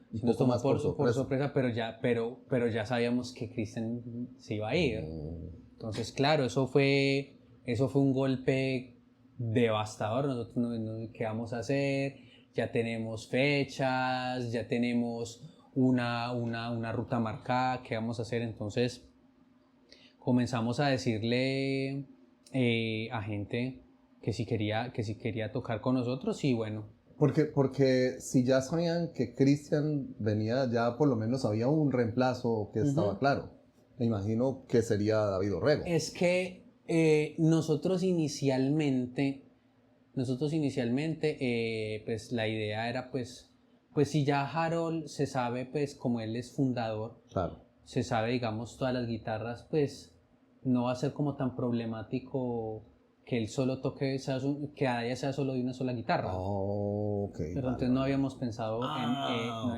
Speaker 2: por sorpresa, pero ya sabíamos que Christian se iba a ir. Entonces, claro, eso fue un golpe devastador. Nosotros no ¿qué vamos a hacer? Ya tenemos fechas, ya tenemos una ruta marcada, ¿qué vamos a hacer? Entonces comenzamos a decirle a gente que si quería tocar con nosotros y bueno.
Speaker 1: Porque si ya sabían que Christian venía, ya por lo menos había un reemplazo que estaba claro. Me imagino que sería David Orrego.
Speaker 2: Es que nosotros inicialmente pues la idea era pues si ya Harold se sabe, pues como él es fundador,
Speaker 1: claro,
Speaker 2: se sabe, digamos, todas las guitarras, pues no va a ser como tan problemático que él solo toque, que haya sea solo de una sola guitarra.
Speaker 1: Okay,
Speaker 2: pero entonces no habíamos pensado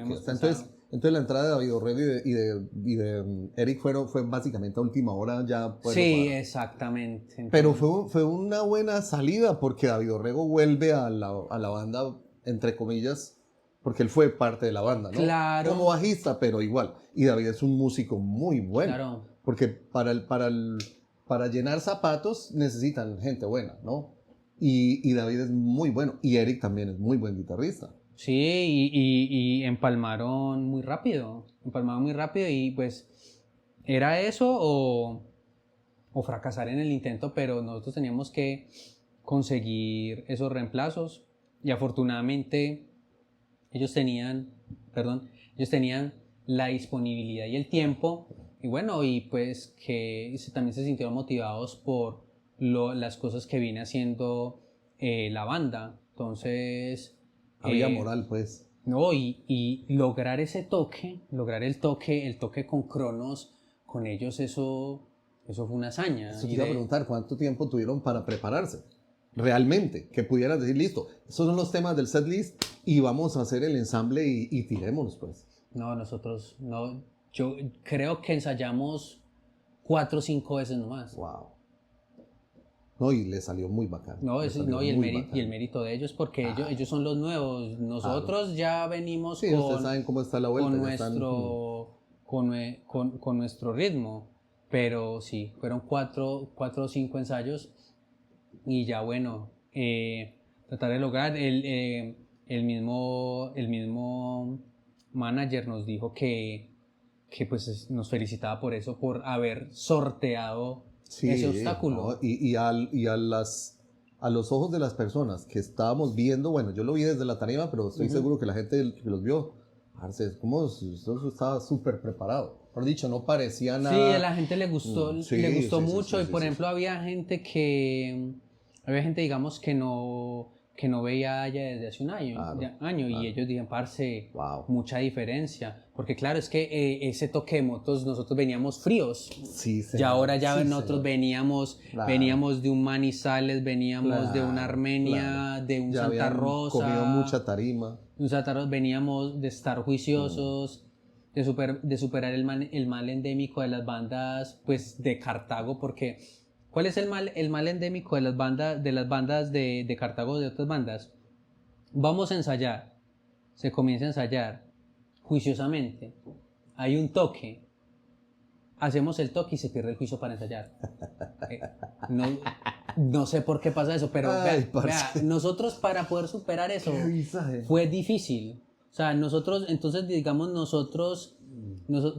Speaker 1: Entonces Entonces la entrada de David Orrego y de Eric fue básicamente a última hora ya.
Speaker 2: Sí, exactamente. Entonces,
Speaker 1: pero fue una buena salida porque David Orrego vuelve a la banda, entre comillas, porque él fue parte de la banda, ¿no?
Speaker 2: Claro.
Speaker 1: Como bajista, pero igual. Y David es un músico muy bueno.
Speaker 2: Claro.
Speaker 1: Porque para llenar zapatos necesitan gente buena, ¿no? Y David es muy bueno. Y Eric también es muy buen guitarrista.
Speaker 2: Sí, y empalmaron muy rápido. Empalmaron muy rápido y pues era eso o fracasar en el intento, pero nosotros teníamos que conseguir esos reemplazos y afortunadamente ellos tenían la disponibilidad y el tiempo y bueno, y pues que también se sintieron motivados por las cosas que viene haciendo la banda. Entonces...
Speaker 1: Había moral, pues.
Speaker 2: No, y lograr ese toque, lograr el toque con Cronos, con ellos, eso fue una hazaña.
Speaker 1: Eso te iba a preguntar, ¿cuánto tiempo tuvieron para prepararse? Realmente, que pudieras decir, listo, esos son los temas del setlist y vamos a hacer el ensamble y tirémonos, pues.
Speaker 2: No, nosotros, no, yo creo que ensayamos 4 o 5 veces nomás.
Speaker 1: Wow. No, y le salió muy bacán.
Speaker 2: No, y el mérito de ellos, porque ellos son los nuevos. Nosotros ya venimos
Speaker 1: sí, ustedes saben cómo está la vuelta.
Speaker 2: Con nuestro ritmo. Pero sí, fueron 4 o 5 ensayos. Y ya bueno, tratar de lograr. El mismo manager nos dijo que pues nos felicitaba por eso, por haber sorteado ese obstáculo.
Speaker 1: ¿no? Y a los ojos de las personas que estábamos viendo, bueno, yo lo vi desde la tarima, pero estoy seguro que la gente que los vio, como eso estaba súper preparado. Por dicho, no parecía nada.
Speaker 2: Sí, a la gente le gustó, mucho. Y por ejemplo, había gente, digamos, que no veía ya desde hace un año, y ellos dijeron, parce,
Speaker 1: wow.
Speaker 2: Mucha diferencia, porque claro, es que ese toque de motos, nosotros veníamos fríos, y ahora ya nosotros veníamos de un Manizales, veníamos de una Armenia, de un
Speaker 1: ya
Speaker 2: Santa Rosa,
Speaker 1: comido mucha tarima,
Speaker 2: veníamos de estar juiciosos, de superar el mal endémico de las bandas, pues, de Cartago, porque ¿cuál es el mal endémico de las bandas de Cartago, de otras bandas? Vamos a ensayar, se comienza a ensayar juiciosamente, hay un toque, hacemos el toque y se pierde el juicio para ensayar. No sé por qué pasa eso, pero vea, nosotros para poder superar eso fue difícil. O sea,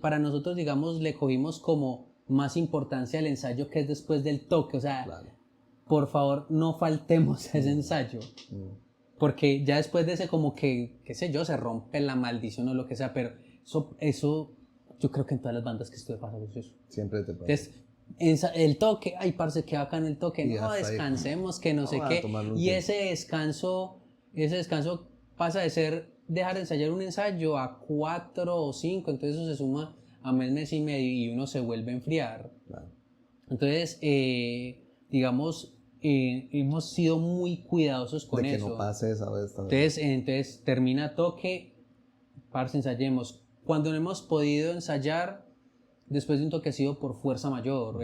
Speaker 2: para nosotros, digamos, le cogimos como más importancia al ensayo que es después del toque. O sea, por favor, no faltemos a ese ensayo. Porque ya después de ese, como que, qué sé yo, se rompe la maldición o lo que sea, pero eso yo creo que en todas las bandas que estuve pasando eso.
Speaker 1: Siempre te pasa.
Speaker 2: Entonces, el toque, ay, parce, que acá en el toque, no, descansemos, que no sé qué. Y ese descanso pasa de dejar de ensayar un ensayo a 4 o 5, entonces eso se suma a mes y medio y uno se vuelve a enfriar.
Speaker 1: Claro.
Speaker 2: Entonces, digamos, hemos sido muy cuidadosos con eso.
Speaker 1: De que no pase esa vez.
Speaker 2: Entonces termina toque, parce, ensayemos. Cuando no hemos podido ensayar, después de un toque ha sido por fuerza mayor,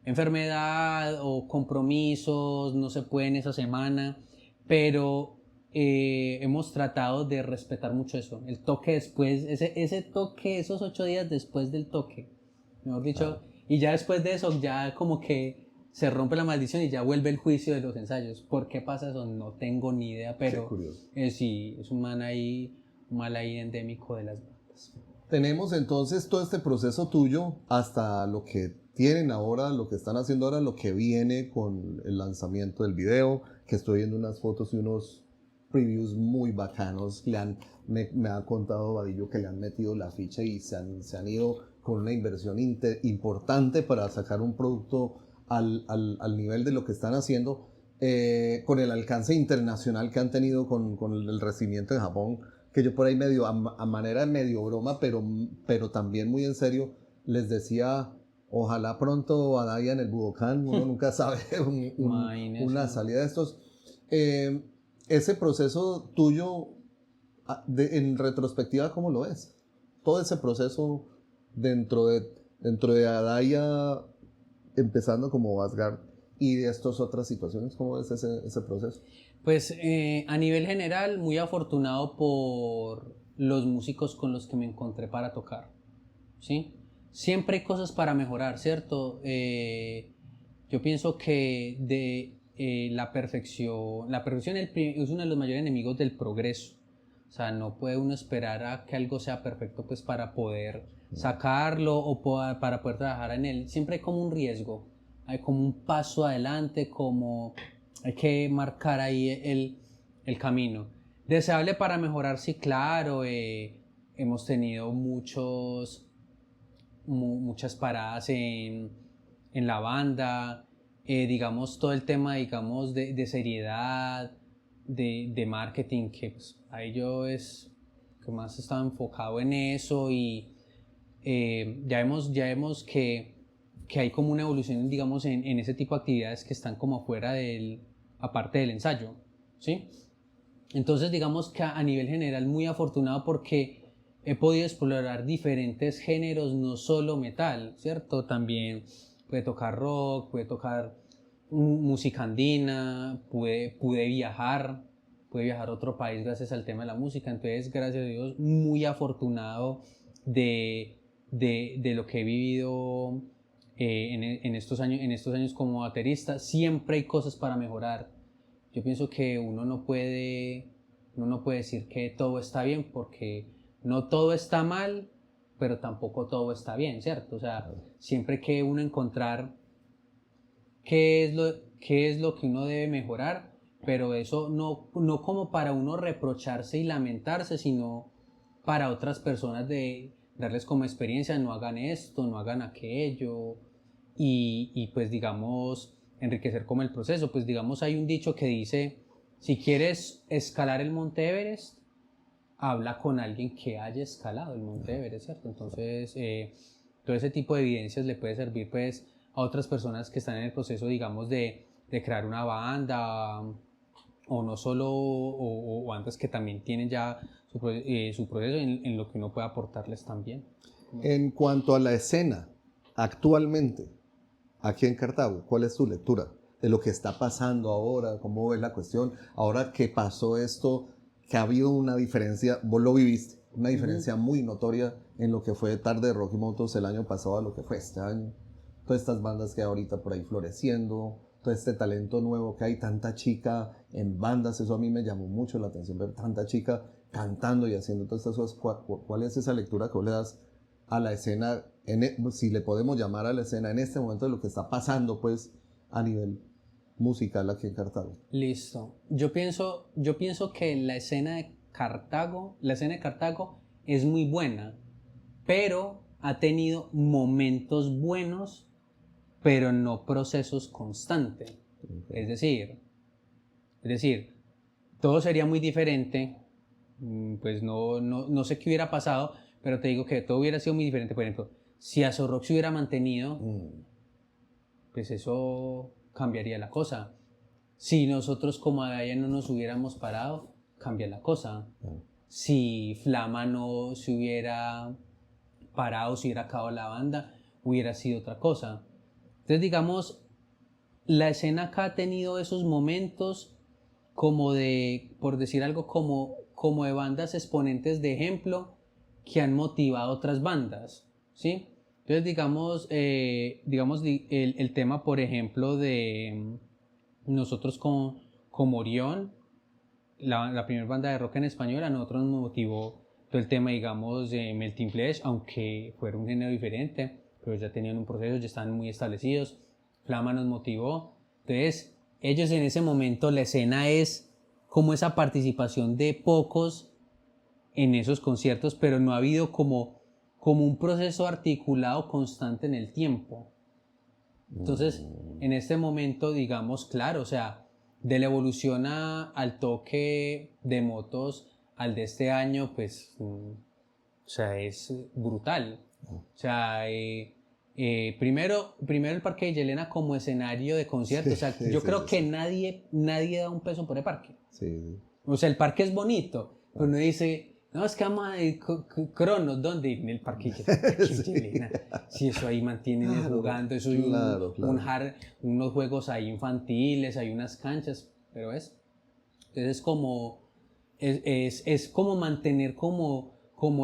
Speaker 2: enfermedad o compromisos, no se puede en esa semana, pero hemos tratado de respetar mucho eso. El toque después, ese toque, esos 8 días después del toque, mejor dicho, y ya después de eso, ya como que se rompe la maldición y ya vuelve el juicio de los ensayos. ¿Por qué pasa eso? No tengo ni idea, pero sí, es un mal ahí endémico de las bandas.
Speaker 1: Tenemos entonces todo este proceso tuyo hasta lo que tienen ahora, lo que están haciendo ahora, lo que viene con el lanzamiento del video, que estoy viendo unas fotos y unos previews muy bacanos. Me ha contado Vadillo que le han metido la ficha y se han ido con una inversión importante para sacar un producto al nivel de lo que están haciendo, con el alcance internacional que han tenido con el recibimiento en Japón, que yo por ahí medio, a manera de medio broma, pero también muy en serio, les decía, ojalá pronto Adaya en el Budokan, uno nunca sabe una salida de estos. Ese proceso tuyo, en retrospectiva, ¿cómo lo ves? todo ese proceso dentro de Adaya, empezando como Asgard, y de estas otras situaciones, ¿cómo es ese proceso?
Speaker 2: Pues a nivel general, muy afortunado por los músicos con los que me encontré para tocar, ¿sí? Siempre hay cosas para mejorar, ¿cierto? Yo pienso que la perfección es uno de los mayores enemigos del progreso. O sea, no puede uno esperar a que algo sea perfecto pues para poder sacarlo o para poder trabajar en él. Siempre hay como un riesgo, hay como un paso adelante, como hay que marcar ahí el camino. Deseable para mejorar, sí, claro. Hemos tenido muchas paradas en la banda, digamos, todo el tema, digamos, de seriedad, de marketing, que pues, ahí yo que más estaba enfocado en eso y ya vemos que hay como una evolución, digamos, en ese tipo de actividades que están como afuera aparte del ensayo, ¿sí? Entonces, digamos que a nivel general muy afortunado porque he podido explorar diferentes géneros, no solo metal, ¿cierto? También pude tocar rock, pude tocar música andina, pude viajar a otro país gracias al tema de la música. Entonces, gracias a Dios, muy afortunado de lo que he vivido en estos años como baterista. Siempre hay cosas para mejorar. Yo pienso que uno no puede decir que todo está bien porque no todo está mal, pero tampoco todo está bien, ¿cierto? O sea, siempre hay que uno encontrar qué es lo que uno debe mejorar, pero eso no como para uno reprocharse y lamentarse, sino para otras personas de darles como experiencia, no hagan esto, no hagan aquello, y pues digamos, enriquecer como el proceso. Pues digamos, hay un dicho que dice, si quieres escalar el Monte Everest, habla con alguien que haya escalado el Monte Everest, ¿cierto? Entonces, todo ese tipo de evidencias le puede servir pues a otras personas que están en el proceso, digamos, de crear una banda, o no solo, o bandas que también tienen ya su proceso en lo que uno puede aportarles también.
Speaker 1: En cuanto a la escena, actualmente, aquí en Cartago, ¿cuál es tu lectura de lo que está pasando ahora? ¿Cómo ves la cuestión? Ahora que pasó esto, que ha habido una diferencia, vos lo viviste, una diferencia muy notoria en lo que fue Tarde Rock y Motos el año pasado a lo que fue este año. Todas estas bandas que ahorita por ahí floreciendo, todo este talento nuevo que hay, tanta chica en bandas, eso a mí me llamó mucho la atención, ver tanta chica cantando y haciendo todas estas cosas. ¿Cuál es esa lectura que vos le das a la escena, si le podemos llamar a la escena en este momento de lo que está pasando pues a nivel musical aquí en Cartago?
Speaker 2: Listo. Yo pienso que la escena de Cartago es muy buena, pero ha tenido momentos buenos, pero no procesos constantes. Okay. Es decir, todo sería muy diferente, pues no sé qué hubiera pasado, pero te digo que todo hubiera sido muy diferente. Por ejemplo, si Azorrock se hubiera mantenido, pues eso cambiaría la cosa. Si nosotros como Adaya no nos hubiéramos parado, cambia la cosa. Si Flama no se hubiera parado, si hubiera acabado la banda, hubiera sido otra cosa. Entonces, digamos, la escena acá ha tenido esos momentos como de, por decir algo, como de bandas exponentes de ejemplo que han motivado a otras bandas, ¿sí? Entonces, digamos el tema, por ejemplo, de nosotros como Orión, la primera banda de rock en español, a nosotros nos motivó todo el tema, digamos, de Melting Flesh, aunque fuera un género diferente, pero ya tenían un proceso, ya están muy establecidos. Flama nos motivó. Entonces, ellos en ese momento, la escena es como esa participación de pocos en esos conciertos, pero no ha habido como un proceso articulado constante en el tiempo. Entonces, en este momento, digamos, claro, o sea, de la evolución al toque de motos al de este año, pues, o sea, es brutal. O sea, primero el Parque de Yelena como escenario de concierto. O sea, yo creo que nadie da un peso por el parque. O sea, el parque es bonito, pero uno dice, No, es que vamos a ir Cronos, ¿dónde? En el parque Chilena. Si eso ahí mantienen
Speaker 1: Claro,
Speaker 2: jugando, eso hay
Speaker 1: claro, claro.
Speaker 2: unos juegos ahí infantiles, hay unas canchas, pero entonces es como, es como mantener como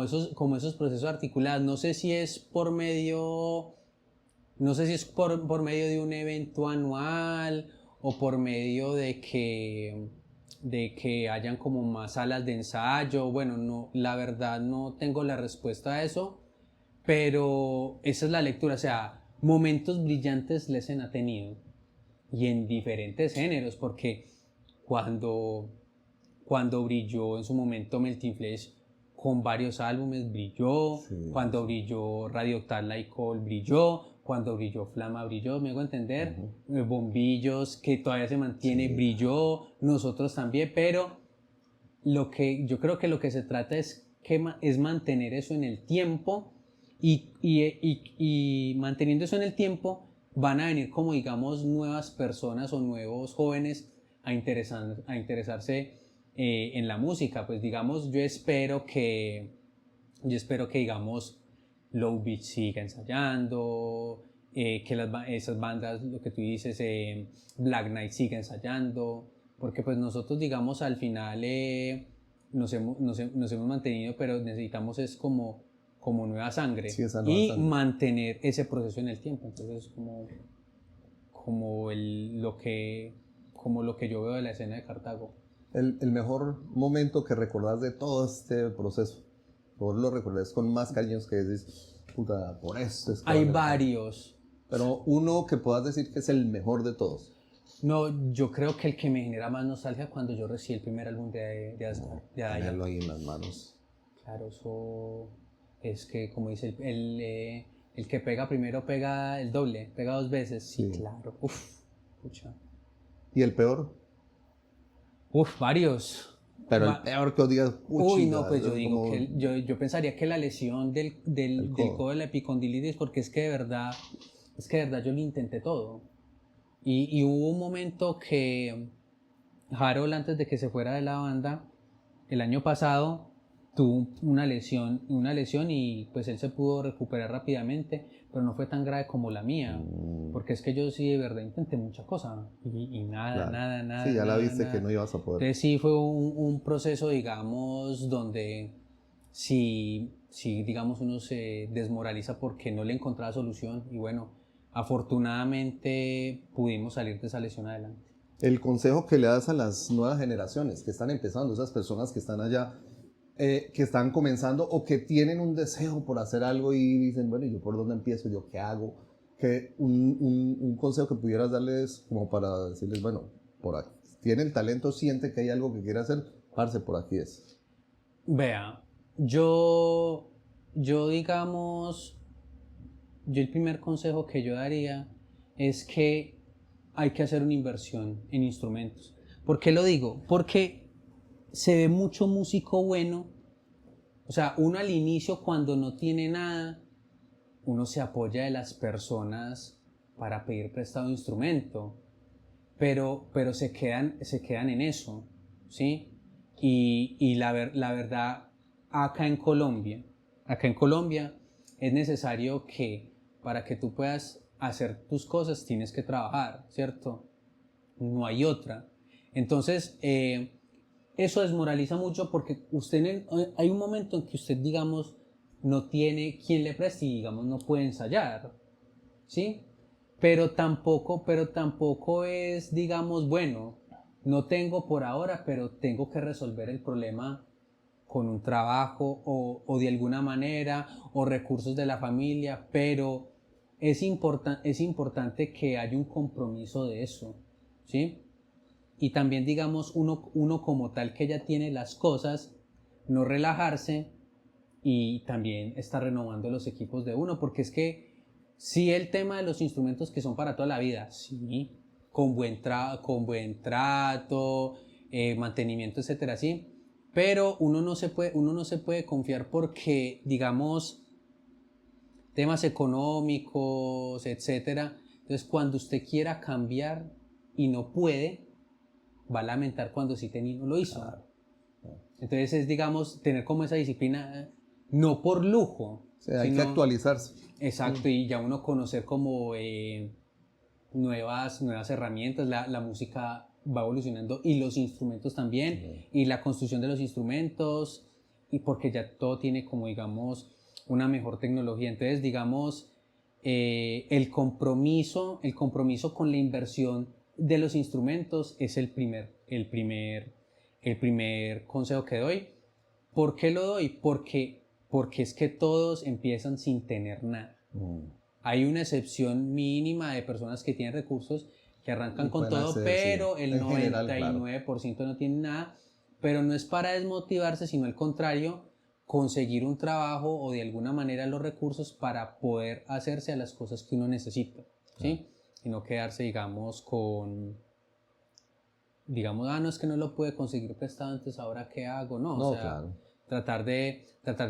Speaker 2: esos procesos articulados. No sé si es por medio, no sé si es por medio de un evento anual o por medio de que hayan como más salas de ensayo. Bueno, no, la verdad no tengo la respuesta a eso, pero esa es la lectura. O sea, momentos brillantes Lesen ha tenido y en diferentes géneros, porque cuando, cuando brilló en su momento Melting Flesh con varios álbumes brilló,
Speaker 1: Sí, sí,
Speaker 2: cuando
Speaker 1: sí.
Speaker 2: brilló Radio Octal Lycol brilló, cuando brilló Flama brilló, me hago entender,
Speaker 1: Ujú.
Speaker 2: Bombillos que todavía se mantiene
Speaker 1: Sí,
Speaker 2: brilló, nosotros también, pero yo creo que lo que se trata es mantener eso en el tiempo y manteniendo eso en el tiempo van a venir como digamos nuevas personas o nuevos jóvenes a interesarse en la música. Pues digamos, yo espero que digamos Low Beach siga ensayando, que esas bandas, lo que tú dices, Black Knight siga ensayando, porque pues nosotros digamos al final nos hemos mantenido, pero necesitamos es como nueva
Speaker 1: sí,
Speaker 2: sangre
Speaker 1: esa nueva
Speaker 2: y
Speaker 1: sangre.
Speaker 2: mantener ese proceso en el tiempo. Entonces como, como lo que yo veo de la escena de Cartago.
Speaker 1: El mejor momento que recordás de todo este proceso, vos lo recordás con más cariños que decís, puta, por esto es que
Speaker 2: Hay
Speaker 1: vale la pena.
Speaker 2: varios.
Speaker 1: Pero uno que puedas decir que es el mejor de todos.
Speaker 2: No, yo creo que el que me genera más nostalgia cuando yo recibí el primer álbum de Asgard, de Aya.
Speaker 1: Tenerlo ahí en las manos.
Speaker 2: Claro, eso es que, como dice el que pega primero pega el doble, pega dos veces. Sí,
Speaker 1: Sí.
Speaker 2: claro. Uf, pucha.
Speaker 1: ¿Y el peor?
Speaker 2: Uf, varios.
Speaker 1: Pero el
Speaker 2: Va-
Speaker 1: peor que os digas,
Speaker 2: Uy, no,
Speaker 1: puchiga,
Speaker 2: pues yo
Speaker 1: es
Speaker 2: digo
Speaker 1: como
Speaker 2: que yo pensaría que la lesión
Speaker 1: el
Speaker 2: del
Speaker 1: codo.
Speaker 2: codo de la epicondilitis, porque es que de verdad yo lo intenté todo. Y hubo un momento que Harold, antes de que se fuera de la banda, el año pasado tuvo una lesión y pues él se pudo recuperar rápidamente, pero no fue tan grave como la mía,
Speaker 1: Mm,
Speaker 2: porque es que yo sí de verdad intenté muchas cosas y nada,
Speaker 1: claro.
Speaker 2: nada,
Speaker 1: Sí,
Speaker 2: nada,
Speaker 1: ya la
Speaker 2: nada,
Speaker 1: viste que
Speaker 2: nada.
Speaker 1: no ibas a poder.
Speaker 2: Entonces sí fue un proceso, digamos, donde si digamos uno se desmoraliza porque no le encontraba solución y bueno, afortunadamente pudimos salir de esa lesión adelante.
Speaker 1: El consejo que le das a las nuevas generaciones que están empezando, esas personas que están allá, que están comenzando o que tienen un deseo por hacer algo y dicen, bueno, ¿yo por dónde empiezo? ¿Yo qué hago? Que un consejo que pudieras darles como para decirles, bueno, por aquí, tiene el talento, siente que hay algo que quiere hacer, parce, por aquí es.
Speaker 2: Vea, yo, yo digamos, yo el primer consejo que yo daría es que hay que hacer una inversión en instrumentos. ¿Por qué lo digo? Porque se ve mucho músico bueno, o sea, uno al inicio cuando no tiene nada, uno se apoya de las personas para pedir prestado instrumento, pero se quedan en eso, ¿sí? Y la verdad, acá en Colombia es necesario que para que tú puedas hacer tus cosas tienes que trabajar, ¿cierto? No hay otra. Entonces, eso desmoraliza mucho porque hay un momento en que usted, digamos, no tiene quien le preste y, digamos, no puede ensayar, ¿sí? Pero tampoco es, digamos, bueno, no tengo por ahora, pero tengo que resolver el problema con un trabajo o de alguna manera o recursos de la familia, pero es importante que haya un compromiso de eso, ¿sí? Y también, digamos, uno como tal que ya tiene las cosas, no relajarse y también está renovando los equipos de uno, porque es que sí el tema de los instrumentos que son para toda la vida, sí, con buen trato, mantenimiento, etcétera, sí, pero uno no se puede confiar porque, digamos, temas económicos, etcétera, entonces cuando usted quiera cambiar y no puede, va a lamentar cuando sí tenía no lo hizo.
Speaker 1: Claro.
Speaker 2: Entonces es, digamos, tener como esa disciplina, no por lujo,
Speaker 1: O sea, hay que actualizarse.
Speaker 2: Exacto, y ya uno conocer como nuevas herramientas, la música va evolucionando y los instrumentos también, y la construcción de los instrumentos, y porque ya todo tiene como, digamos, una mejor tecnología. Entonces, digamos, el compromiso con la inversión de los instrumentos es el primer consejo que doy. ¿Por qué lo doy? Porque es que todos empiezan sin tener nada. Hay una excepción mínima de personas que tienen recursos que arrancan con todo,
Speaker 1: hacer,
Speaker 2: pero
Speaker 1: sí.
Speaker 2: el
Speaker 1: En general,
Speaker 2: 99% no tiene nada. Pero no es para desmotivarse, sino al contrario, conseguir un trabajo o de alguna manera los recursos para poder hacerse a las cosas que uno necesita, ¿sí? Y no quedarse, digamos, no, es que no lo pude conseguir prestado antes, ahora qué hago, no, o sea, tratar de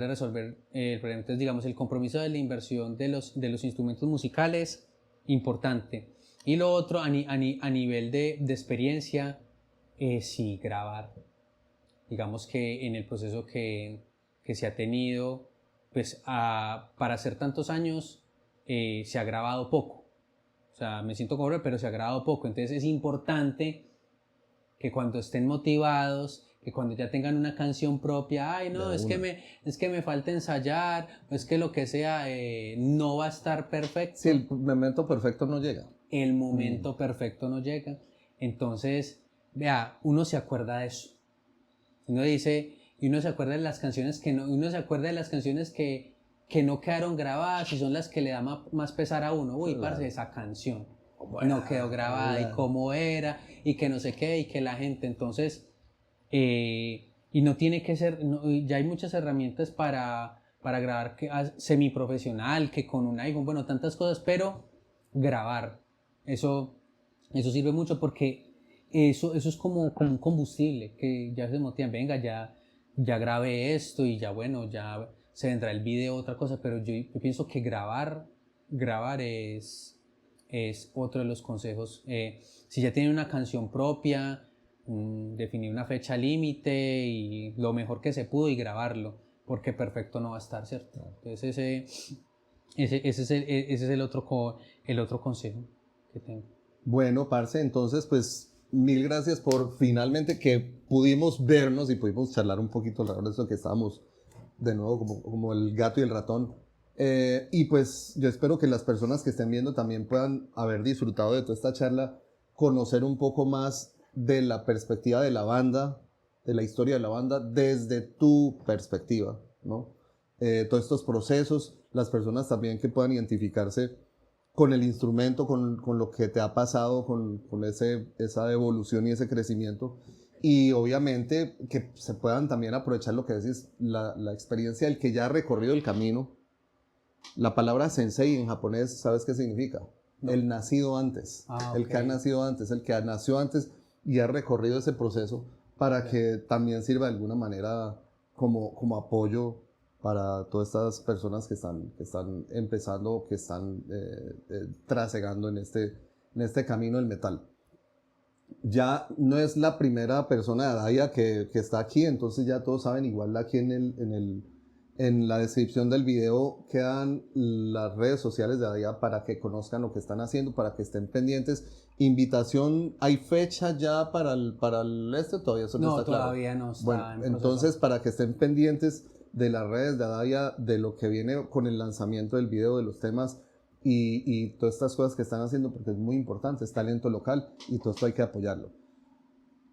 Speaker 2: resolver el problema. Entonces, digamos, el compromiso de la inversión de los instrumentos musicales, importante. Y lo otro, a nivel de experiencia, sí, grabar. Digamos que en el proceso que se ha tenido, pues para hacer tantos años, se ha grabado poco. O sea, me siento como, pero se ha grabado poco. Entonces es importante que cuando estén motivados, que cuando ya tengan una canción propia, ay no, es que me falta ensayar, o es que lo que sea, no va a estar perfecto.
Speaker 1: Sí, el momento perfecto no llega.
Speaker 2: El momento perfecto no llega. Entonces, vea, uno se acuerda de eso. Uno dice, y uno se acuerda de las canciones que no, uno se acuerda de las canciones que no quedaron grabadas y son las que le da más pesar a uno. Uy, parce, esa canción no quedó grabada, y cómo era, y que no sé qué, y que la gente, entonces, y no tiene que ser, ya hay muchas herramientas para grabar semiprofesional, que con un iPhone, bueno, tantas cosas, pero grabar, eso sirve mucho porque eso es como un combustible, que ya se motivan, venga, ya grabé esto y ya bueno, ya se vendrá el video, otra cosa, pero yo pienso que grabar es otro de los consejos. Si ya tienen una canción propia, definir una fecha límite y lo mejor que se pudo y grabarlo, porque perfecto no va a estar, ¿cierto? Entonces ese es el otro consejo que tengo.
Speaker 1: Bueno, parce, entonces pues mil gracias por finalmente que pudimos vernos y pudimos charlar un poquito alrededor de eso, que estábamos de nuevo como el gato y el ratón. Y pues yo espero que las personas que estén viendo también puedan haber disfrutado de toda esta charla, conocer un poco más de la perspectiva de la banda, de la historia de la banda, desde tu perspectiva, ¿no? Todos estos procesos, las personas también que puedan identificarse con el instrumento, con lo que te ha pasado, con esa evolución y ese crecimiento. Y obviamente que se puedan también aprovechar lo que decís, la experiencia del que ya ha recorrido el camino. La palabra sensei en japonés, ¿sabes qué significa? No. El nacido antes. Okay. El que ha nacido antes, el que nació antes y ha recorrido ese proceso para que también sirva de alguna manera como apoyo para todas estas personas que están empezando, que están trasegando en este camino del metal. Ya no es la primera persona de Adaya que está aquí, entonces ya todos saben, igual aquí en la descripción del video quedan las redes sociales de Adaya para que conozcan lo que están haciendo, para que estén pendientes. Invitación, ¿hay fecha ya para todavía eso no está claro?
Speaker 2: Todavía no está.
Speaker 1: Bueno, entonces para que estén pendientes de las redes de Adaya, de lo que viene con el lanzamiento del video, de los temas y todas estas cosas que están haciendo, porque es muy importante, es talento local y todo esto hay que apoyarlo.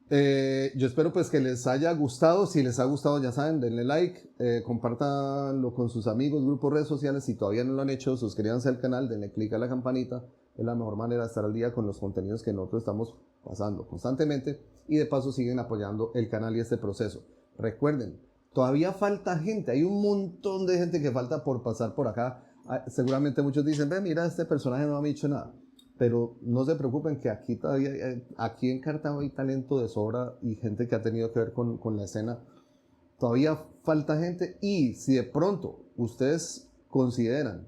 Speaker 1: Yo espero pues que les haya gustado. Si les ha gustado, ya saben, denle like, compártanlo con sus amigos, grupos, redes sociales. Si todavía no lo han hecho, suscríbanse al canal, denle click a la campanita. Es la mejor manera de estar al día con los contenidos que nosotros estamos pasando constantemente, y de paso siguen apoyando el canal y este proceso. Recuerden, todavía falta gente, hay un montón de gente que falta por pasar por acá. Seguramente muchos dicen, ve, mira, este personaje no ha dicho nada. Pero no se preocupen que aquí todavía, aquí en Cartago hay talento de sobra y gente que ha tenido que ver con la escena. Todavía falta gente, y si de pronto ustedes consideran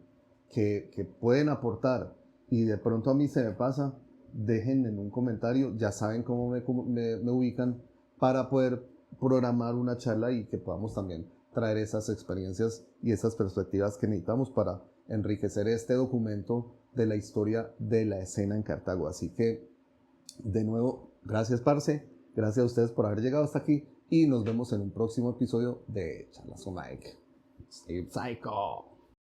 Speaker 1: que pueden aportar y de pronto a mí se me pasa, dejen en un comentario, ya saben cómo me ubican para poder programar una charla y que podamos también traer esas experiencias y esas perspectivas que necesitamos para enriquecer este documento de la historia de la escena en Cartago. Así que, de nuevo, gracias, parce. Gracias a ustedes por haber llegado hasta aquí y nos vemos en un próximo episodio de Charlas on Mic. Stay Psycho.